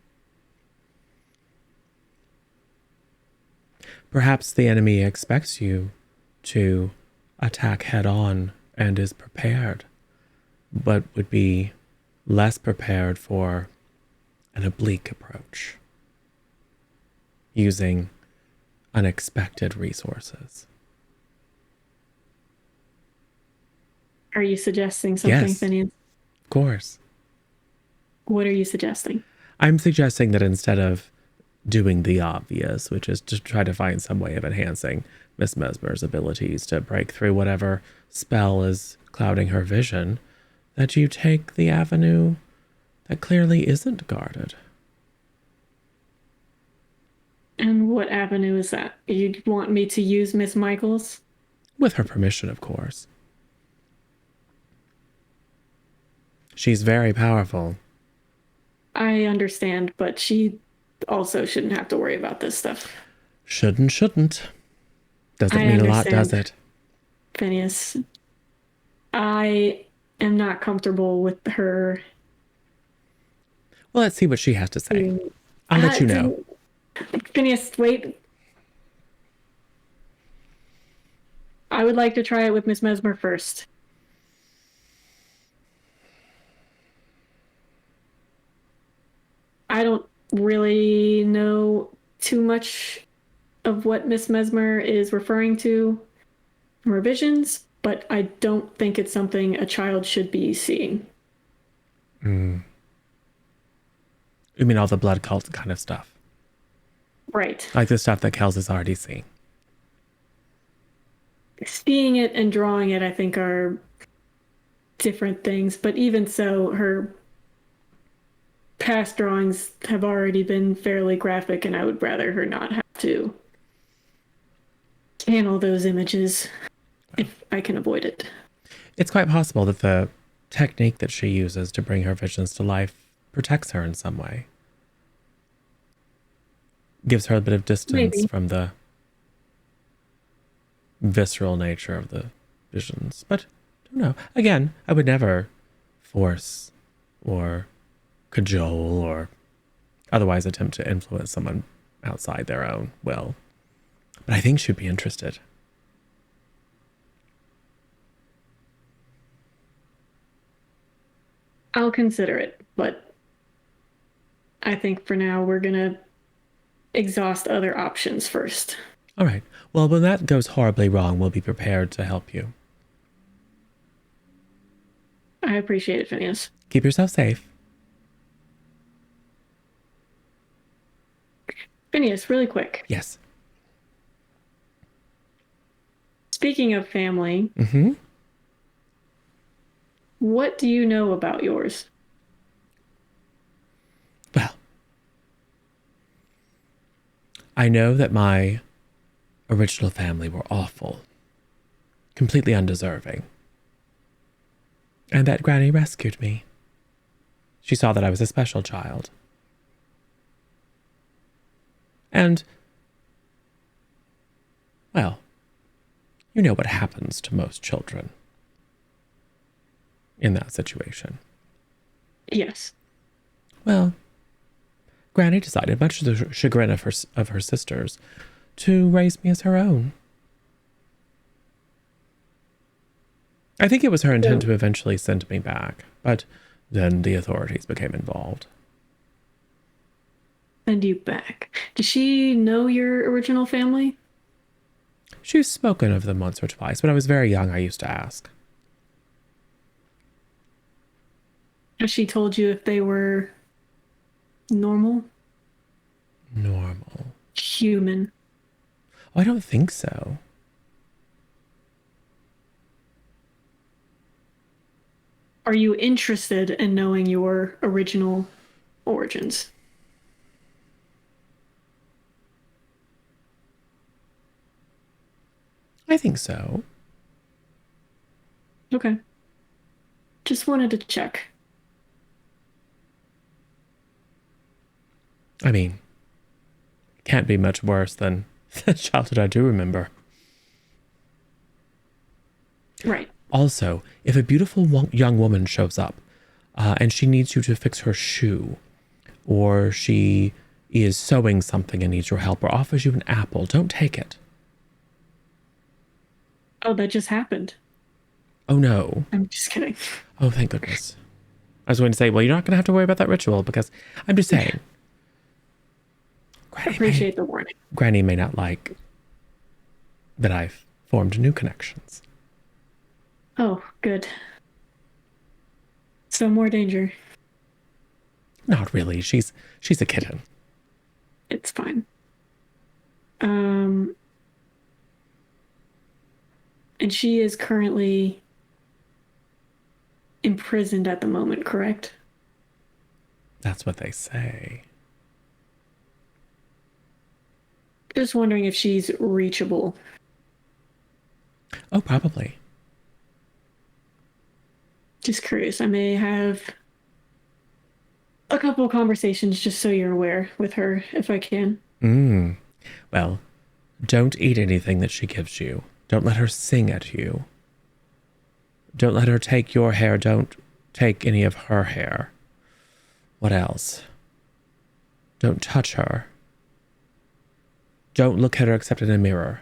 Perhaps the enemy expects you to attack head on and is prepared, but would be less prepared for an oblique approach, using unexpected resources. Are you suggesting something, Yes. Phineas? Of course. What are you suggesting? I'm suggesting that instead of doing the obvious, which is to try to find some way of enhancing Miss Mesmer's abilities to break through whatever spell is clouding her vision, that you take the avenue that clearly isn't guarded. And what avenue is that? You'd want me to use Miss Michaels? With her permission, of course. She's very powerful. I understand, but she also shouldn't have to worry about this stuff. Shouldn't. Doesn't I mean a lot, does understand. it? Phineas, I am not comfortable with her Well, let's see what she has to say. being. I'll let you know. Phineas, wait. I would like to try it with Miss Mesmer first. I don't really know too much of what Miss Mesmer is referring to from her visions, but I don't think it's something a child should be seeing. You mean all the blood cult kind of stuff? Right. Like the stuff that Kels is already seeing. Seeing it and drawing it, I think, are different things, but even so, her past drawings have already been fairly graphic, and I would rather her not have to channel those images if I can avoid it. It's quite possible that the technique that she uses to bring her visions to life protects her in some way. Gives her a bit of distance Maybe. from the visceral nature of the visions. But I don't know. Again, I would never force or cajole or otherwise attempt to influence someone outside their own will. But I think she'd be interested. I'll consider it, but I think for now we're gonna exhaust other options first. All right. Well, when that goes horribly wrong, we'll be prepared to help you. I appreciate it, Phineas. Keep yourself safe. Phineas, really quick. Yes. Speaking of family, Mm-hmm. what do you know about yours? Well, I know that my original family were awful, completely undeserving, and that Granny rescued me. She saw that I was a special child. And, well, you know what happens to most children in that situation. Yes. Well, Granny decided, much to the chagrin of her sisters, to raise me as her own. I think it was her intent to eventually send me back, but then the authorities became involved. Send you back. Does she know your original family? She's spoken of them once or twice. When I was very young, I used to ask. Has she told you if they were normal? Normal. Human? Oh, I don't think so. Are you interested in knowing your original origins? I think so. Okay. Just wanted to check. I mean, can't be much worse than the childhood I do remember. Right. Also, if a beautiful young woman shows up and she needs you to fix her shoe, or she is sewing something and needs your help, or offers you an apple, don't take it. Oh, that just happened. Oh no. I'm just kidding. Oh, thank goodness. I was going to say, well, you're not going to have to worry about that ritual because I'm just saying. Appreciate the warning. Granny may not like that I've formed new connections. Oh, good. So more danger. Not really. She's a kitten. It's fine. And she is currently imprisoned at the moment, correct? That's what they say. Just wondering if she's reachable. Oh, probably. Just curious. I may have a couple conversations just so you're aware with her if I can. Well, don't eat anything that she gives you. Don't let her sing at you. Don't let her take your hair. Don't take any of her hair. What else? Don't touch her. Don't look at her except in a mirror.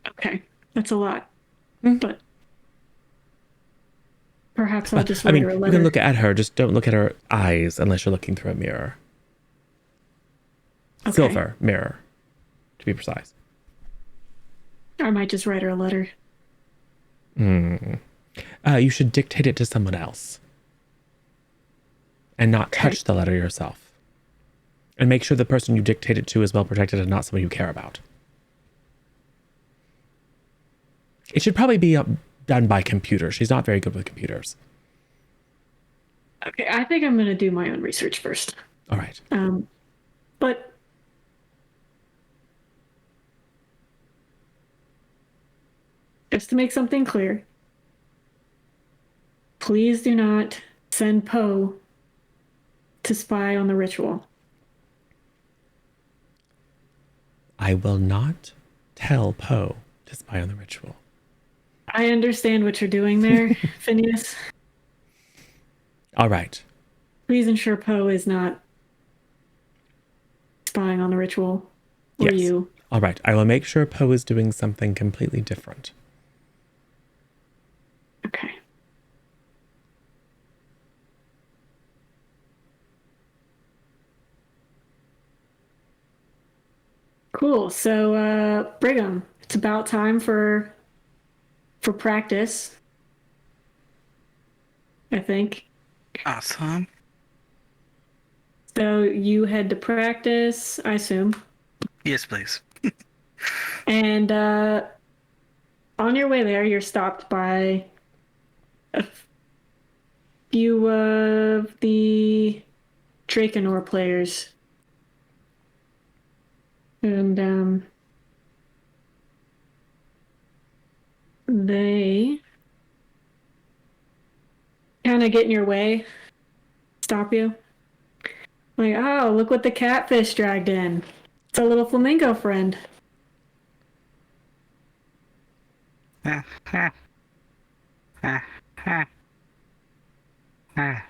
Okay, that's a lot. But perhaps I'll just I write mean, her a you letter. can look at her, just don't look at her eyes unless you're looking through a mirror. Okay. Silver mirror, to be precise. I might just write her a letter. You should dictate it to someone else. And not touch the letter yourself. And make sure the person you dictate it to is well protected and not someone you care about. It should probably be done by computer. She's not very good with computers. Okay, I think I'm going to do my own research first. All right. But just to make something clear, please do not send Poe to spy on the ritual. I will not tell Poe to spy on the ritual. I understand what you're doing there, Phineas. All right. Please ensure Poe is not spying on the ritual. Or Yes. you. All right. I will make sure Poe is doing something completely different. Okay. Cool. So, Brigham, it's about time for practice. I think. Awesome. So you head to practice, I assume. Yes, please. And on your way there, you're stopped by a few of the Drakenor players. And they kind of get in your way, stop you. Like, oh, look what the catfish dragged in. It's a little flamingo friend. Ha, ha. Ha, ha. Ha.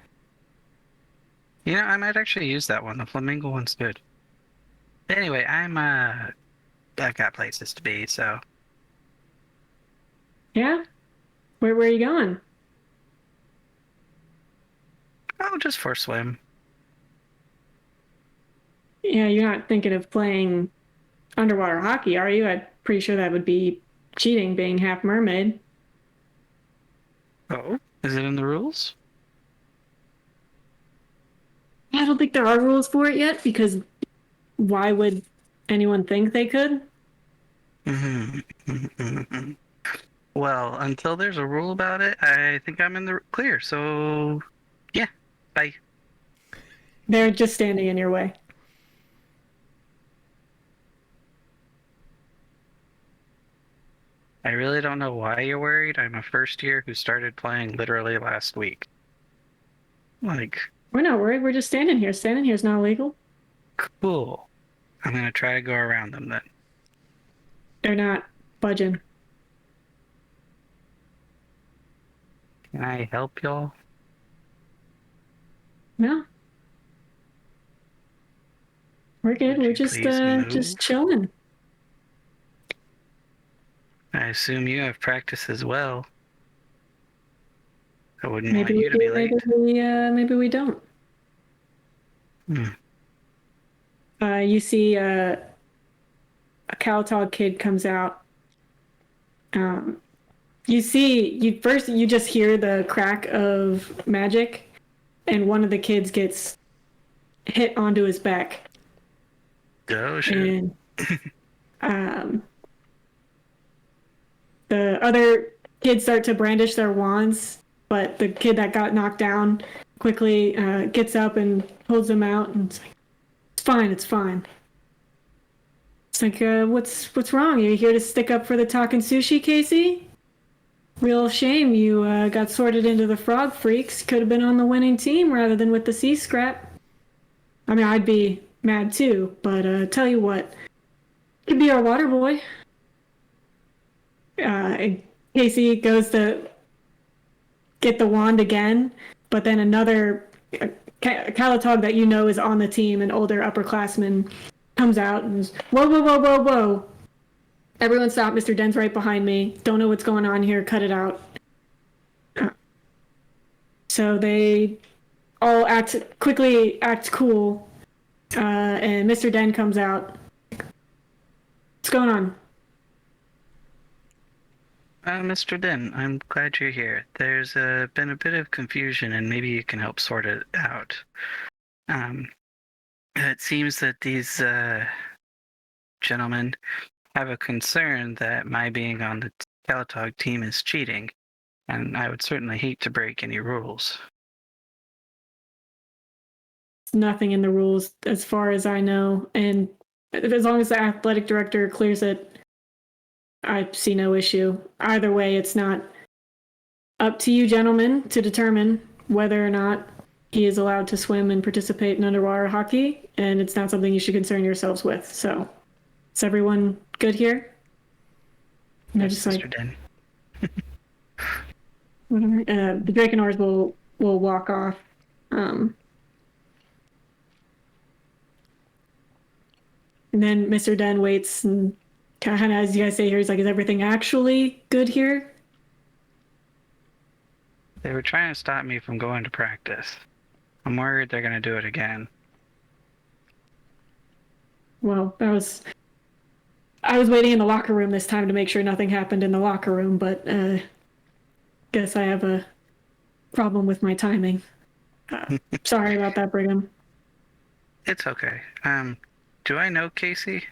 You know, I might actually use that one. The flamingo one's good. Anyway, I've got places to be, so Yeah? Where are you going? I'll just for a swim. Yeah, you're not thinking of playing underwater hockey, are you? I'm pretty sure that would be cheating, being half mermaid. Oh, is it in the rules? I don't think there are rules for it yet, because why would anyone think they could? Well, until there's a rule about it, I think I'm in the clear. So, yeah, bye. They're just standing in your way. I really don't know why you're worried. I'm a first year who started playing literally last week. Like, We're not worried. We're just standing here. Standing here is not illegal. cool. I'm gonna try to go around them then. They're not budging. Can I help y'all? No. We're good. Would We're you please move? just chilling. I assume you have practice as well. I wouldn't Maybe want we you to be do, late. maybe we don't. You see a Cowtog kid comes out. You just hear the crack of magic, and one of the kids gets hit onto his back. Oh, shit. And the other kids start to brandish their wands, but the kid that got knocked down quickly gets up and pulls them out, and it's like, it's fine, it's fine. It's like, what's wrong? Are you here to stick up for the talking sushi, Casey? Real shame you got sorted into the Frog Freaks. Could have been on the winning team rather than with the Sea Scrap. I mean, I'd be mad too, but tell you what, could be our water boy. Casey goes to get the wand again, but then another Calatog that you know is on the team, an older upperclassman, comes out and is, whoa, whoa, whoa, whoa, whoa. Everyone stop, Mr. Den's right behind me. Don't know what's going on here, cut it out. So they all quickly act cool, and Mr. Den comes out. What's going on? Mr. Den, I'm glad you're here. There's been a bit of confusion, and maybe you can help sort it out. It seems that these gentlemen have a concern that my being on the Calatog team is cheating, and I would certainly hate to break any rules. Nothing in the rules as far as I know, and as long as the athletic director clears it, I see no issue. Either way, it's not up to you gentlemen to determine whether or not he is allowed to swim and participate in underwater hockey, and it's not something you should concern yourselves with. So, is everyone good here? And Yes, just Mr. Den. the Drakenors will walk off. And then Mr. Den waits and kind of, as you guys say here, he's like, is everything actually good here? They were trying to stop me from going to practice. I'm worried they're going to do it again. Well, I was waiting in the locker room this time to make sure nothing happened in the locker room, but guess I have a problem with my timing. Sorry about that, Brigham. It's okay. Do I know Casey?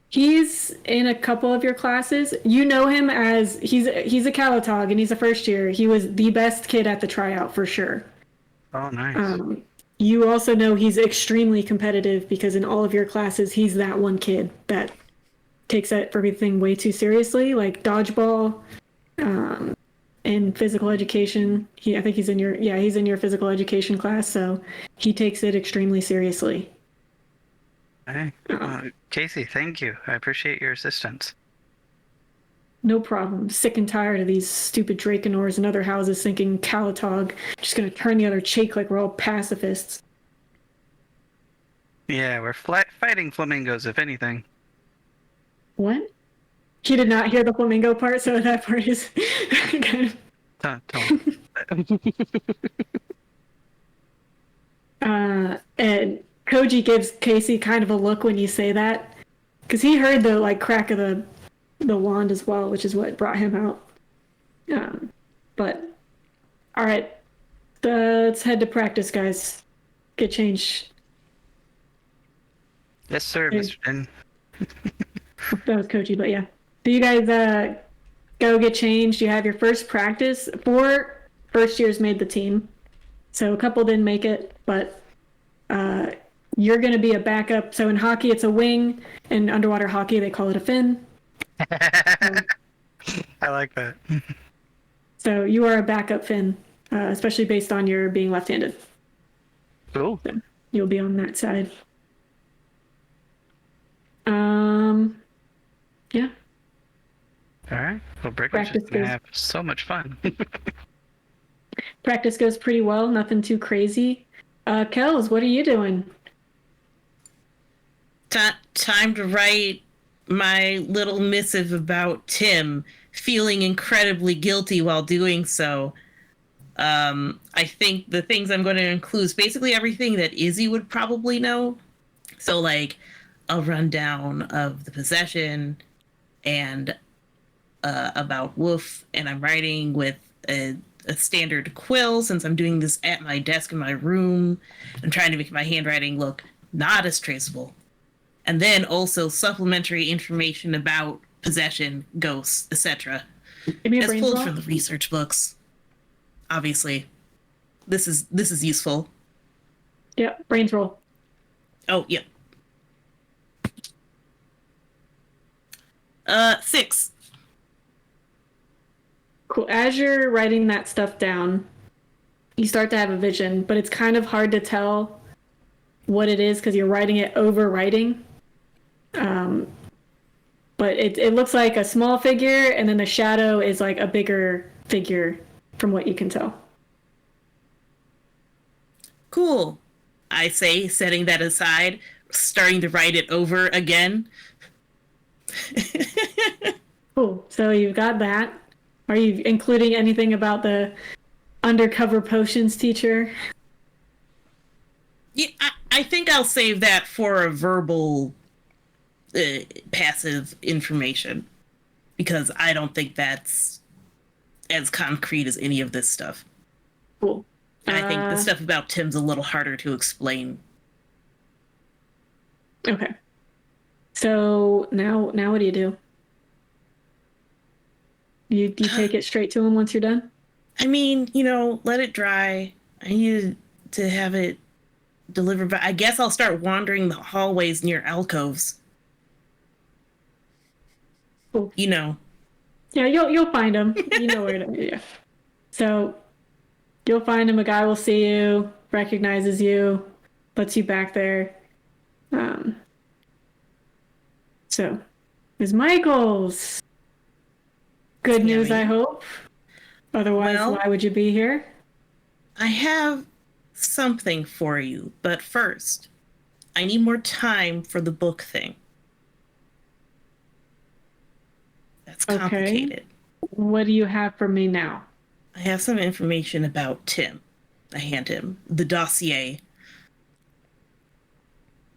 He's in a couple of your classes. You know him as he's a Calatog and he's a first year. He was the best kid at the tryout for sure. Oh, nice. You also know he's extremely competitive because in all of your classes, he's that one kid that takes everything way too seriously, like dodgeball, and physical education. I think he's in your physical education class, so he takes it extremely seriously. Hey, Casey, thank you. I appreciate your assistance. No problem. Sick and tired of these stupid Drakenors and other houses thinking Calatog just gonna turn the other cheek like we're all pacifists. Yeah, we're fighting flamingos, if anything. What? He did not hear the flamingo part, so that part is kind of... And Koji gives Casey kind of a look when you say that, because he heard the crack of the wand as well, which is what brought him out. But all right, let's head to practice, guys. Get changed. Yes, sir, Mr. Den. That was Koji, but yeah. Do you guys go get changed? You have your first practice. 4 first years made the team, so a couple didn't make it, but you're going to be a backup. So in hockey, it's a wing. In underwater hockey, they call it a fin. I like that. So you are a backup fin, especially based on your being left-handed. Cool. So you'll be on that side. Yeah. All right. Well, Brick's Practice just going to goes- have so much fun. Practice goes pretty well. Nothing too crazy. Kels, what are you doing? Time to write my little missive about Tim, feeling incredibly guilty while doing so. I think the things I'm going to include is basically everything that Izzy would probably know. So, like, a rundown of the possession and about Wolf, and I'm writing with a standard quill since I'm doing this at my desk in my room. I'm trying to make my handwriting look not as traceable. And then also supplementary information about possession, ghosts, etc. Give me a It's brain pulled roll. from the research books. Obviously, this is useful. Yep, brains roll. Oh, yep. 6. Cool. As you're writing that stuff down, you start to have a vision, but it's kind of hard to tell what it is because you're writing it over writing. But it looks like a small figure, and then the shadow is like a bigger figure from what you can tell. Cool. I say, setting that aside, starting to write it over again. Cool. So you've got that. Are you including anything about the undercover potions teacher? Yeah, I think I'll save that for a verbal passive information because I don't think that's as concrete as any of this stuff. Cool. And I think the stuff about Tim's a little harder to explain. Okay. So now what do you do? You take it straight to him once you're done? I mean, let it dry. I need to have it delivered, but I guess I'll start wandering the hallways near alcoves. Cool. Yeah, you'll find him. You know where to. Yeah. So you'll find him. A guy will see you, recognizes you, puts you back there. So Ms. Michaels. Good news, I hope. Otherwise, why would you be here? I have something for you, but first, I need more time for the book thing. That's complicated. Okay. What do you have for me now? I have some information about Tim. I hand him the dossier.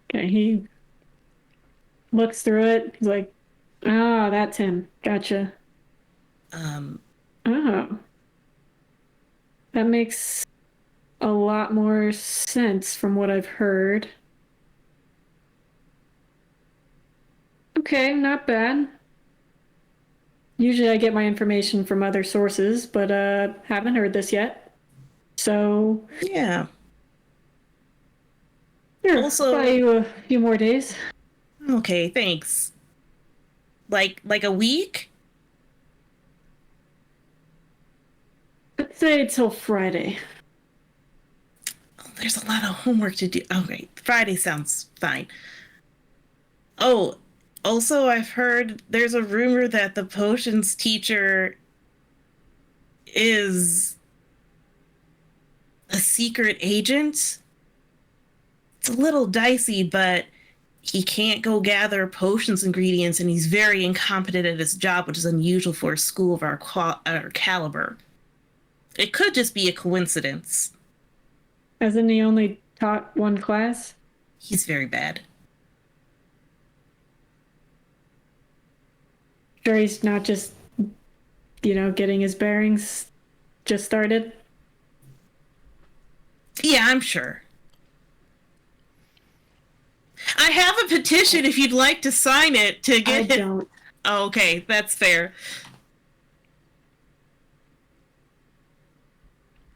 Okay, he looks through it. He's like, "Ah, that's him. Gotcha." Oh. That makes a lot more sense from what I've heard. Okay, not bad. Usually I get my information from other sources, but haven't heard this yet. So Yeah. here, Also- buy you a few more days. Okay, thanks. Like a week? Let's say till Friday. Oh, there's a lot of homework to do. Okay, Friday sounds fine. Oh, also I've heard there's a rumor that the potions teacher is a secret agent. It's a little dicey, but he can't go gather potions ingredients, and he's very incompetent at his job, which is unusual for a school of our caliber. It could just be a coincidence. Hasn't he only taught one class? He's very bad. Sure he's not just, getting his bearings just started? Yeah, I'm sure. I have a petition if you'd like to sign it to get I don't. Oh, okay, that's fair.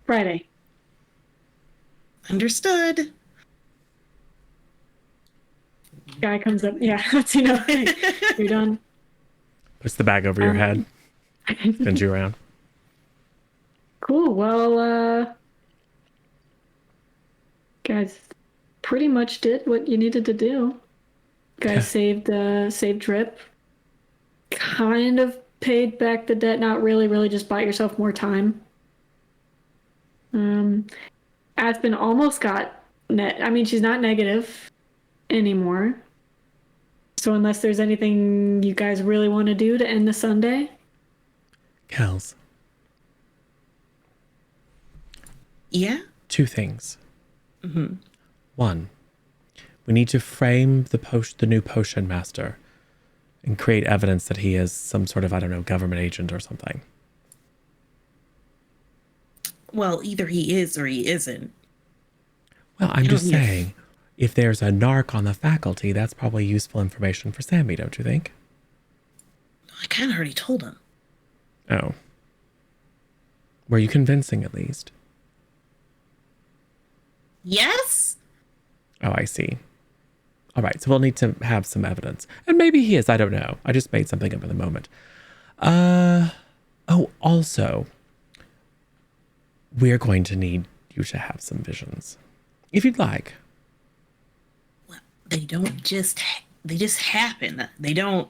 Friday. Understood. Guy comes up. Yeah, you're done. Puts the bag over your head, spins you around. Cool. Well, guys, pretty much did what you needed to do. Guys saved Drip. Kind of paid back the debt. Not really just bought yourself more time. Aspen almost got net. I mean, she's not negative anymore. So unless there's anything you guys really want to do to end the Sunday. Kels. Yeah? 2 things. Mm-hmm. 1, we need to frame the new potion master and create evidence that he is some sort of, government agent or something. Well, either he is or he isn't. Well, I'm just saying, if there's a narc on the faculty, that's probably useful information for Sammy, don't you think? I kind of already told him. Oh. Were you convincing at least? Yes? Oh, I see. All right, so we'll need to have some evidence. And maybe he is, I don't know. I just made something up in the moment. Oh, also, we're going to need you to have some visions, if you'd like. They don't just they just happen. They don't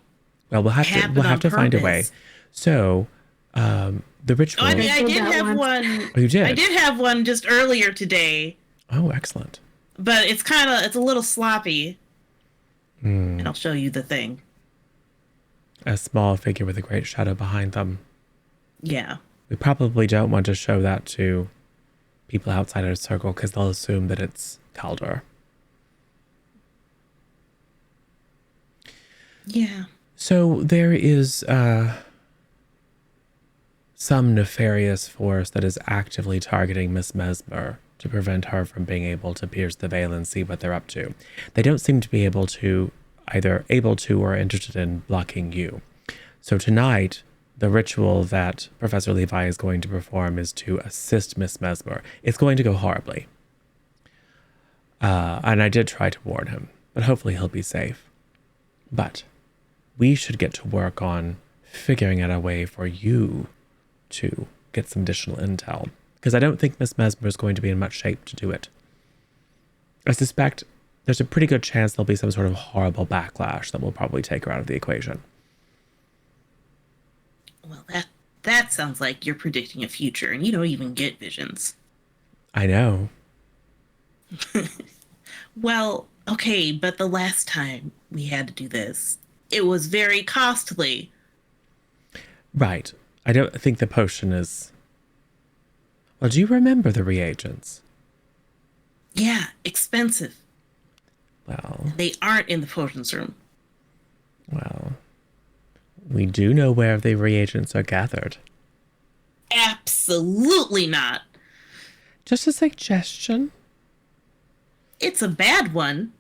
Well, we'll happen have on to find a way. purpose. So, the ritual. Oh, I I did did that have once. one. Oh, you did? I did have one just earlier today, Oh, excellent. but it's a little sloppy. And I'll show you the thing. A small figure with a great shadow behind them. Yeah. We probably don't want to show that to people outside our circle because they'll assume that it's Kaldor. Yeah. So there is some nefarious force that is actively targeting Miss Mesmer to prevent her from being able to pierce the veil and see what they're up to. They don't seem to be either able to or interested in blocking you. So tonight, the ritual that Professor Levi is going to perform is to assist Miss Mesmer. It's going to go horribly. And I did try to warn him, but hopefully he'll be safe. But we should get to work on figuring out a way for you to get some additional intel, because I don't think Miss Mesmer is going to be in much shape to do it. I suspect there's a pretty good chance there'll be some sort of horrible backlash that will probably take her out of the equation. Well, that sounds like you're predicting a future, and you don't even get visions. I know. Well, okay, but the last time we had to do this, it was very costly. Right. I don't think the potion is... Well, do you remember the reagents? Yeah, expensive. Well, They aren't in the potions room. we do know where the reagents are gathered. Absolutely not. Just a suggestion. It's a bad one.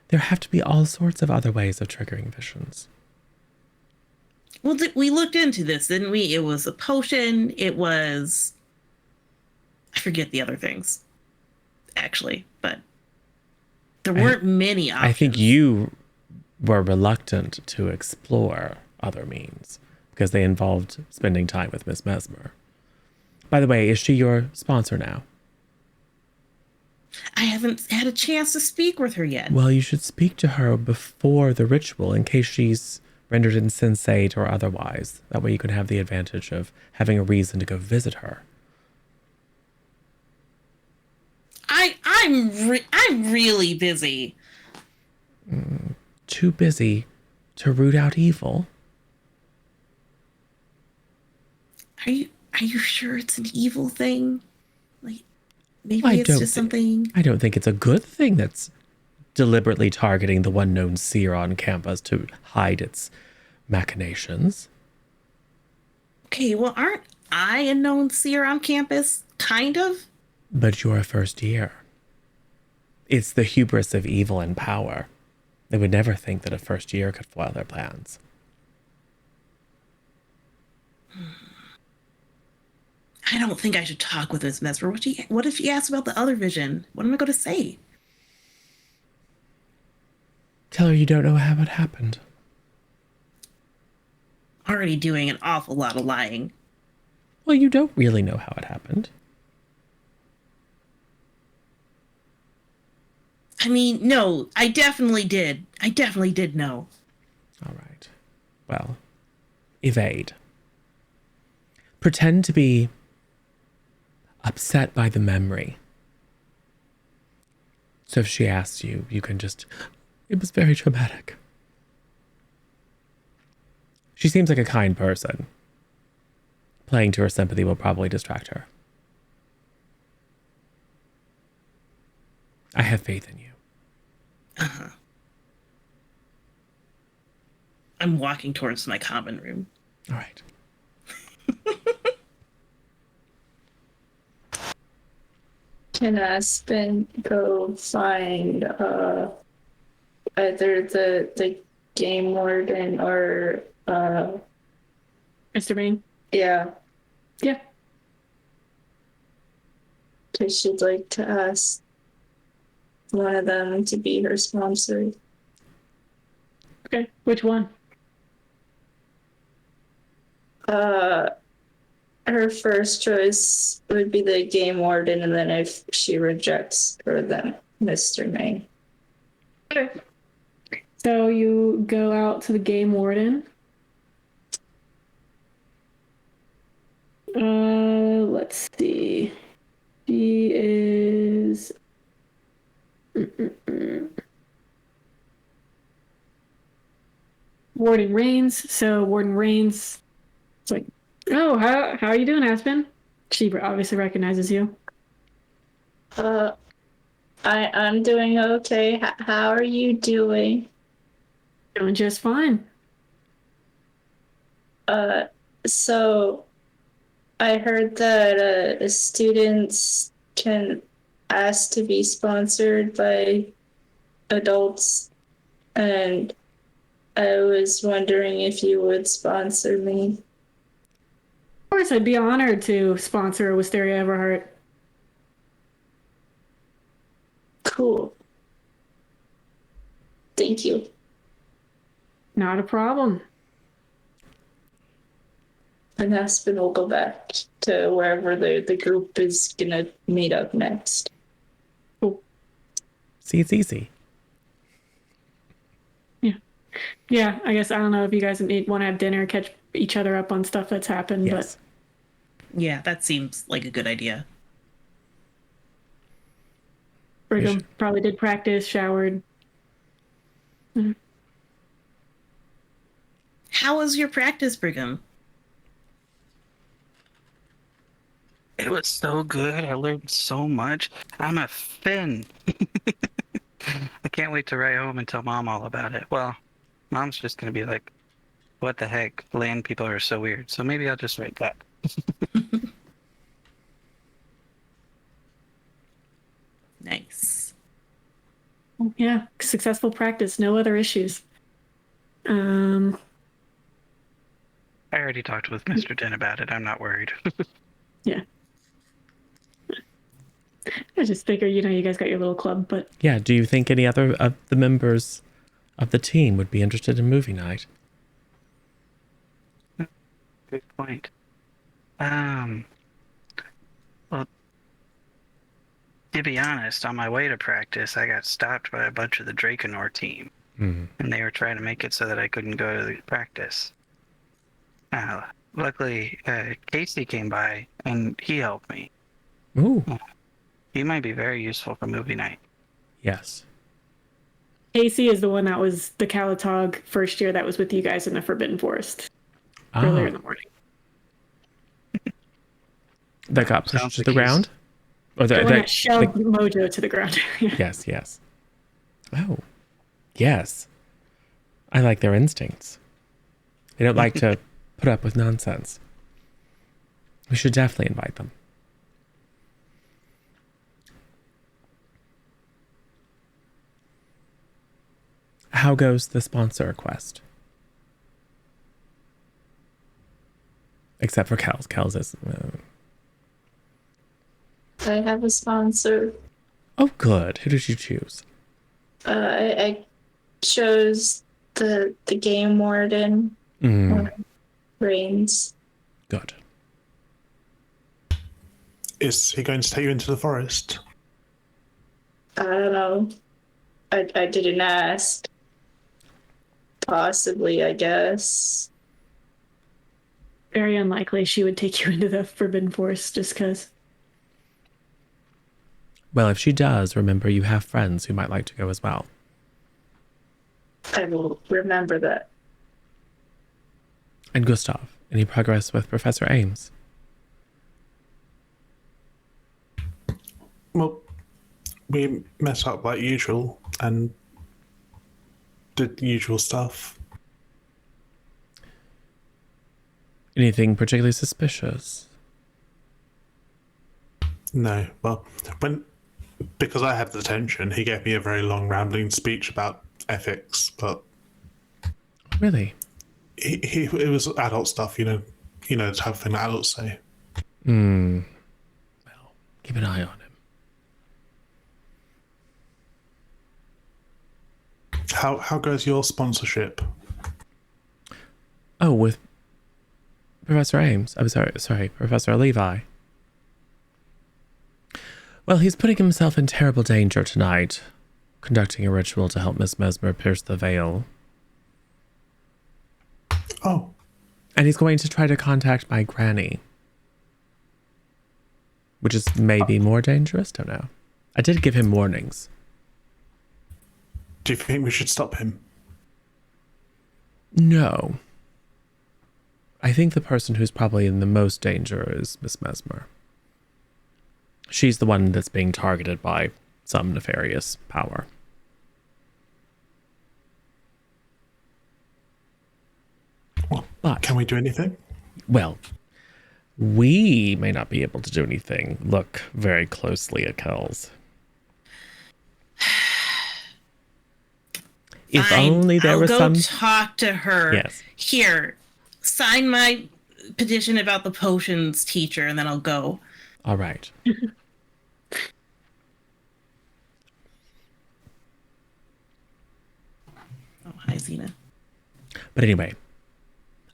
There have to be all sorts of other ways of triggering visions. Well, we looked into this, didn't we? It was a potion. It was... I forget the other things, actually, but there weren't many options. I think you were reluctant to explore other means because they involved spending time with Miss Mesmer. By the way, is she your sponsor now? I haven't had a chance to speak with her yet. Well, you should speak to her before the ritual in case she's rendered insensate or otherwise. That way you can have the advantage of having a reason to go visit her. I'm really busy. Too busy to root out evil. Are you sure it's an evil thing? Like, maybe I it's don't just thi- something. I don't think it's a good thing that's deliberately targeting the one known seer on campus to hide its machinations. Okay, well, aren't I a known seer on campus? Kind of. But you're a first year. It's the hubris of evil and power. They would never think that a first year could foil their plans. I don't think I should talk with Miss Mesmer. What if she asks about the other vision? What am I going to say? Tell her you don't know how it happened. Already doing an awful lot of lying. Well, you don't really know how it happened. I mean, no, I definitely did. I definitely did know. All right. Well, evade. Pretend to be upset by the memory. So if she asks you, you can just, it was very traumatic. She seems like a kind person. Playing to her sympathy will probably distract her. I have faith in you. Uh-huh. I'm walking towards my common room. All right. Can Aspen go find either the game warden or Mr. Bain? yeah, Yeah. because she'd like to ask one of them to be her sponsor. Okay. Which one? Her first choice would be the game warden, and then if she rejects her, then Mr. May. Okay. So you go out to the game warden. Let's see. She is. Warden Rains. So Warden Rains. It's like, oh, how are you doing, Aspen? She obviously recognizes you. I'm doing okay. How are you doing? Doing just fine. So I heard that students can ask to be sponsored by adults, and I was wondering if you would sponsor me. Of course, I'd be honored to sponsor Wisteria Everhart. Cool. Thank you. Not a problem. And Aspen will go back to wherever the group is gonna meet up next. Cool. See, it's easy. Yeah, I guess I don't know if you guys want to have dinner, catch each other up on stuff that's happened, Yes. Yeah, that seems like a good idea. but Brigham probably did practice, showered. How was your practice, Brigham? It was so good. I learned so much. I'm a Finn. I can't wait to write home and tell Mom all about it. Well, Mom's just gonna be like, "What the heck? Land people are so weird." So maybe I'll just write that. Nice. Yeah, successful practice, no other issues. I already talked with Mr. Den about it. I'm not worried. Yeah. I just figure, you guys got your little club, but Yeah. Do you think any other of the members of the team would be interested in movie night? Good point. Well, to be honest, on my way to practice, I got stopped by a bunch of the Drakenor team, Hmm. and they were trying to make it so that I couldn't go to the practice. Luckily, Casey came by, and he helped me. Ooh. He might be very useful for movie night. Yes. Casey is the one that was the Calatog first year that was with you guys in the Forbidden Forest earlier in the morning. That got pushed Sounds to like the he's- ground? Or The one that shoved Mojo to the ground. Yes, yes. Oh, yes. I like their instincts. They don't like to put up with nonsense. We should definitely invite them. How goes the sponsor request? Except for Kel's. Kel's is... I have a sponsor. Oh, good. Who did you choose? I chose the game warden, Reigns. Good. Is he going to take you into the forest? I don't know. I didn't ask. Possibly, I guess. Very unlikely she would take you into the Forbidden Forest just because. Well, if she does, remember you have friends who might like to go as well. I will remember that. And Gustav, any progress with Professor Ames? Well, we met up like usual and did the usual stuff. Anything particularly suspicious? No, well, because I had the attention, he gave me a very long rambling speech about ethics, but Really? it was adult stuff, the type of thing that adults say. Well, keep an eye on him. How goes your sponsorship? Oh, with Professor Ames. I'm sorry, Professor Levi. Well, he's putting himself in terrible danger tonight, conducting a ritual to help Miss Mesmer pierce the veil. Oh, And he's going to try to contact my granny, which is maybe more dangerous. Don't know. I did give him warnings. do you think we should stop him? No. I think the person who's probably in the most danger is Miss Mesmer. She's the one that's being targeted by some nefarious power. Well, But, can we do anything? well, we may not be able to do anything. Look very closely at Kells. If Fine, only there I'll was go some... talk to her. Yes. Here, sign my petition about the potions teacher, and then I'll go. All right. Oh, hi, Xena. But anyway,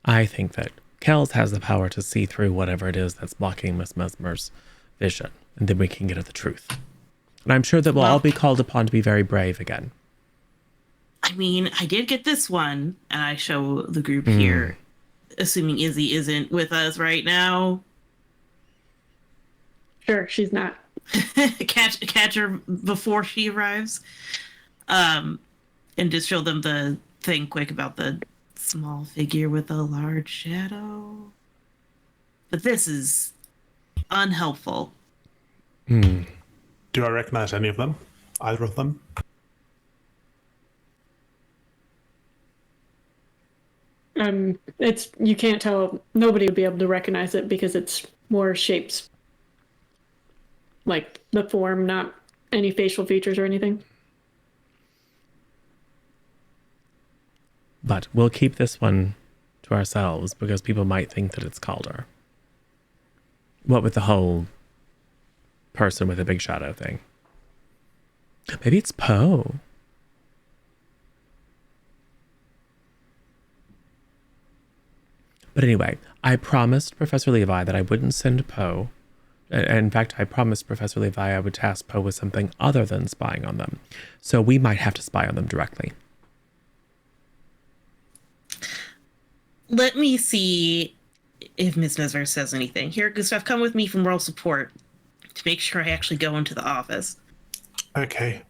I think that Kells has the power to see through whatever it is that's blocking Miss Mesmer's vision, and then we can get at the truth. And I'm sure that we'll all be called upon to be very brave again. I mean, I did get this one, and I show the group here, assuming Izzy isn't with us right now. Sure, she's not. catch her before she arrives. And just show them the thing quick about the small figure with a large shadow. But this is unhelpful. Do I recognize any of them? Either of them? It's, you can't tell. Nobody would be able to recognize it because it's more shapes, like the form, not any facial features or anything. But we'll keep this one to ourselves because people might think that it's Calder. What with the whole person with a big shadow thing? Maybe it's Poe. But anyway, I promised Professor Levi that I wouldn't send Poe. In fact, I promised Professor Levi I would task Poe with something other than spying on them. So we might have to spy on them directly. Let me see if Miss Mesmer says anything. Here, Gustav, come with me for moral support to make sure I actually go into the office. Okay.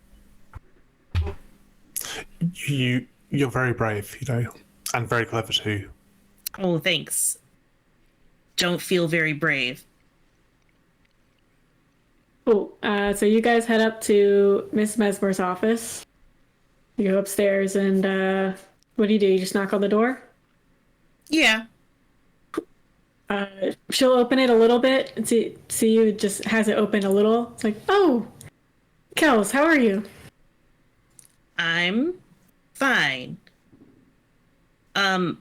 You're very brave, you know, and very clever too. Oh, thanks. Don't feel very brave. Cool. So you guys head up to Miss Mesmer's office. You go upstairs and what do? You just knock on the door? Yeah. She'll open it a little bit and see you, just has it open a little. It's like, oh, Kels, how are you? I'm fine. I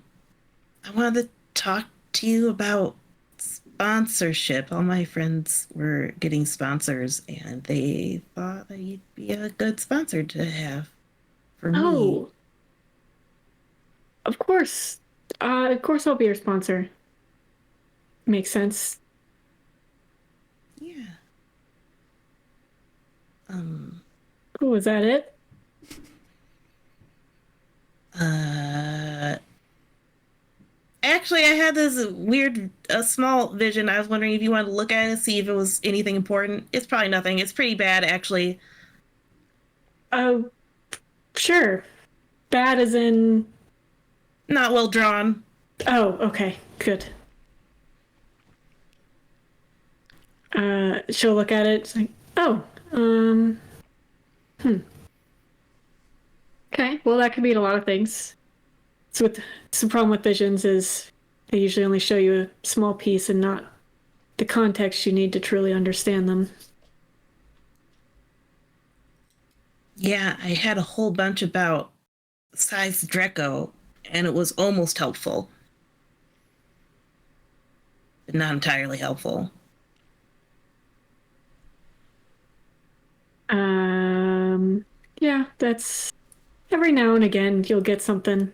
wanted to talk to you about sponsorship. All my friends were getting sponsors, and they thought that you'd be a good sponsor to have for me. Oh, of course. Of course I'll be your sponsor. Makes sense. Yeah. Cool, is that it? Actually, I had this weird, small vision. I was wondering if you wanted to look at it and see if it was anything important. It's probably nothing. It's pretty bad, actually. Oh, sure. Bad as in... Not well drawn. Oh, okay, good. She'll look at it. It's like, oh, Okay, well, that could mean a lot of things. So the problem with visions is they usually only show you a small piece and not the context you need to truly understand them. Yeah, I had a whole bunch about size Draco, and it was almost helpful. But not entirely helpful. Yeah, that's every now and again you'll get something,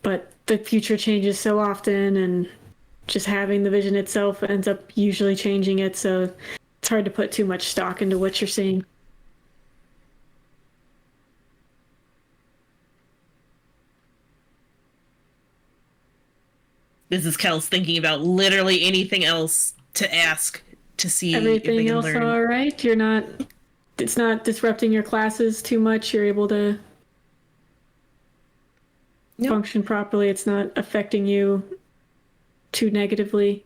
but the future changes so often, and just having the vision itself ends up usually changing it, so it's hard to put too much stock into what you're seeing. This is Kels thinking about literally anything else to ask to see if they Everything can else learn. all right? It's not disrupting your classes too much. You're able to Nope. function properly. It's not affecting you too negatively.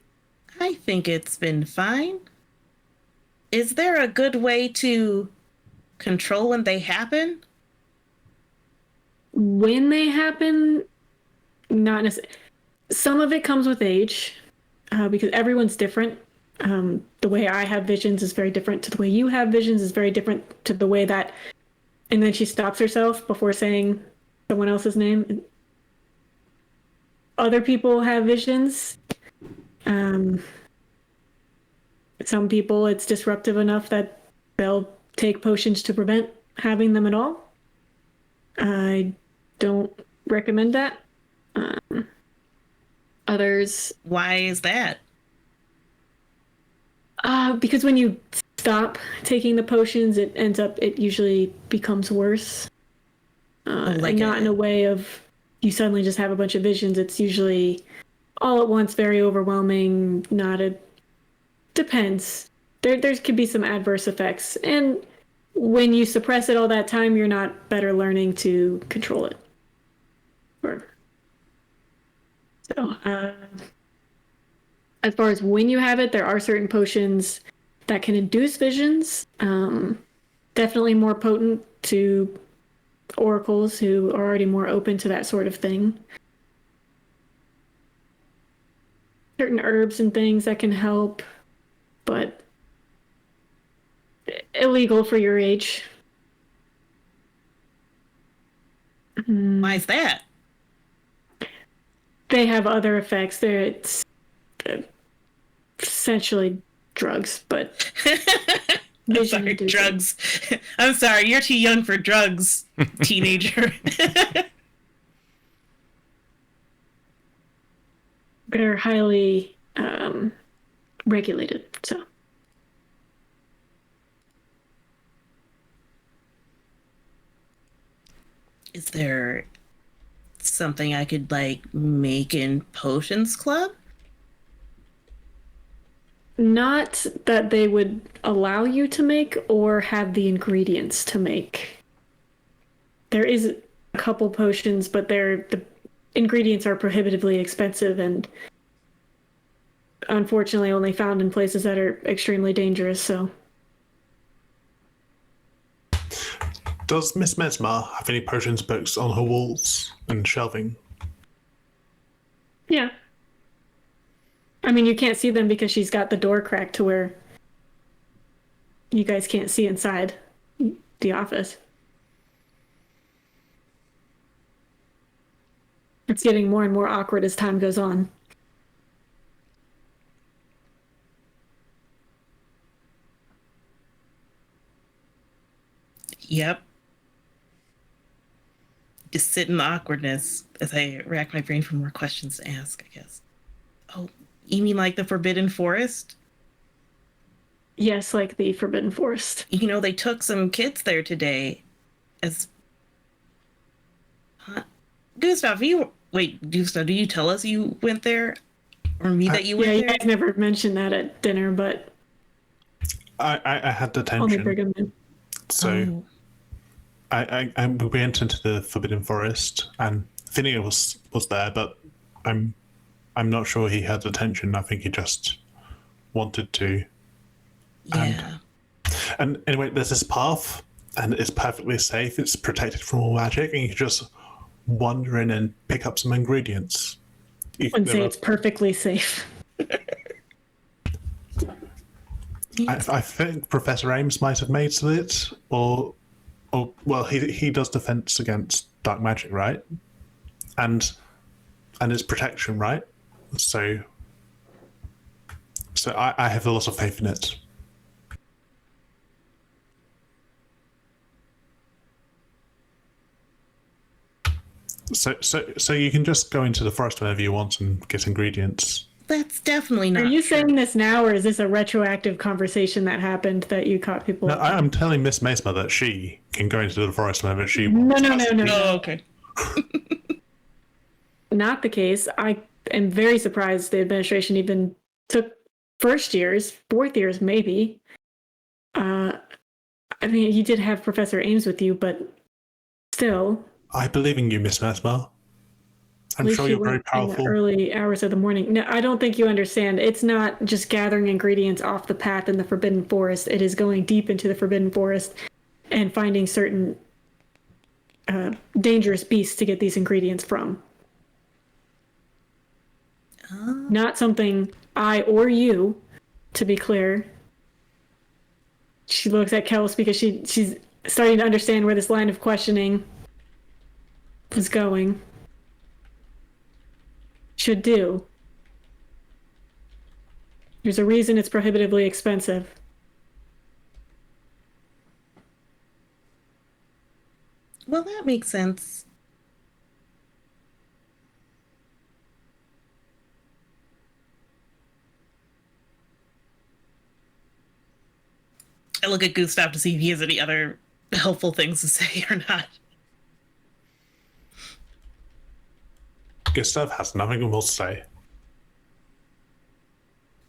I think it's been fine. Is there a good way to control when they happen? When they happen, not necessarily. Some of it comes with age, because everyone's different. The way I have visions is very different to the way you have visions is very different to the way that. And then she stops herself before saying someone else's name. Other people have visions. Some people, it's disruptive enough that they'll take potions to prevent having them at all. I don't recommend that. Others, Why is that? because when you stop taking the potions, it usually becomes worse. Like and not in a way of you suddenly just have a bunch of visions. It's usually all at once, very overwhelming. Depends. There could be some adverse effects, and when you suppress it all that time, you're not better learning to control it. So, as far as when you have it, there are certain potions that can induce visions. Definitely more potent to oracles who are already more open to that sort of thing. Certain herbs and things that can help, but illegal for your age. Why is that? They have other effects. It's essentially drugs, but I'm sorry, drugs. I'm sorry, you're too young for drugs, teenager. They're highly regulated, so. Is there something I could make in Potions Club? Not that they would allow you to make or have the ingredients to make. There is a couple potions, but the ingredients are prohibitively expensive and unfortunately only found in places that are extremely dangerous, so. Does Miss Mesmer have any potions books on her walls and shelving? Yeah. I mean, you can't see them because she's got the door cracked to where you guys can't see inside the office. It's getting more and more awkward as time goes on. Yep. Just sit in the awkwardness as I rack my brain for more questions to ask, I guess. Oh, you mean like the Forbidden Forest? Yes, like the Forbidden Forest. You know, they took some kids there today as... Gustav, Gustav, do you tell us you went there? Or me that you went Yeah, you there? guys never mentioned that at dinner, but I had only detention. Brigham did. So we entered into the Forbidden Forest, and Phineas was there, but I'm not sure he had attention. I think he just wanted to. Yeah. And anyway, there's this path, and it's perfectly safe. It's protected from all magic, and you can just wander in and pick up some ingredients. I wouldn't say it's perfectly safe. I think Professor Ames might have made it, or well, he does defense against dark magic, right? And it's protection, right? So I have a lot of faith in it. So you can just go into the forest whenever you want and get ingredients. that's definitely not Are you true. saying this now, or is this a retroactive conversation that happened that you caught people? No, I'm telling Miss Mesmer that she can go into the forest whenever she No, wants. no, no, no, Oh, no. okay. Not the case. I am very surprised the administration even took first years, fourth years, maybe. I mean, you did have Professor Ames with you, but still, I believe in you, Miss Mesmer. at I'm least sure you you're very went in the powerful. early hours of the morning. No, I don't think you understand. It's not just gathering ingredients off the path in the Forbidden Forest. It is going deep into the Forbidden Forest and finding certain dangerous beasts to get these ingredients from. Not something I or you, to be clear. She looks at Kels because she's starting to understand where this line of questioning is going. Should do. There's a reason it's prohibitively expensive. Well, that makes sense. I look at Gustav to see if he has any other helpful things to say or not. Gustav has nothing more to say.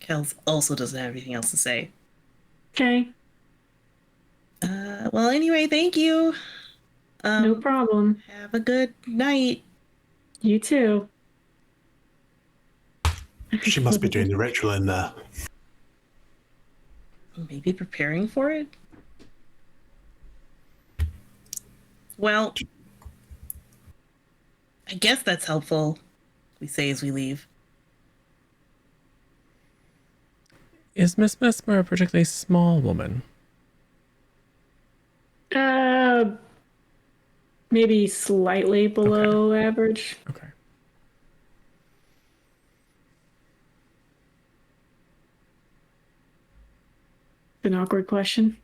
Kels also doesn't have anything else to say. Okay, Well, anyway, thank you. no problem. Have a good night. You too. She must be doing the ritual in there. Maybe preparing for it? Well, I guess that's helpful, we say as we leave. Is Miss Mesmer a particularly small woman? Maybe slightly below average. Okay. An awkward question.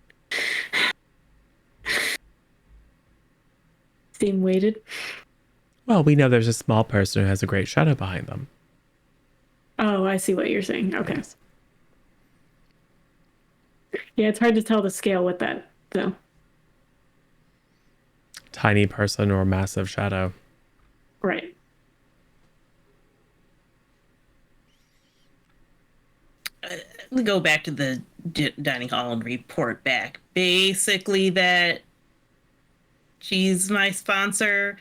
Seem weighted. Well, we know there's a small person who has a great shadow behind them. Oh, I see what you're saying. Okay. Yes. Yeah, it's hard to tell the scale with that, so. Tiny person or massive shadow. Right. We go back to the dining hall and report back. Basically, that she's my sponsor,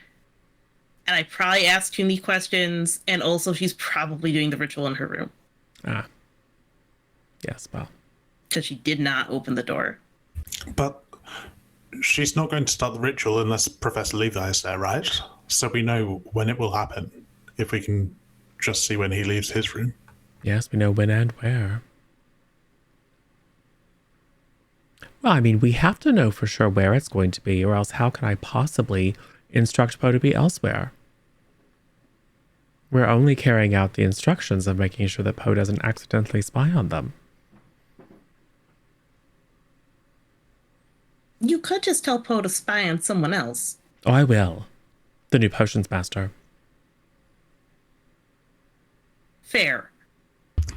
and I probably asked too many questions, and also she's probably doing the ritual in her room. Ah. Yes, well. Because she did not open the door. But she's not going to start the ritual unless Professor Levi is there, right? So we know when it will happen, if we can just see when he leaves his room. Yes, we know when and where. Well, I mean, we have to know for sure where it's going to be, or else how can I possibly instruct Poe to be elsewhere? We're only carrying out the instructions of making sure that Poe doesn't accidentally spy on them. You could just tell Poe to spy on someone else. Oh, I will. The new potions master. Fair.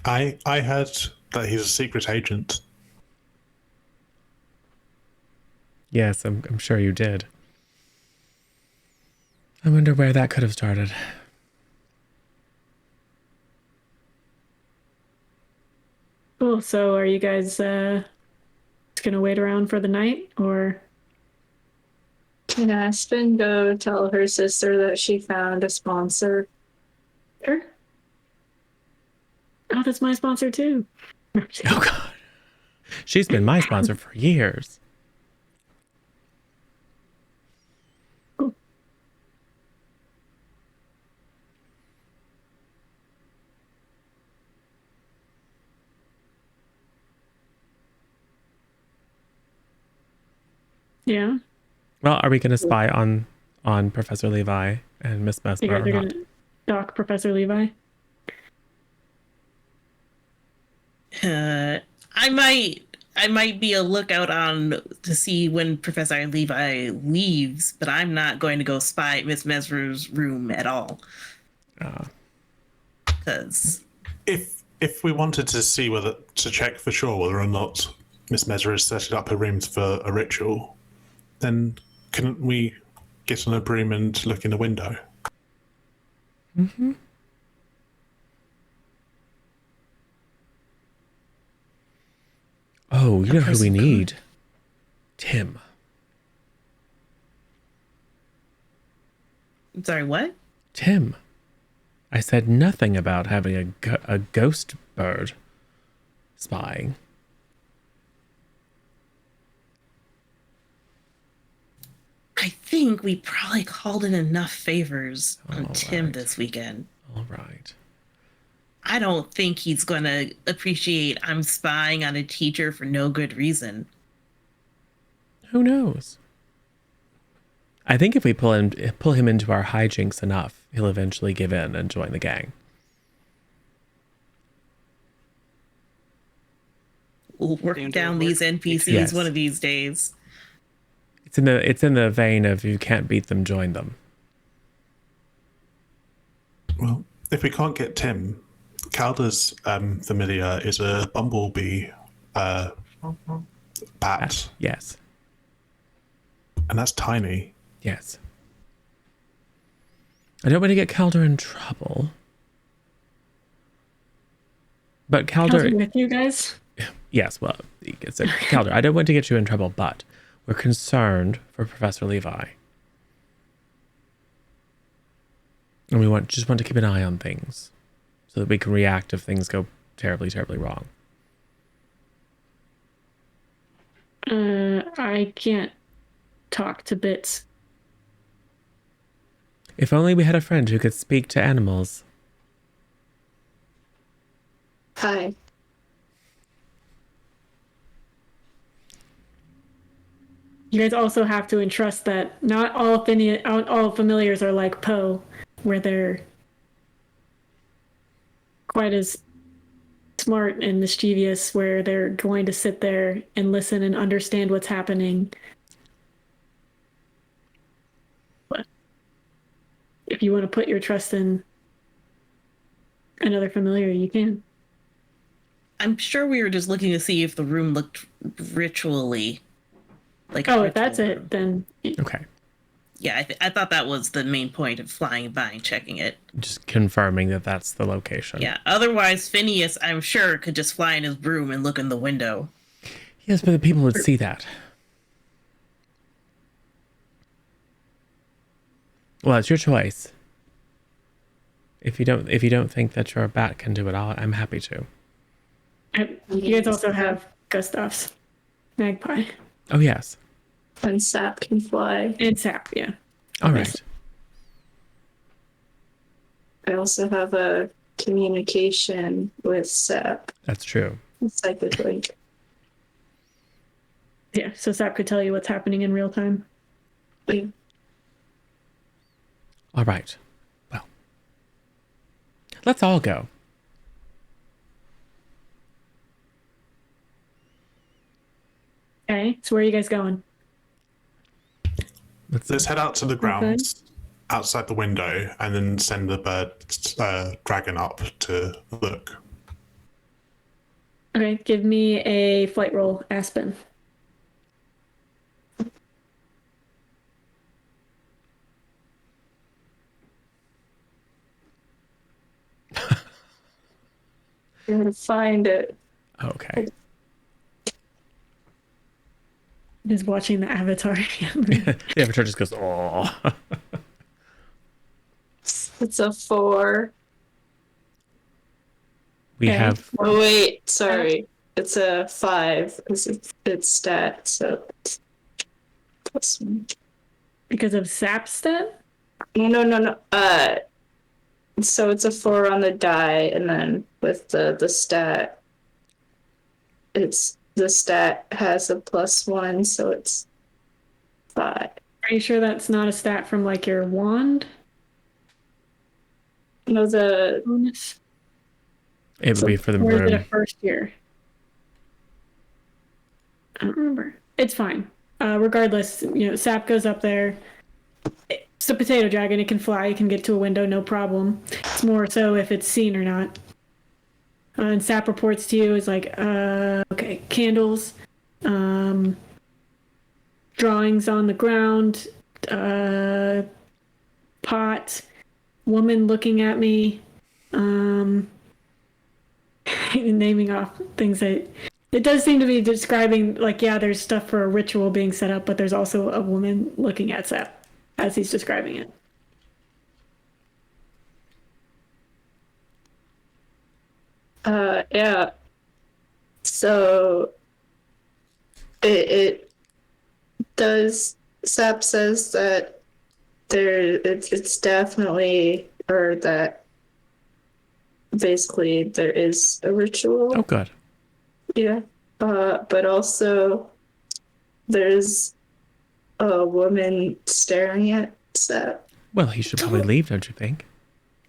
I heard that he's a secret agent. Yes, I'm sure you did. I wonder where that could have started. Cool. So are you guys gonna wait around for the night, or? Can Aspen go tell her sister that she found a sponsor? Sure. Oh, that's my sponsor too. Oh, God. She's been my sponsor for years. Cool. Yeah. Well, are we going to spy on Professor Levi and Miss You Mesmer guys or are not? gonna dock Professor Levi? I might be a lookout on to see when Professor Levi leaves, but I'm not going to go spy at Miss Mesmer's room at all. Because if we wanted to see to check for sure whether or not Miss Mesmer has set up her rooms for a ritual, then couldn't we get on a broom and look in the window? Mm-hmm. Oh, you know who we need? Tim. I'm sorry, what? Tim. I said nothing about having a ghost bird spying. I think we probably called in enough favors on All Tim right. this weekend. All right. I don't think he's going to appreciate I'm spying on a teacher for no good reason. Who knows? I think if we pull him into our hijinks enough, he'll eventually give in and join the gang. We'll work down these NPCs Yes. one of these days. It's in the vein of you can't beat them, join them. Well, if we can't get Tim, Calder's familiar is a bumblebee bat, Yes. and that's tiny. Yes. I don't want to get Calder in trouble. But Calder... Calder with you guys? Yes, well, it's Calder, I don't want to get you in trouble, but we're concerned for Professor Levi. And we just want to keep an eye on things so that we can react if things go terribly, terribly wrong. I can't talk to bits. If only we had a friend who could speak to animals. Hi. You guys also have to entrust that not all familiars are like Poe, where they're quite as smart and mischievous, where they're going to sit there and listen and understand what's happening. But if you want to put your trust in another familiar, you can. I'm sure we were just looking to see if the room looked ritually like. Oh, if that's it, then Okay. Yeah, I thought that was the main point of flying by and checking it. Just confirming that that's the location. Yeah, otherwise Phineas, I'm sure, could just fly in his broom and look in the window. Yes, but the people would see that. Well, it's your choice. If you don't think that your bat can do it, I'm happy to. you guys also have Gustav's magpie Oh yes. And Sap can fly. and Sap. Yeah. All right. I also have a communication with Sap. That's true. Psychic link. Yeah. So Sap could tell you what's happening in real time. All right. Well, let's all go. Okay. So where are you guys going? Let's head out to the grounds outside the window and then send the bird dragon up to look. Okay. Give me a flight roll, Aspen. I'm gonna find it. Okay. Just watching the Avatar. The avatar just goes, oh. It's a 4. We Okay. have Oh wait, sorry. It's a 5. It's stat, so it's +1. Because of Sap's stat? No. So it's a 4 on the die, and then with the stat, the stat has a +1, so it's 5. Are you sure that's not a stat from like your wand No, the bonus? it would be for the Or is it a room. first year? I don't remember. It's fine. Regardless, Sap goes up there. It's a potato dragon. It can fly. It can get to a window, no problem. It's more so if it's seen or not. And Sap reports to you is like, okay, candles, drawings on the ground, pot, woman looking at me, naming off things that it does seem to be describing, like, yeah, there's stuff for a ritual being set up, but there's also a woman looking at Sap as he's describing it. Yeah. So it does. Sap says that it's definitely, or that basically there is a ritual. Oh, good. Yeah. But also there's a woman staring at Sap. Well, he should probably leave, don't you think?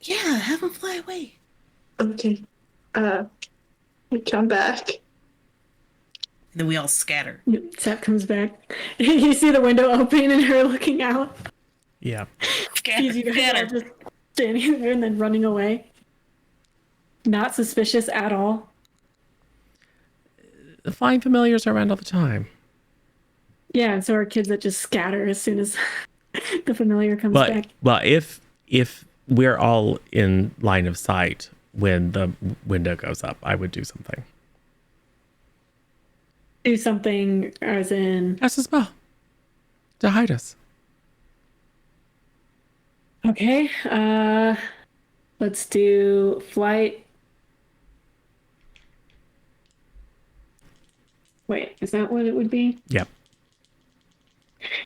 Yeah, have him fly away. Okay. We come back. And then we all scatter. Sap comes back. You see the window open and her looking out. Yeah. Sees you guys all just standing there and then running away. Not suspicious at all. The flying familiars are around all the time. Yeah, and so are kids that just scatter as soon as the familiar comes back. Well, if we're all in line of sight when the window goes up, I would do something. Do something as in... Cast a spell to hide us. Okay, let's do flight. Wait, is that what it would be? Yep.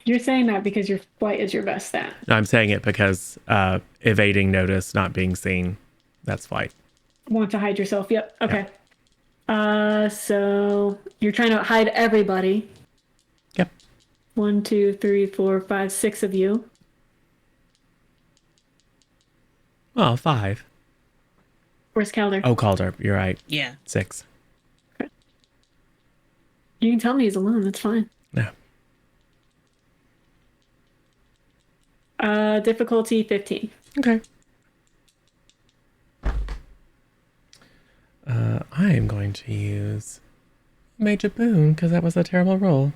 You're saying that because your flight is your best stat. No, I'm saying it because evading notice, not being seen, that's flight. Want to hide yourself? Yep. Okay. So you're trying to hide everybody. Yep. 1, 2, 3, 4, 5, 6 of you. Well, 5. Where's Calder? Oh, Calder, you're right. Yeah. 6. You can tell me he's alone. That's fine. No. Difficulty 15. Okay. I am going to use Major Boon because that was a terrible roll.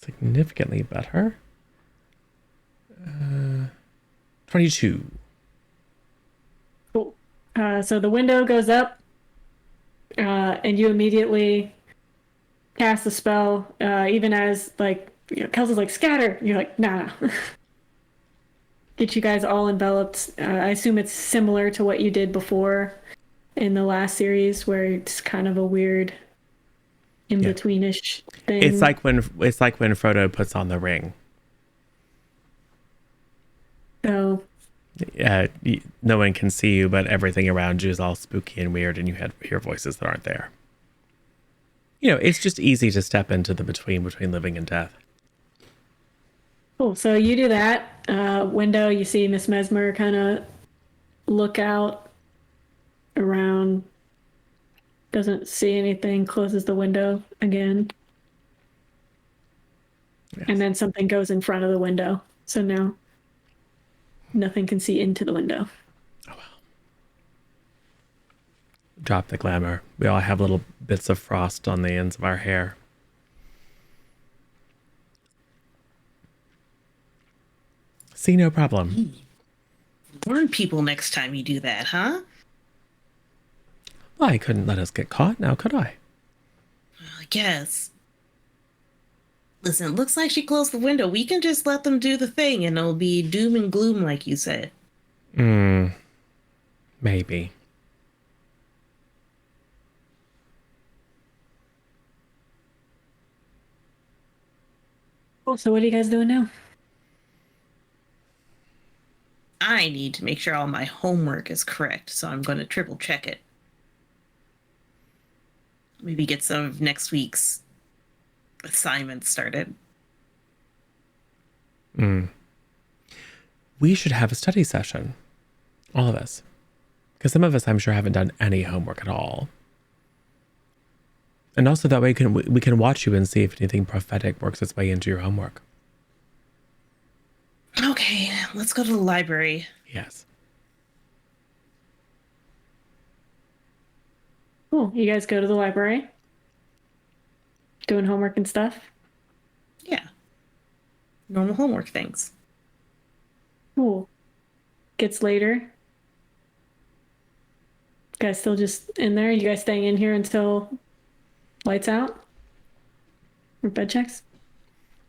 Significantly better. 22. Cool. So the window goes up, and you immediately cast the spell, even as, like, Kelsey's like, scatter! You're like, nah. Get you guys all enveloped. I assume it's similar to what you did before in the last series, where it's kind of a weird in-betweenish thing. It's like when Frodo puts on the ring. So no one can see you, but everything around you is all spooky and weird, and you hear voices that aren't there. It's just easy to step into the between living and death. cool. So you do that. Window, you see Miss Mesmer kind of look out around. Doesn't see anything. Closes the window again. Yes. And then something goes in front of the window. So now nothing can see into the window. Oh, well. Drop the glamour. We all have little bits of frost on the ends of our hair. See no problem. Warn people next time you do that, huh? Well, I couldn't let us get caught now, could I? I guess. Listen, looks like she closed the window. We can just let them do the thing and it'll be doom and gloom like you said. Maybe. Cool. So what are you guys doing now? I need to make sure all my homework is correct, so I'm going to triple check it. Maybe get some of next week's assignments started. We should have a study session. All of us. Because some of us, I'm sure, haven't done any homework at all. And also that way we can watch you and see if anything prophetic works its way into your homework. Okay, let's go to the library. Yes. Cool. You guys go to the library, doing homework and stuff. Yeah. Normal homework things. Cool. Gets later. You guys still just in there? You guys staying in here until lights out? Or bed checks?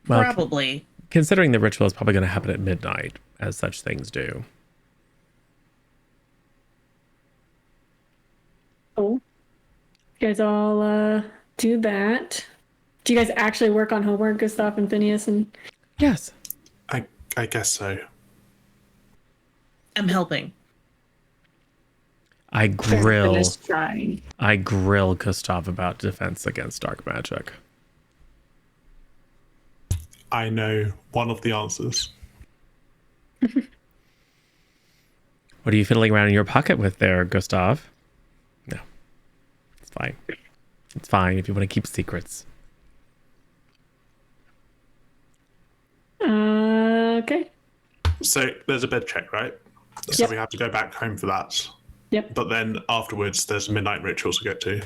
Well, Probably. considering the ritual is probably going to happen at midnight, as such things do. Cool. You guys all do that. Do you guys actually work on homework, Gustav and Phineas? And Yes. I guess so. I'm helping. I grill Just trying. Gustav about defense against dark magic. I know one of the answers. What are you fiddling around in your pocket with there, Gustav? No. It's fine. It's fine if you want to keep secrets. Okay. So there's a bed check, right? So Yep. we have to go back home for that. Yep. But then afterwards, there's midnight rituals to get to.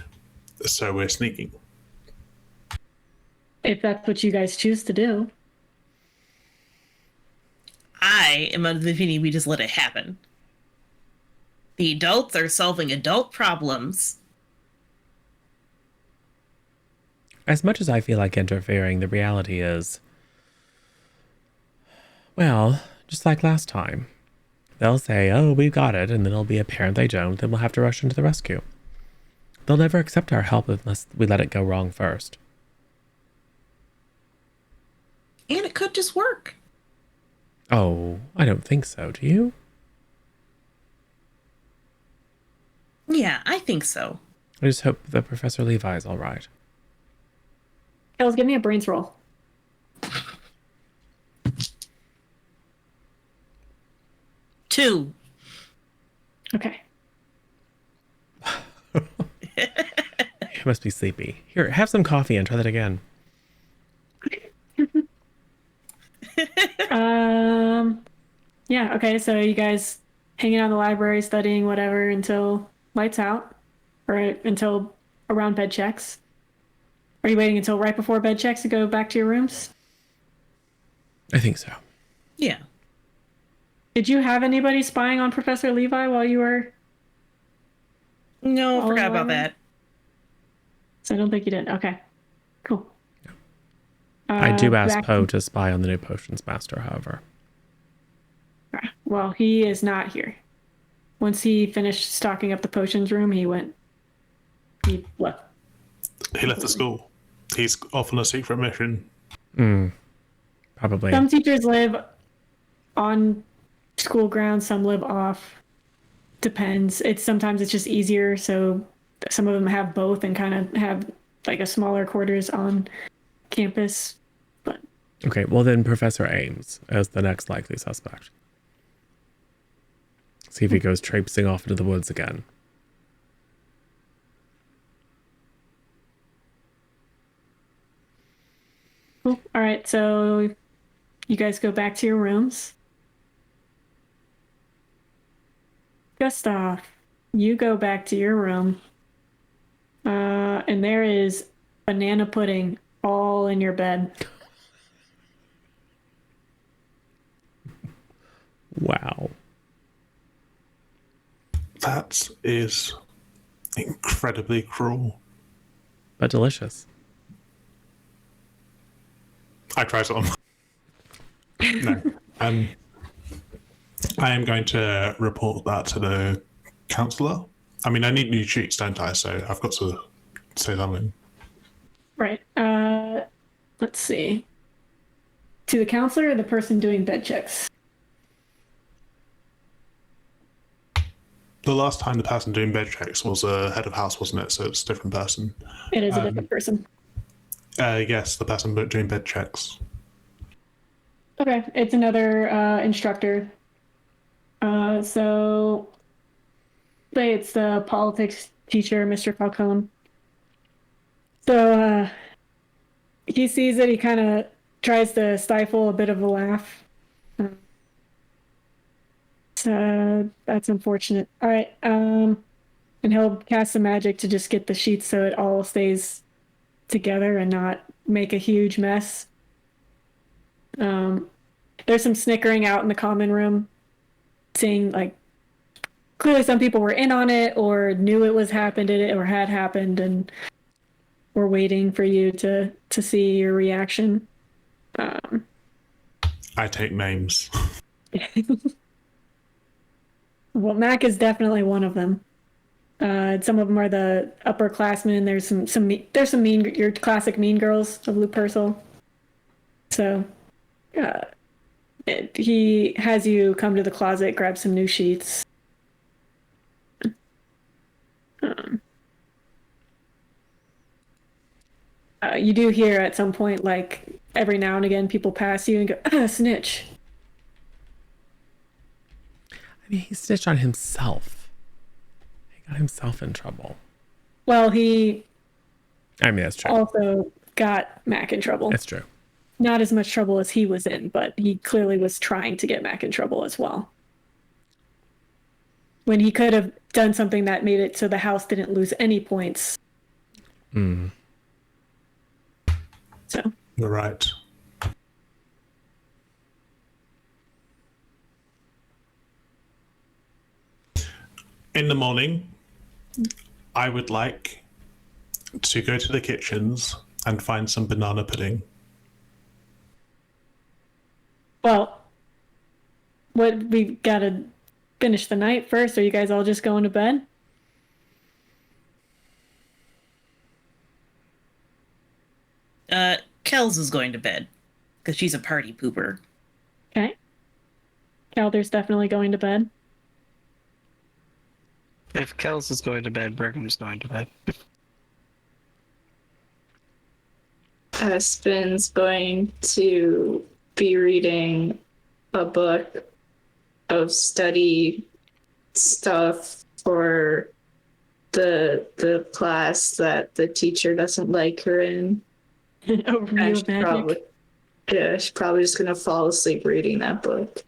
So we're sneaking. If that's what you guys choose to do. I am of the opinion we just let it happen. The adults are solving adult problems. As much as I feel like interfering, the reality is, well, just like last time. They'll say, oh, we've got it, and then it'll be apparent they don't, then we'll have to rush into the rescue. They'll never accept our help unless we let it go wrong first. And it could just work. Oh, I don't think so, do you? Yeah, I think so. I just hope that Professor Levi is all right. Kels, give me a brains roll. Two. Okay. You must be sleepy. Here, have some coffee and try that again. Yeah, okay, so you guys hanging out in the library, studying whatever until lights out, or until around bed checks. Are you waiting until right before bed checks to go back to your rooms? I think so. Yeah. Did you have anybody spying on Professor Levi while you were? No, All forgot in about line? that. So I don't think you did. Okay, cool. I do ask back- Poe to spy on the new potions master, however. Well, he is not here. Once he finished stocking up the potions room, he left. He left the school. He's off on a secret mission. Probably. Some teachers live on school grounds, some live off. Depends. Sometimes it's just easier, so some of them have both and kind of have like a smaller quarters on campus. But Okay, well then Professor Ames as the next likely suspect. See if he goes traipsing off into the woods again. cool. All right, so you guys go back to your rooms. Gustav, you go back to your room. And there is banana pudding all in your bed. Wow. That is incredibly cruel. But delicious. I try some. No. I am going to report that to the counsellor. I mean, I need new sheets, don't I? So I've got to say something. Right. Let's see. To the counselor or the person doing bed checks? The last time the person doing bed checks was a head of house, wasn't it? So it's a different person. It is a different person. Yes, the person doing bed checks. Okay, it's another instructor. So say it's the politics teacher, Mr. Falcone. So he sees it, he kind of tries to stifle a bit of a laugh. That's unfortunate. All right. And he'll cast some magic to just get the sheets so it all stays together and not make a huge mess. There's some snickering out in the common room, seeing like clearly some people were in on it or knew it was happened or had happened and were waiting for you to see your reaction. I take names. Well, Mac is definitely one of them. Some of them are the upperclassmen. There's some mean your classic mean girls of Lou Purcell. So he has you come to the closet, grab some new sheets. You do hear at some point, like every now and again, people pass you and go, snitch. I mean, he snitched on himself. He got himself in trouble. Well, he I mean, that's true. also got Mac in trouble. That's true. Not as much trouble as he was in, but he clearly was trying to get Mac in trouble as well. When he could have done something that made it so the house didn't lose any points. So. You're right. In the morning, I would like to go to the kitchens and find some banana pudding. Well, we gotta finish the night first. Are you guys all just going to bed? Kels is going to bed because she's a party pooper. Okay. Calder's definitely going to bed. If Kels is going to bed, Brigham's going to bed. Aspen's going to be reading a book of study stuff for the class that the teacher doesn't like her in. Overview of magic. She's probably just gonna fall asleep reading that book.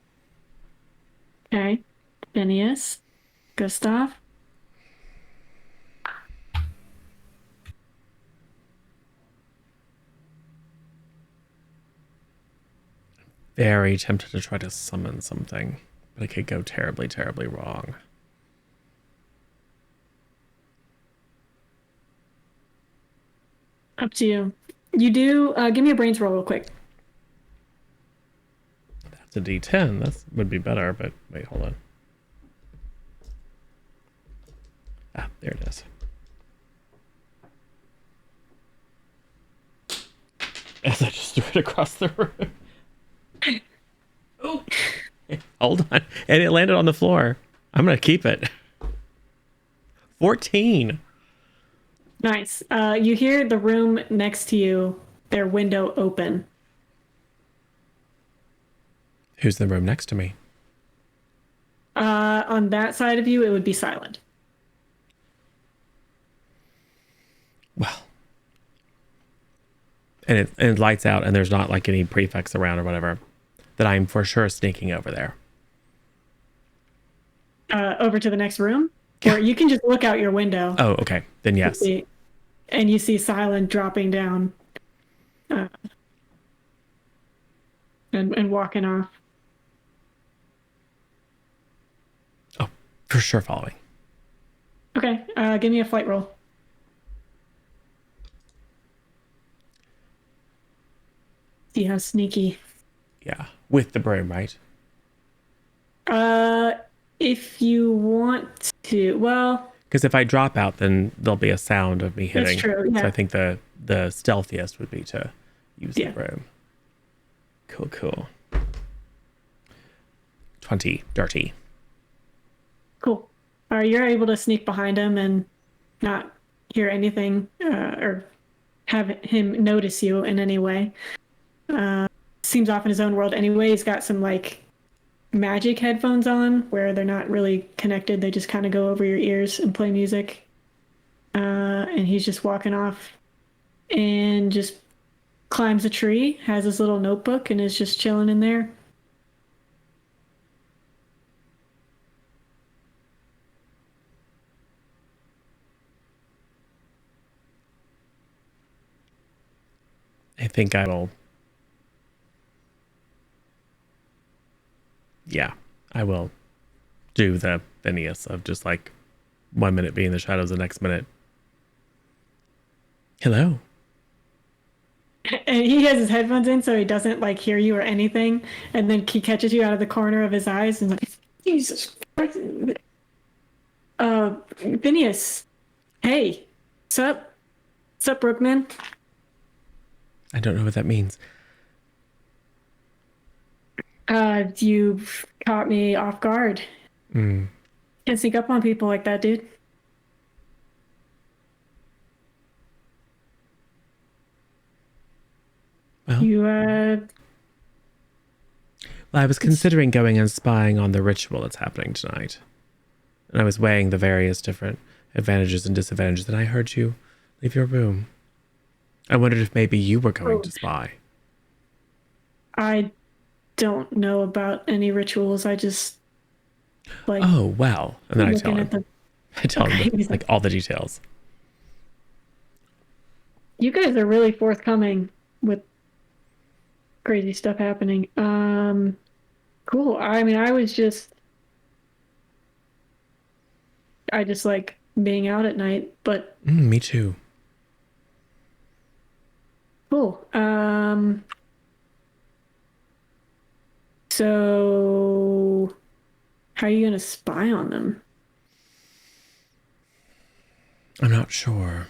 Okay. Phineas. Gustav. Very tempted to try to summon something, but it could go terribly, terribly wrong. Up to you. You do. Give me a brains roll real quick. That's a D10. That would be better, but wait, hold on. Ah, there it is. As I just threw it across the room. Oh, hold on. And it landed on the floor. I'm going to keep it. 14. Nice. You hear the room next to you, their window open. Who's in the room next to me? On that side of you, it would be silent. Well. And it lights out and there's not like any prefix around or whatever. That I'm for sure sneaking over there. Over to the next room? Or you can just look out your window. Oh, okay. Then yes. And you see Silent dropping down and walking off. Oh, for sure following. Okay, give me a flight roll. See how sneaky. Yeah, with the broom, right? If you want to, well, because if I drop out, then there'll be a sound of me hitting. That's true. Yeah. So I think the stealthiest would be to use the broom. Cool. 20, dirty. Cool. You're able to sneak behind him and not hear anything or have him notice you in any way. Seems off in his own world anyway. He's got some like magic headphones on where they're not really connected. They just kind of go over your ears and play music. And he's just walking off and just climbs a tree, has his little notebook and is just chilling in there. think I will. Yeah, I will do the Phineas of just like 1 minute being in the shadows, the next minute. Hello. And he has his headphones in, so he doesn't like hear you or anything. And then he catches you out of the corner of his eyes and like, Jesus Christ. Phineas, hey, sup? Sup, Brookman? I don't know what that means. You caught me off guard. Mm. Can't sneak up on people like that, dude. Well, You, I was considering going and spying on the ritual that's happening tonight. And I was weighing the various different advantages and disadvantages, and I heard you leave your room. I wondered if maybe you were going to spy. I don't know about any rituals. I just like Oh, well. And then I tell looking him. at the. I tell him Okay. like all the details. You guys are really forthcoming with crazy stuff happening. Cool. I mean, I just like being out at night, but Me too. cool. So how are you gonna spy on them? I'm not sure.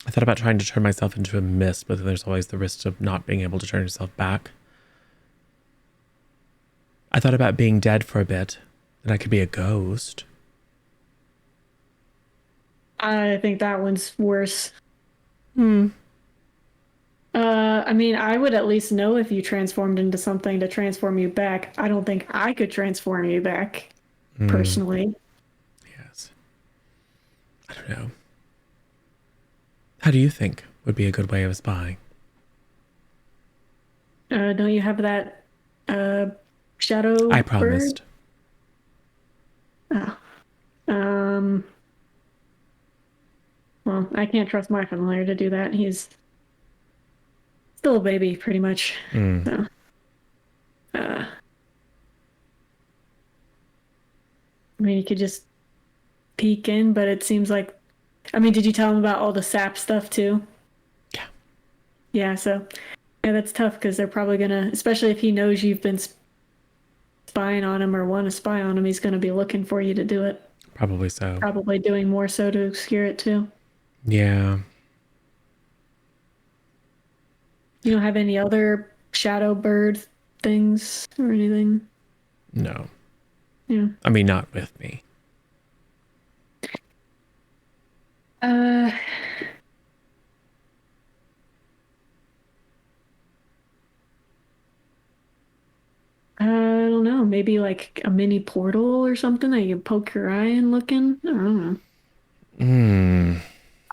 I thought about trying to turn myself into a mist, but then there's always the risk of not being able to turn yourself back. I thought about being dead for a bit, then I could be a ghost. I think that one's worse. Hmm. I mean, I would at least know if you transformed into something to transform you back. I don't think I could transform you back, personally. Yes. I don't know. How do you think would be a good way of spying? Don't you have that shadow I bird? promised. Oh. Well, I can't trust my familiar to do that. He's still a baby, pretty much. Mm. So, I mean, you could just peek in, but it seems like, I mean, did you tell him about all the sap stuff too? Yeah. Yeah, so, yeah, that's tough because they're probably gonna, especially if he knows you've been spying on him or want to spy on him, he's gonna be looking for you to do it. Probably so. Probably doing more so to obscure it too. Yeah. You don't have any other shadow bird things or anything? No. Yeah. I mean, not with me. I don't know. Maybe like a mini portal or something that you poke your eye in looking. I don't know.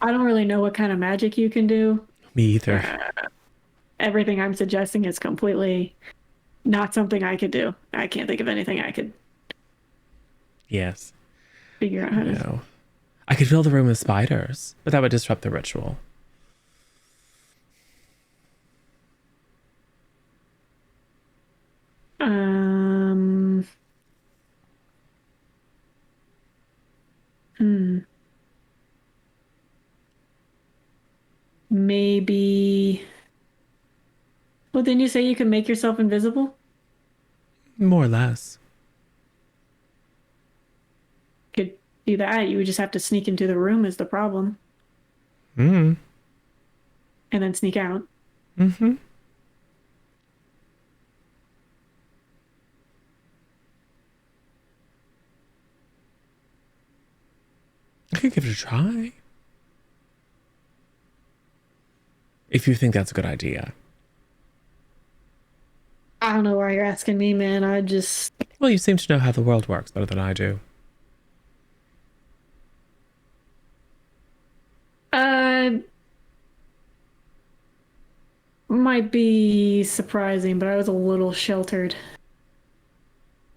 I don't really know what kind of magic you can do. Me either. Everything I'm suggesting is completely not something I could do. I can't think of anything I could Yes. figure out how to. No. I could fill the room with spiders, but that would disrupt the ritual. Hmm. Maybe. Well, didn't you say you could make yourself invisible? More or less. Could do that. You would just have to sneak into the room is the problem, Mm. and then sneak out. Mm-hmm. I could give it a try. If you think that's a good idea. I don't know why you're asking me, man. I just Well, you seem to know how the world works better than I do. might be surprising, but I was a little sheltered.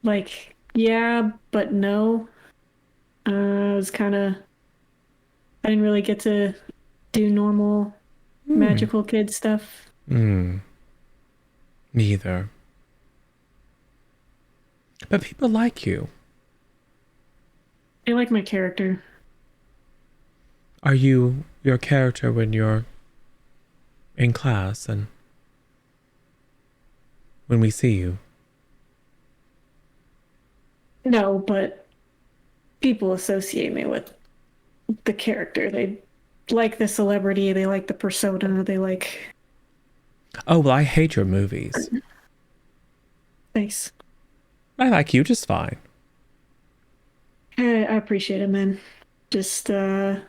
Like, yeah, but no. I was kind of. I didn't really get to do normal magical kid stuff. Neither. But people like you. I like my character. Are you your character when you're in class and when we see you? No, but people associate me with the character. They like the celebrity, they like the persona, they like... Oh, well, I hate your movies. Thanks. I like you just fine. I appreciate it, man. Just, I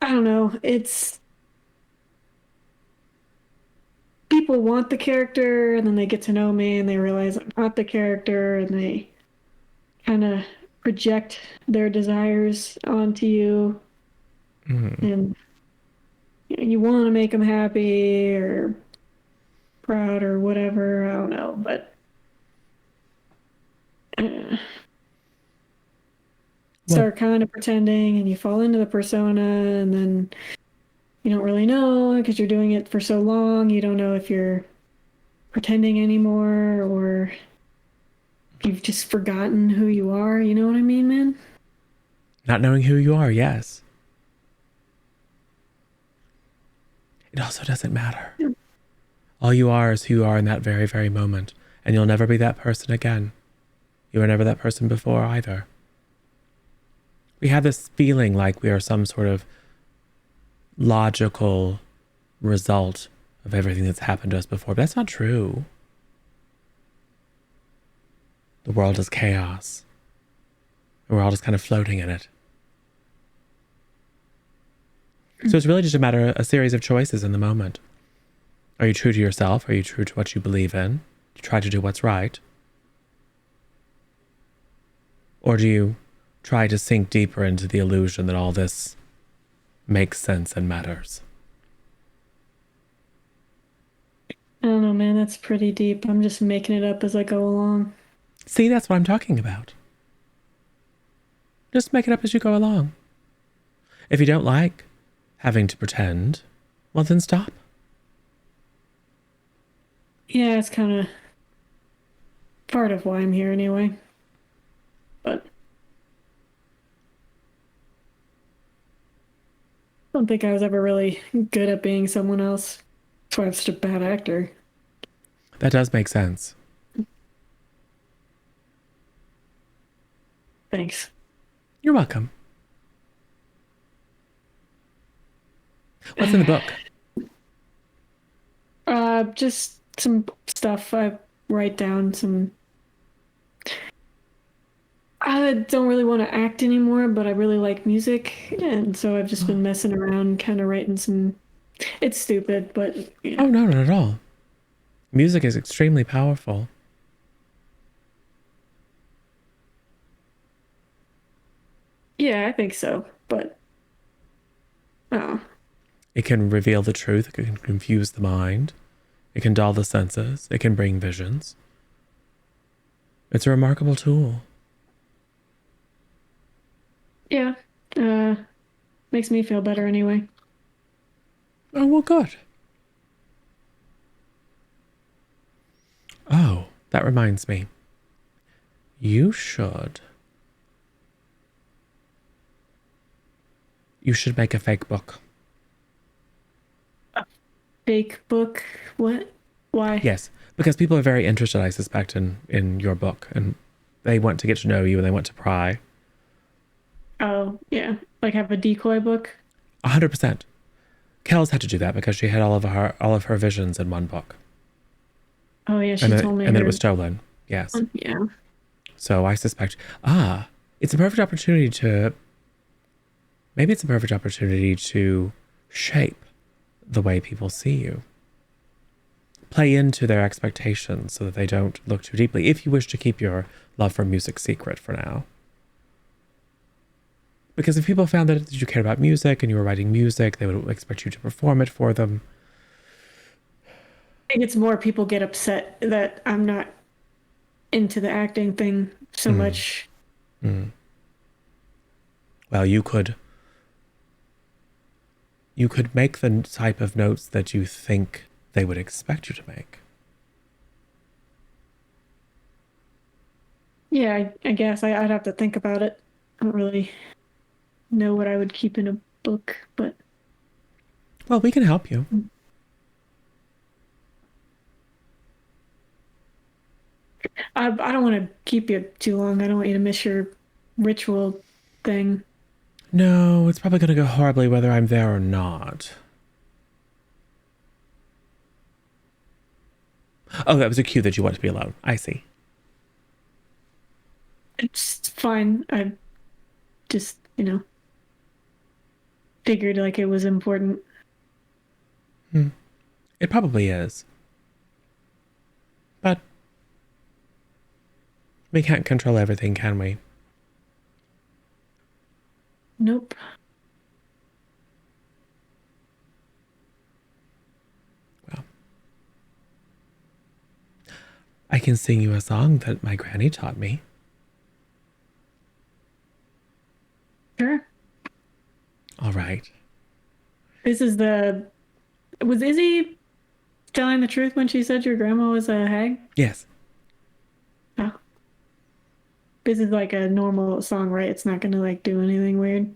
don't know. It's... People want the character, and then they get to know me, and they realize I'm not the character, and they kind of project their desires onto you. And you want to make them happy or proud or whatever. I don't know, but start kind of pretending, and you fall into the persona, and then you don't really know because you're doing it for so long. You don't know if you're pretending anymore or you've just forgotten who you are. You know what I mean, man? Not knowing who you are, yes. It also doesn't matter. Yeah. All you are is who you are in that very, very moment. And you'll never be that person again. You were never that person before either. We have this feeling like we are some sort of logical result of everything that's happened to us before, but that's not true. The world is chaos. And we're all just kind of floating in it. So it's really just a series of choices in the moment. Are you true to yourself? Are you true to what you believe in? Do you try to do what's right? Or do you try to sink deeper into the illusion that all this makes sense and matters? I don't know, man. That's pretty deep. I'm just making it up as I go along. See, that's what I'm talking about. Just make it up as you go along. If you don't like having to pretend, well, then stop. Yeah, it's kind of part of why I'm here anyway. But I don't think I was ever really good at being someone else. That's why I'm such a bad actor. That does make sense. Thanks. You're welcome. What's in the book? Just some stuff I write down. I don't really want to act anymore, but I really like music, and so I've just been messing around, kind of writing some... It's stupid, but... Yeah. Oh, no, not at all. Music is extremely powerful. Yeah, I think so, but... Oh. It can reveal the truth. It can confuse the mind. It can dull the senses. It can bring visions. It's a remarkable tool. Yeah. Makes me feel better anyway. Oh, well, good. Oh, that reminds me. You should make a fake book. Fake book? What? Why? Yes, because people are very interested, I suspect, in your book, and they want to get to know you and they want to pry. Oh, yeah. Like have a decoy book? 100%. Kel's had to do that because she had all of her visions in one book. Oh, yeah, she and told me. And then it was stolen. Yes. Yeah. So I suspect, it's a perfect opportunity to shape the way people see you. Play into their expectations so that they don't look too deeply, if you wish to keep your love for music secret for now. Because if people found that you cared about music and you were writing music, they would expect you to perform it for them. I think it's more people get upset that I'm not into the acting thing so much. Well, you could you could make the type of notes that you think they would expect you to make. Yeah, I guess I'd have to think about it. I don't really know what I would keep in a book, but Well, we can help you. I don't want to keep you too long. I don't want you to miss your ritual thing. No, it's probably going to go horribly whether I'm there or not. Oh, that was a cue that you want to be alone. I see. It's fine. I just, figured like it was important. It probably is. But we can't control everything, can we? Nope. Well, I can sing you a song that my granny taught me. Sure. All right. This is was Izzy telling the truth when she said your grandma was a hag? Yes. Oh. This is like a normal song, right? It's not gonna like do anything weird.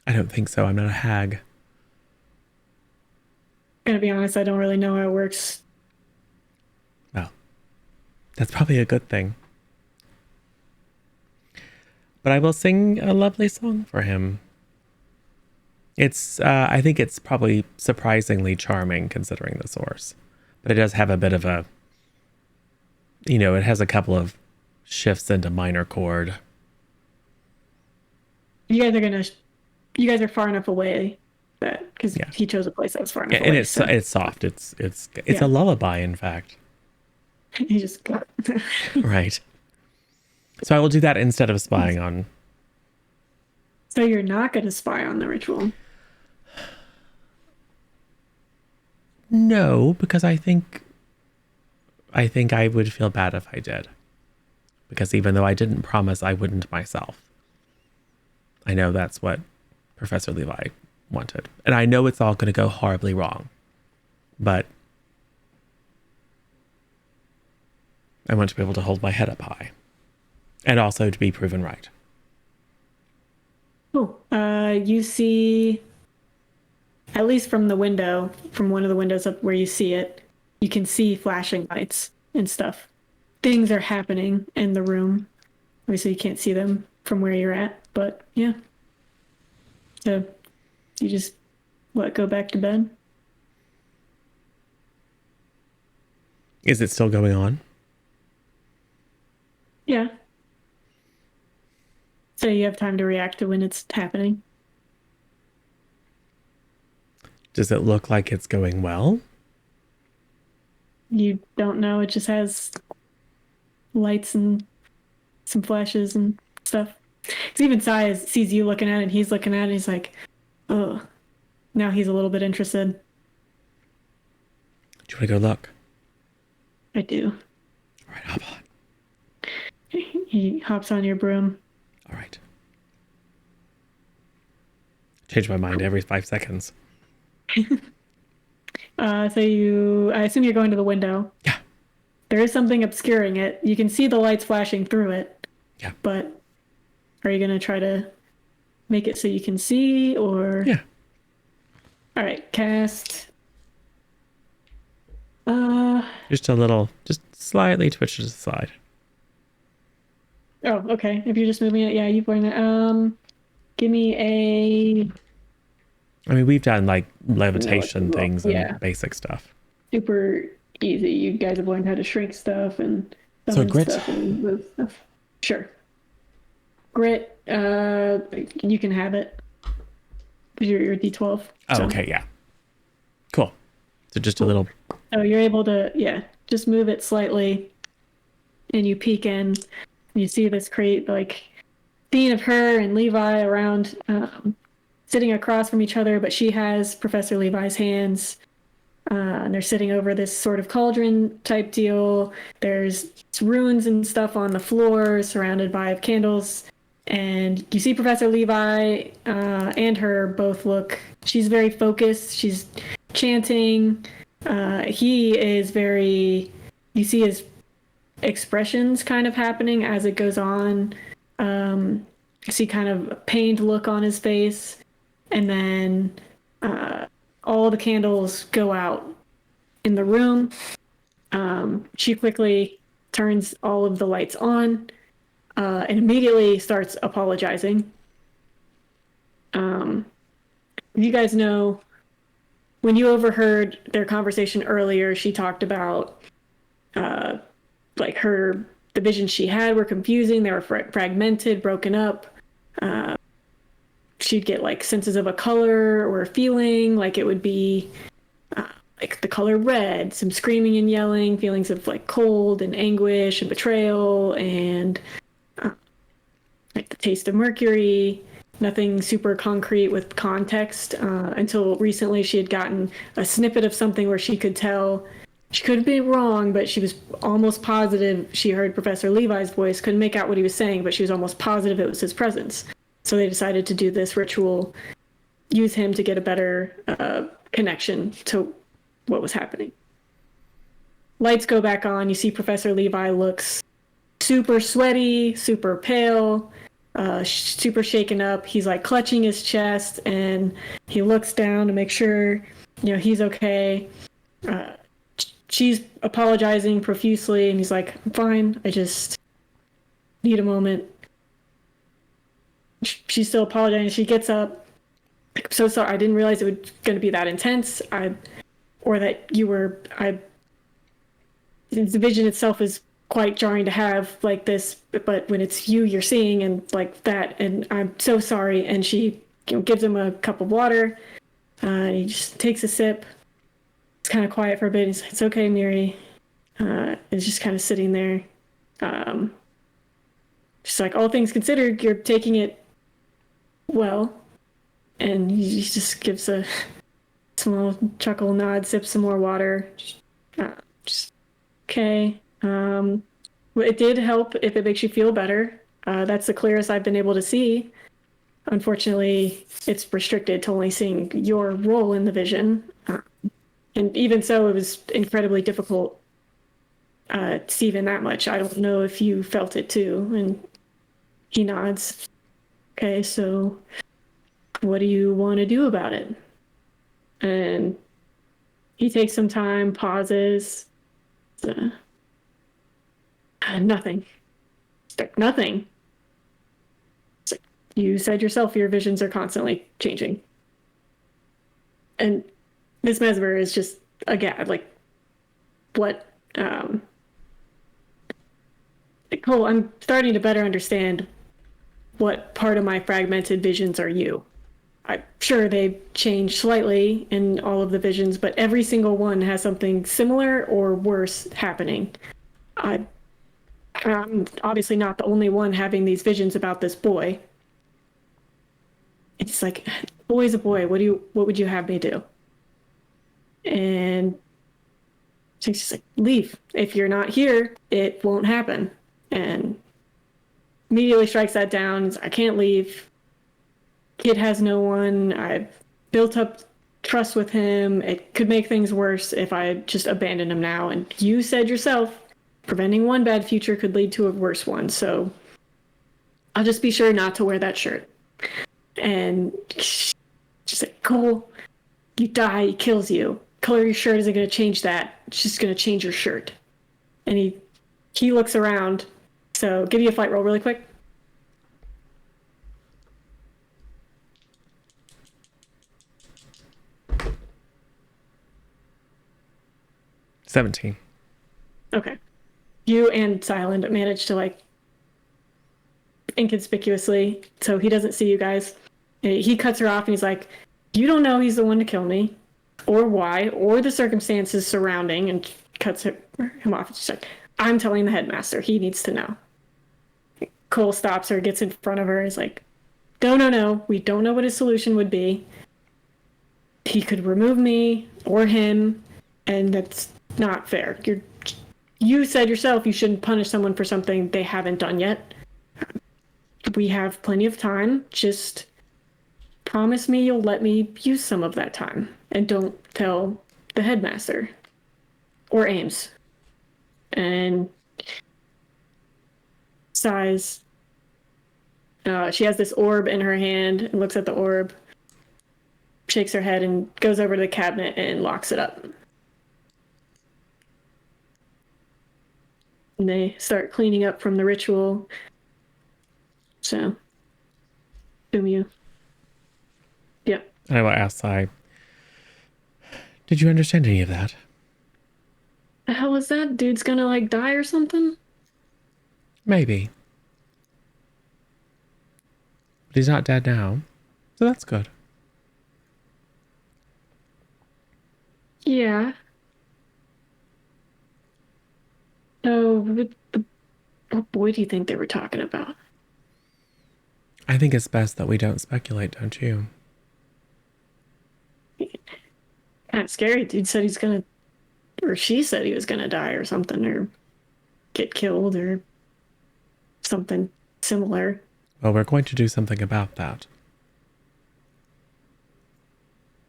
I don't think so. I'm not a hag. Gonna be honest, I don't really know how it works. Well, that's probably a good thing. But I will sing a lovely song for him. I think it's probably surprisingly charming considering the source. But it does have a bit of a, it has a couple of shifts into minor chord. You guys are far enough away that because he chose a place that was far enough away. And it's soft. It's a lullaby, in fact. He just Right. So I will do that instead of spying on. So you're not going to spy on the ritual? No, because I think I would feel bad if I did. Because even though I didn't promise I wouldn't myself, I know that's what Professor Levi wanted. And I know it's all going to go horribly wrong. But I want to be able to hold my head up high. And also to be proven right. Oh, you see, at least from the window, from one of the windows up where you see it, you can see flashing lights and stuff. Things are happening in the room. Obviously, you can't see them from where you're at, but yeah. So you just go back to bed? Is it still going on? Yeah. So you have time to react to when it's happening. Does it look like it's going well? You don't know. It just has lights and some flashes and stuff. Because even Sai sees you looking at it, and he's looking at it, and he's like, oh. Now he's a little bit interested. Do you want to go look? I do. All right, hop on. He hops on your broom. All right. Change my mind every 5 seconds. I assume you're going to the window. Yeah. There is something obscuring it. You can see the lights flashing through it. Yeah. But are you going to try to make it so you can see, or? Yeah. All right, cast. Just slightly twitch to the side. Oh, okay. If you're just moving it, yeah, you've learned that. Give me a I mean, we've done like levitation things and yeah. basic stuff. super easy. You guys have learned how to shrink stuff and summon grit. stuff and move stuff. Sure. Grit, you can have it. You're D12. Oh, okay, yeah. Cool. So just a little. So you're able to, just move it slightly, and you peek in. And you see this create like scene of her and Levi around, sitting across from each other, but she has Professor Levi's hands. And they're sitting over this sort of cauldron type deal. There's runes and stuff on the floor, surrounded by candles. And you see Professor Levi and her both look, she's very focused. She's chanting. He is very, you see his expressions kind of happening as it goes on. You see kind of a pained look on his face. And then all the candles go out in the room. She quickly turns all of the lights on and immediately starts apologizing. You guys know, when you overheard their conversation earlier, she talked about like the visions she had were confusing. They were fragmented, broken up. She'd get like senses of a color or a feeling, like it would be like the color red, some screaming and yelling, feelings of like cold and anguish and betrayal, and like the taste of mercury. Nothing super concrete with context until recently she had gotten a snippet of something where she could tell, she could be wrong, but she was almost positive she heard Professor Levi's voice, couldn't make out what he was saying, but she was almost positive it was his presence. So they decided to do this ritual, use him to get a better connection to what was happening. Lights go back on. You see Professor Levi looks super sweaty, super pale, super shaken up. He's like clutching his chest, and he looks down to make sure, he's okay. She's apologizing profusely, and he's like, I'm fine. I just need a moment. She's still apologizing. She gets up. I'm so sorry. I didn't realize it was going to be that intense. Or that you were. The vision itself is quite jarring to have like this, but when it's you're seeing and like that, and I'm so sorry. And she gives him a cup of water. He just takes a sip. It's kind of quiet for a bit. He's like, it's okay, Miri. It's just kind of sitting there. Just like, all things considered, you're taking it well. And he just gives a small chuckle, nod, sips some more water. Just okay. It did help if it makes you feel better. That's the clearest I've been able to see. Unfortunately, it's restricted to only seeing your role in the vision. And even so, it was incredibly difficult to see even that much. I don't know if you felt it too. And he nods. Okay, so what do you want to do about it? And he takes some time, pauses. Nothing. It's like, nothing. It's like, you said yourself your visions are constantly changing. And Miss Mesmer is just, again, like, what? Cole, I'm starting to better understand what part of my fragmented visions are you. I'm sure they've changed slightly in all of the visions, but every single one has something similar or worse happening. I'm obviously not the only one having these visions about this boy. It's like, boy's a boy. What would you have me do? And she's just like, leave. If you're not here, it won't happen. And immediately strikes that down. He's, I can't leave. Kid has no one. I've built up trust with him. It could make things worse if I just abandon him now. And you said yourself, preventing one bad future could lead to a worse one. So I'll just be sure not to wear that shirt. And she's like, Cole, you die, he kills you. Color your shirt isn't going to change that. It's just going to change your shirt. And he looks around. So give me a fight roll really quick. $17. Okay. You and Silent managed to, like, inconspicuously, so he doesn't see you guys. He cuts her off and he's like, you don't know he's the one to kill me, or why, or the circumstances surrounding, and cuts him off. She's like, I'm telling the headmaster. He needs to know. Cole stops her, gets in front of her, is like, no. We don't know what his solution would be. He could remove me or him, and that's not fair. You said yourself you shouldn't punish someone for something they haven't done yet. we have plenty of time. Just promise me you'll let me use some of that time. And don't tell the headmaster. Or Ames. And sighs. She has this orb in her hand and looks at the orb, shakes her head, and goes over to the cabinet and locks it up. And they start cleaning up from the ritual. So, you. Yep. I will ask Sai, did you understand any of that? The hell is that? Dude's gonna like die or something? Maybe. But he's not dead now, so that's good. Yeah. So, what boy do you think they were talking about? I think it's best that we don't speculate, don't you? Kind of scary. Dude said he's gonna, or she said he was gonna die or something, or get killed or something similar. Well, we're going to do something about that.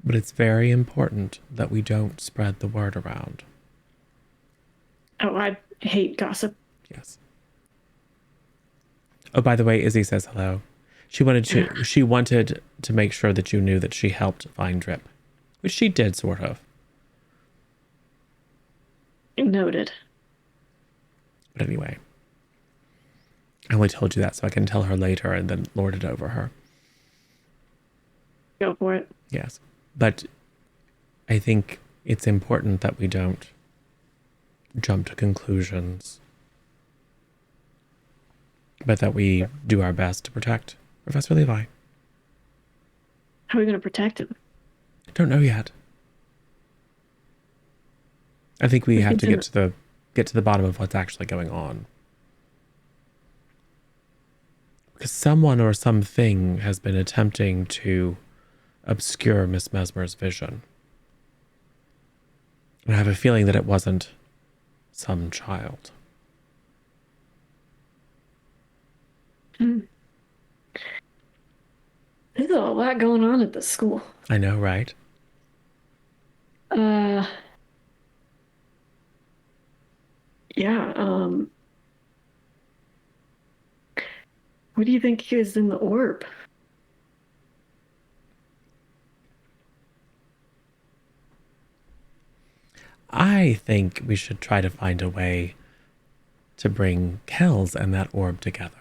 But it's very important that we don't spread the word around. Oh, I hate gossip. Yes. Oh, by the way, Izzy says hello. She wanted to make sure that you knew that she helped find Drip, which she did, sort of. Noted. But anyway, I only told you that so I can tell her later and then lord it over her. Go for it. Yes. But I think it's important that we don't jump to conclusions, but that we do our best to protect Professor Levi. How are we going to protect him? I don't know yet. I think we have to get to the bottom of what's actually going on. Because someone or something has been attempting to obscure Miss Mesmer's vision. And I have a feeling that it wasn't some child. There's a lot going on at the school. I know, right? Yeah, what do you think is in the orb? I think we should try to find a way to bring Kells and that orb together.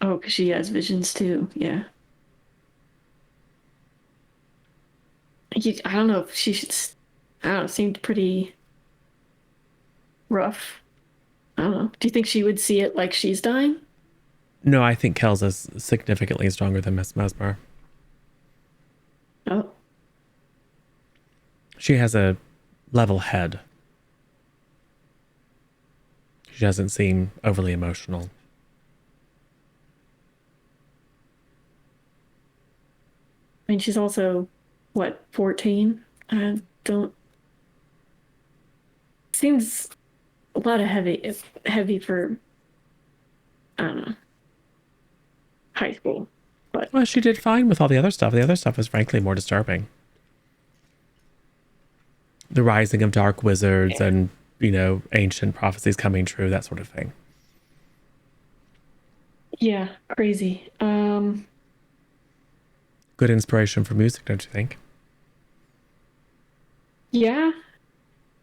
Oh, because she has visions too. Yeah. I don't know if she should. I don't know. Seemed pretty rough. I don't know. Do you think she would see it like she's dying? No, I think Kells is significantly stronger than Miss Mesmer. Oh. She has a level head. She doesn't seem overly emotional. I mean, she's also, what, 14? I don't. Seems a lot of heavy for, I don't know, high school. But Well, she did fine with all the other stuff. The other stuff was frankly more disturbing. The rising of dark wizards and, ancient prophecies coming true, that sort of thing. yeah, crazy. Good inspiration for music, don't you think? Yeah,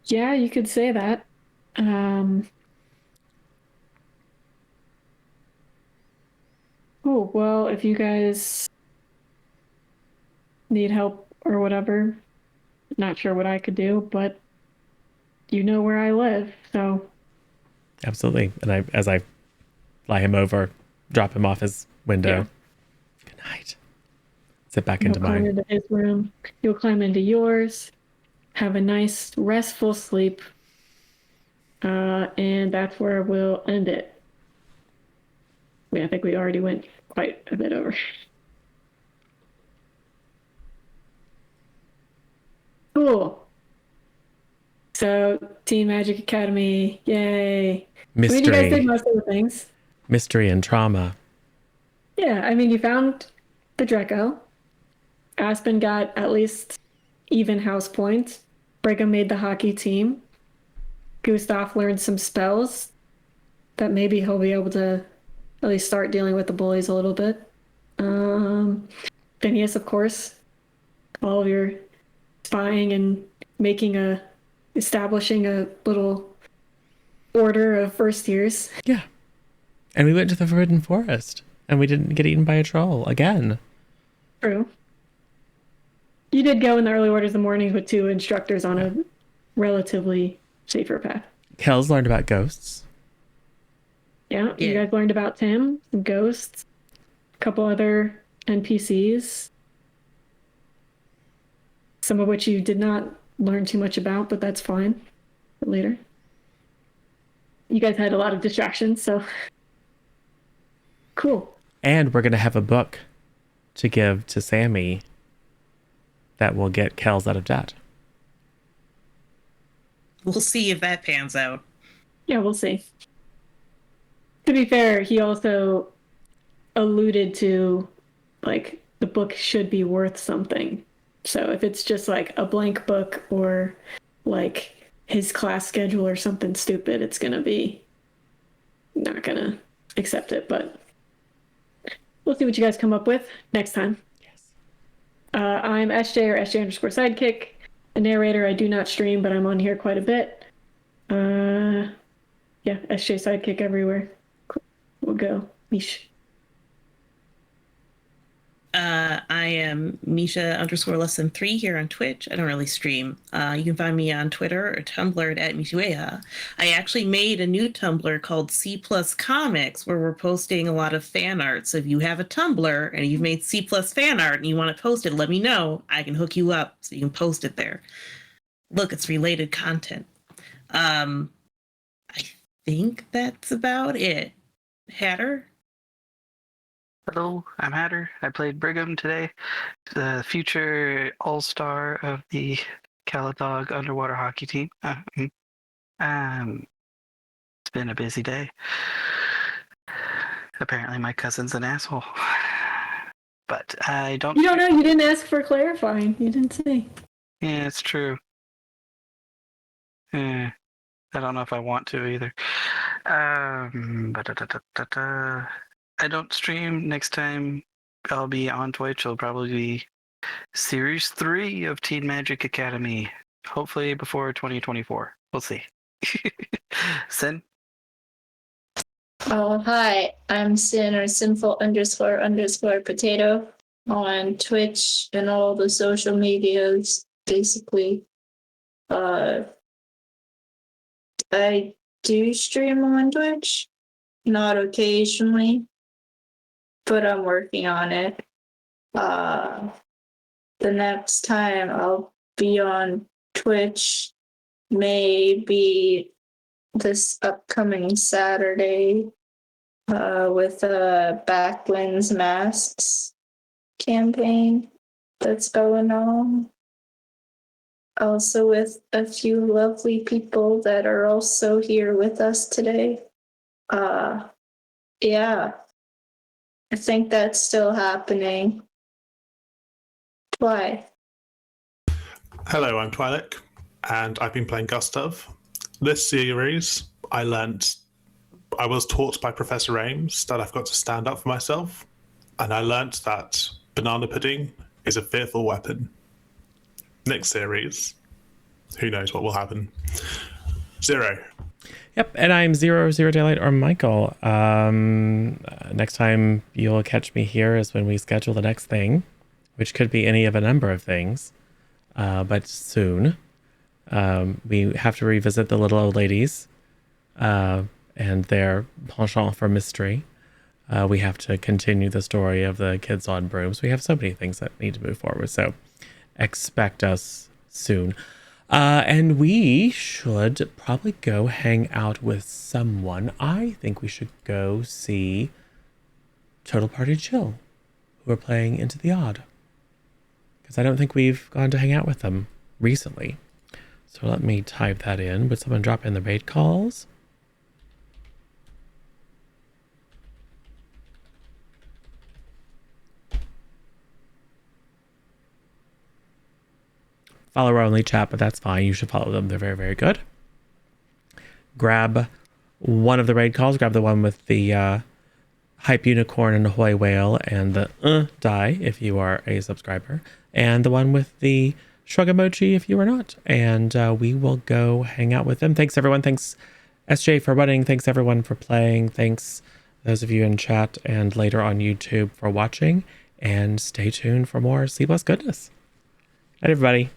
you could say that. Oh, well, if you guys need help or whatever, not sure what I could do, but you know where I live, so Absolutely. And as I fly him over, drop him off his window. Yeah. Good night. Sit back you'll into climb mine. into his room. You'll climb into yours, have a nice, restful sleep, and that's where we'll end it. I think we already went quite a bit over. Cool. So, Teen Magic Academy, yay. I mean, you guys did Mystery, most of the things. mystery and trauma. Yeah, I mean, you found the Draco. Aspen got at least even house points. Brigham made the hockey team. Gustav learned some spells that maybe he'll be able to at least start dealing with the bullies a little bit. Phineas, of course, all of your spying and establishing a little order of first years. Yeah. And we went to the Forbidden Forest and we didn't get eaten by a troll again. True. You did go in the early orders of the mornings with 2 instructors on a relatively safer path. Kells learned about ghosts. Yeah, you Yeah. guys learned about Tim, some ghosts, a couple other NPCs, some of which you did not learn too much about, but that's fine for later. You guys had a lot of distractions, so cool. And we're going to have a book to give to Sammy that will get Kells out of debt. We'll see if that pans out. Yeah, we'll see. To be fair, he also alluded to like the book should be worth something. So if it's just like a blank book or like his class schedule or something stupid, it's gonna be not gonna accept it. But we'll see what you guys come up with next time. Yes. I'm SJ or SJ underscore sidekick. A narrator. I do not stream, but I'm on here quite a bit. Yeah, SJ sidekick everywhere. Cool. We'll go. Mish. I am Misha underscore less than 3 here on Twitch. I don't really stream. You can find me on Twitter or Tumblr at Mishueha. I actually made a new Tumblr called C Plus Comics where we're posting a lot of fan art. So if you have a Tumblr and you've made C Plus fan art and you want to post it, let me know. I can hook you up so you can post it there. Look, it's related content. I think that's about it. Hatter? Hello, I'm Hatter. I played Brigham today, the future all-star of the Caladog underwater hockey team. It's been a busy day. Apparently my cousin's an asshole. But I don't... You don't know. You didn't ask for clarifying. You didn't say. Yeah, it's true. I don't know if I want to either. I don't stream. Next time I'll be on Twitch. It'll probably be Series 3 of Teen Magic Academy. Hopefully before 2024. We'll see. Sin? Oh, hi. I'm Sin or Sinful __ potato on Twitch and all the social medias, basically. I do stream on Twitch, not occasionally, but I'm working on it. The next time I'll be on Twitch may be this upcoming Saturday with a Backwinds Masks campaign that's going on. Also with a few lovely people that are also here with us today. Yeah, I think that's still happening. Why? Hello, I'm Twi'lek, and I've been playing Gustav. This series, I was taught by Professor Ames that I've got to stand up for myself, and I learnt that banana pudding is a fearful weapon. Next series, who knows what will happen. Zero. Yep, and I'm Zero Daylight or Michael. Next time you'll catch me here is when we schedule the next thing, which could be any of a number of things, but soon. We have to revisit the little old ladies and their penchant for mystery. We have to continue the story of the kids on brooms. We have so many things that need to move forward, so expect us soon. And we should probably go hang out with someone. I think we should go see Total Party Chill, who are playing Into the Odd. Because I don't think we've gone to hang out with them recently. So let me type that in. Would someone drop in the raid calls? Follower only chat, but that's fine. You should follow them. They're very, very good. Grab one of the raid calls. Grab the one with the hype unicorn and ahoy whale and the die if you are a subscriber. And the one with the shrug emoji if you are not. And we will go hang out with them. Thanks, everyone. Thanks, SJ, for running. Thanks, everyone, for playing. Thanks, those of you in chat and later on YouTube for watching. And stay tuned for more C+ goodness. Night, everybody.